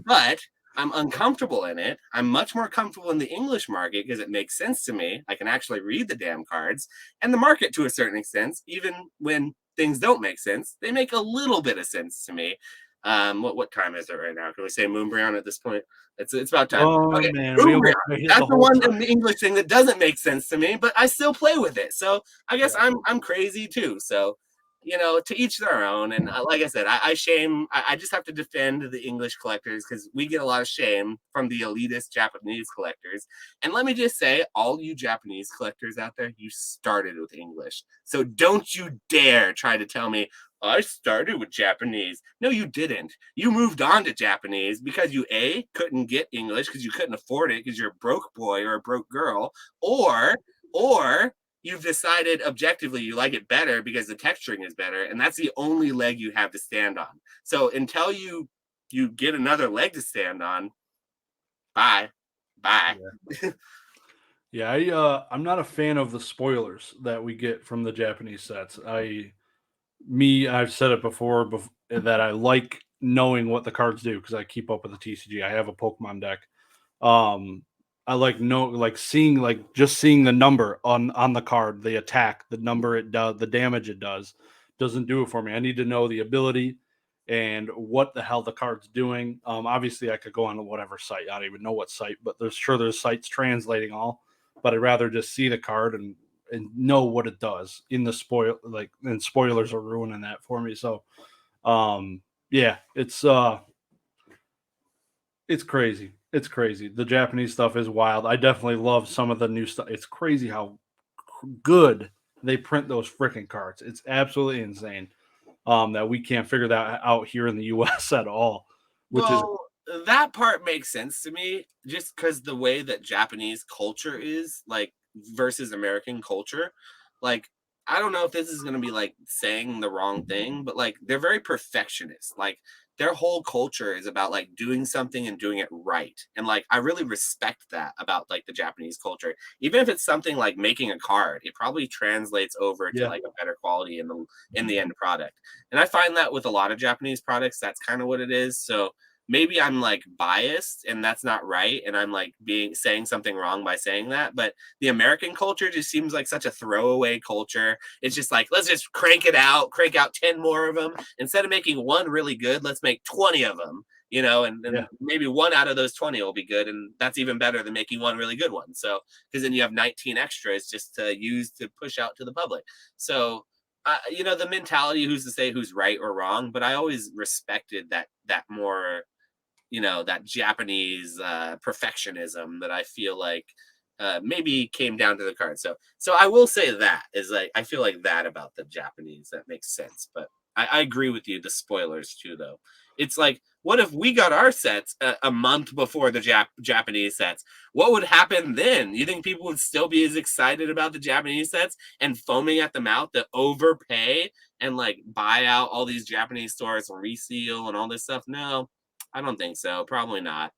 But I'm uncomfortable in it. I'm much more comfortable in the English market because it makes sense to me. I can actually read the damn cards. And the market, to a certain extent, even when things don't make sense, they make a little bit of sense to me. What time is it right now? Can we say Moonbrown at this point? It's about time. Oh okay. man, That's the one in the English thing that doesn't make sense to me, but I still play with it. So I guess I'm crazy too. So to each their own. And like I said, I just have to defend the English collectors because we get a lot of shame from the elitist Japanese collectors. And let me just say, all you Japanese collectors out there, you started with English. So don't you dare try to tell me, I started with Japanese. No, you didn't. You moved on to Japanese because you couldn't get English because you couldn't afford it because you're a broke boy or a broke girl, or you've decided objectively you like it better because the texturing is better, and that's the only leg you have to stand on. So until you get another leg to stand on, bye. I'm not a fan of the spoilers that we get from the Japanese sets. I've said it before that I like knowing what the cards do because I keep up with the TCG. I have a Pokemon deck. I like seeing just seeing the number on the card, the attack, the number it does, the damage it doesn't do it for me. I need to know the ability and what the hell the card's doing. Obviously I could go on to whatever site. I don't even know what site, but there's sites translating all, but I'd rather just see the card and know what it does in the and spoilers are ruining that for me. So yeah, it's crazy. It's crazy. The Japanese stuff is wild. I definitely love some of the new stuff. It's crazy how good they print those freaking cards. It's absolutely insane. That we can't figure that out here in the US at all. Well, that part makes sense to me just because the way that Japanese culture is like versus American culture. Like, I don't know if this is going to be like saying the wrong thing, but like they're very perfectionist. Like, their whole culture is about like doing something and doing it right. And like, I really respect that about like the Japanese culture. Even if it's something like making a card, it probably translates over to Yeah. like a better quality in the end product. And I find that with a lot of Japanese products, that's kind of what it is. So maybe I'm like biased and that's not right. And I'm like saying something wrong by saying that. But the American culture just seems like such a throwaway culture. It's just like, let's just crank out 10 more of them. Instead of making one really good, let's make 20 of them, you know, and maybe one out of those 20 will be good. And that's even better than making one really good one. So, because then you have 19 extras just to use to push out to the public. So, you know, the mentality, who's to say who's right or wrong, but I always respected that more, you know, that Japanese perfectionism that I feel like maybe came down to the card. So I will say that is like, I feel like that about the Japanese. That makes sense. But I agree with you. The spoilers too, though. It's like, what if we got our sets a month before the Japanese sets? What would happen then? You think people would still be as excited about the Japanese sets and foaming at the mouth to overpay and like buy out all these Japanese stores and reseal and all this stuff? No, I don't think so. Probably not.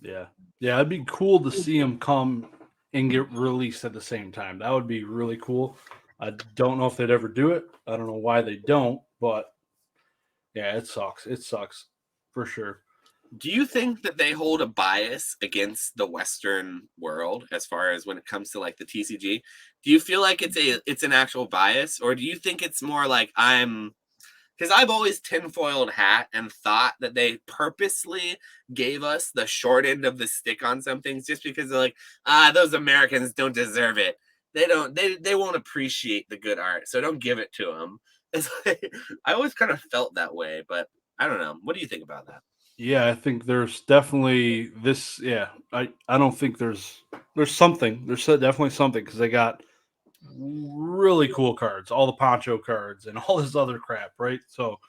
Yeah. Yeah, it'd be cool to see them come and get released at the same time. That would be really cool. I don't know if they'd ever do it. I don't know why they don't, but yeah, it sucks. It sucks for sure. Do you think that they hold a bias against the Western world as far as when it comes to like the TCG? Do you feel like it's an actual bias, or do you think it's more like because I've always tinfoiled hat and thought that they purposely gave us the short end of the stick on some things just because they're like, those Americans don't deserve it. They won't appreciate the good art, so don't give it to them. It's like, I always kind of felt that way, but I don't know. What do you think about that? Yeah, I think there's definitely this. Yeah, I don't think there's something. There's definitely something because they got really cool cards, all the poncho cards and all this other crap, right? So,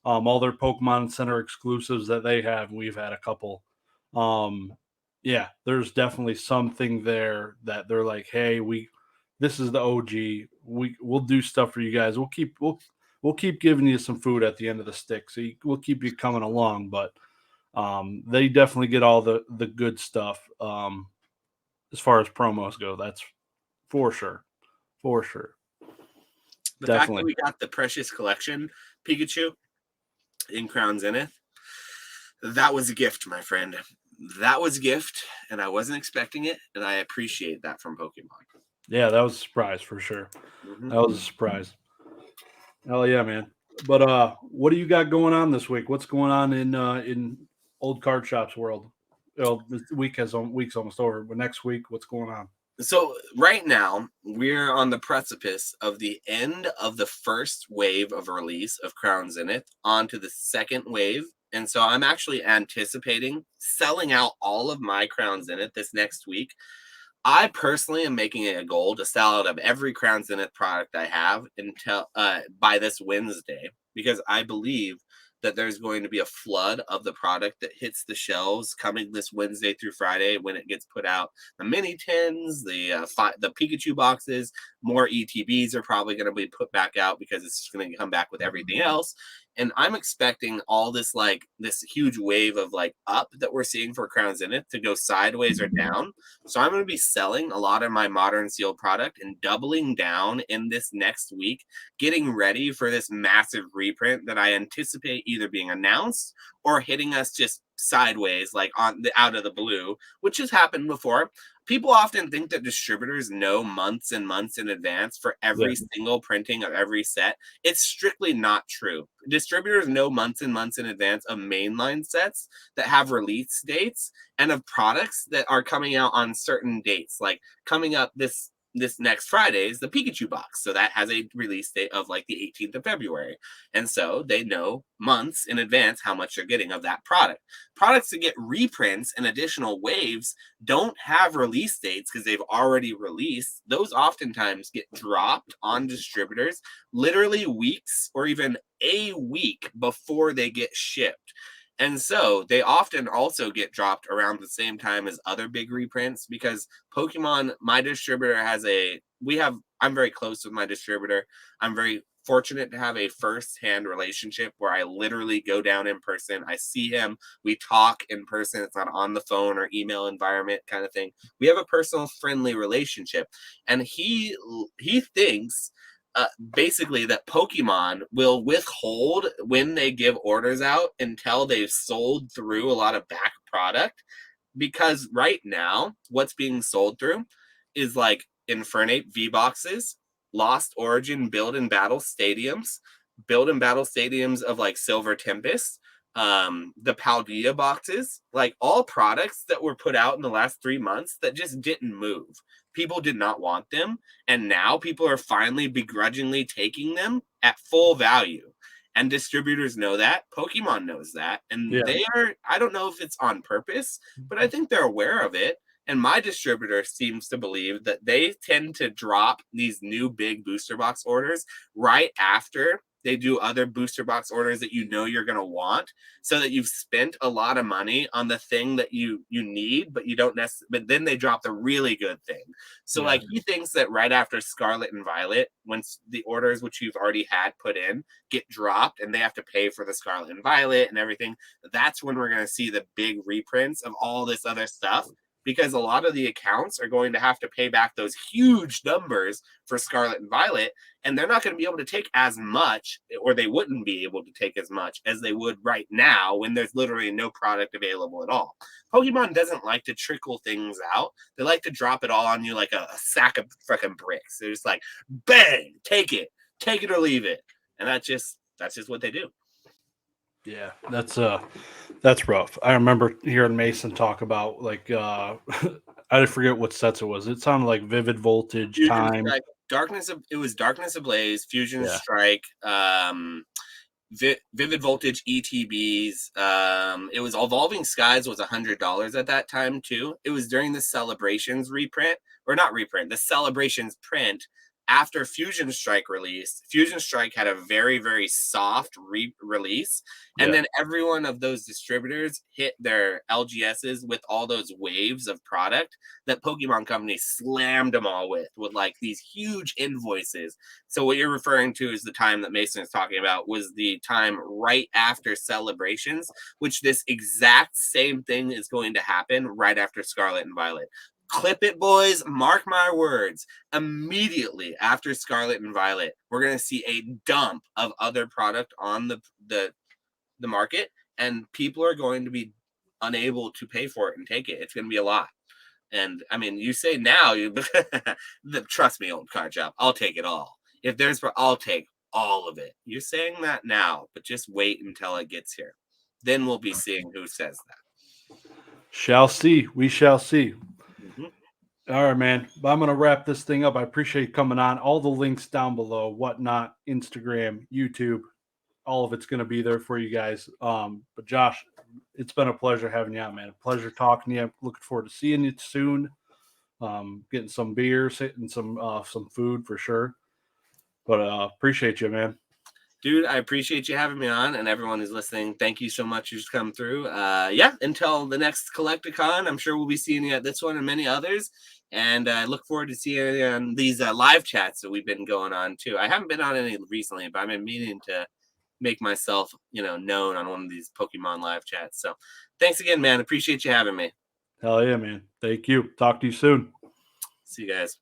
all their Pokemon Center exclusives that they have, we've had a couple. Yeah, there's definitely something there that they're like, hey, this is the OG. We'll do stuff for you guys. We'll keep giving you some food at the end of the stick, so we'll keep you coming along, but. They definitely get all the good stuff as far as promos go. That's for sure, for sure. The fact that Definitely. we got the Precious Collection Pikachu in Crown Zenith, that was a gift, my friend. That was a gift, and I wasn't expecting it, and I appreciate that from Pokemon. Yeah, that was a surprise for sure. Mm-hmm. That was a surprise. Hell yeah, man. But what do you got going on this week? What's going on in old card shops world? Well, this week's almost over, but next week, what's going on? So right now we're on the precipice of the end of the first wave of release of Crown Zenith onto the second wave. And so I'm actually anticipating selling out all of my Crown Zenith this next week. I personally am making it a goal to sell out of every Crown Zenith product I have until by this Wednesday, because I believe that there's going to be a flood of the product that hits the shelves coming this Wednesday through Friday when it gets put out. The mini tins, the Pikachu boxes, more ETBs are probably going to be put back out because it's just going to come back with everything else. And I'm expecting all this this huge wave of up that we're seeing for Crown Zenith to go sideways or down. So I'm going to be selling a lot of my modern sealed product and doubling down in this next week, getting ready for this massive reprint that I anticipate either being announced or hitting us just sideways, like out of the blue, which has happened before. People often think that distributors know months and months in advance for every single printing of every set. It's strictly not true. Distributors know months and months in advance of mainline sets that have release dates and of products that are coming out on certain dates. Like coming up this next Friday is the Pikachu box. So that has a release date of like the 18th of February. And so they know months in advance how much they're getting of that product. Products that get reprints and additional waves don't have release dates because they've already released. Those oftentimes get dropped on distributors literally weeks or even a week before they get shipped. And so they often also get dropped around the same time as other big reprints because Pokemon, my distributor I'm very close with my distributor. I'm very fortunate to have a first-hand relationship where I literally go down in person. I see him. We talk in person. It's not on the phone or email environment kind of thing. We have a personal, friendly relationship. And he thinks basically that Pokemon will withhold when they give orders out until they've sold through a lot of back product, because right now what's being sold through is like Infernape V boxes, Lost Origin build and battle stadiums of like Silver Tempest, the Paldea boxes, like all products that were put out in the last 3 months that just didn't move. People did not want them, and now people are finally begrudgingly taking them at full value. And distributors know that. Pokemon knows that. And they are, I don't know if it's on purpose, but I think they're aware of it. And my distributor seems to believe that they tend to drop these new big booster box orders right after they do other booster box orders that you know you're going to want, so that you've spent a lot of money on the thing that you need, but you don't necessarily, but then they drop the really good thing. So like he thinks that right after Scarlet and Violet, once the orders which you've already had put in get dropped and they have to pay for the Scarlet and Violet and everything, that's when we're going to see the big reprints of all this other stuff. Because a lot of the accounts are going to have to pay back those huge numbers for Scarlet and Violet, and they're not going to be able to take as much, or they wouldn't be able to take as much as they would right now when there's literally no product available at all. Pokemon doesn't like to trickle things out. They like to drop it all on you like a sack of freaking bricks. They're just like, bang, take it or leave it. And that's just what they do. Yeah, that's rough. I remember hearing Mason talk about like I forget what sets it was. It sounded like Vivid Voltage, Fusion Time, Strike, Darkness Ablaze, Fusion Strike, Vivid Voltage ETBs. It was Evolving Skies was $100 at that time too. It was during the Celebrations reprint, or not reprint, the Celebrations print. After Fusion Strike released, Fusion Strike had a very, very soft release. And then every one of those distributors hit their LGSs with all those waves of product that Pokemon Company slammed them all with like these huge invoices. So what you're referring to is the time that Mason is talking about was the time right after Celebrations, which this exact same thing is going to happen right after Scarlet and Violet. Clip it, boys. Mark my words. Immediately after Scarlet and Violet, we're going to see a dump of other product on the market, and people are going to be unable to pay for it and take it. It's going to be a lot. And I mean, you say now, trust me, Old Card Shop, I'll take it all. If I'll take all of it. You're saying that now, but just wait until it gets here. Then we'll be seeing who says that. Shall see. We shall see. All right, man. I'm going to wrap this thing up. I appreciate you coming on. All the links down below, whatnot, Instagram, YouTube, all of it's going to be there for you guys. But Josh, it's been a pleasure having you on, man. A pleasure talking to you. I'm looking forward to seeing you soon. Getting some beers, hitting some food for sure. But appreciate you, man. Dude, I appreciate you having me on, and everyone who's listening, thank you so much who's come through. Until the next Collecticon, I'm sure we'll be seeing you at this one and many others. And I look forward to seeing you on these live chats that we've been going on too. I haven't been on any recently, but I've been meaning to make myself, known on one of these Pokemon live chats. So thanks again, man. Appreciate you having me. Hell yeah, man. Thank you. Talk to you soon. See you guys.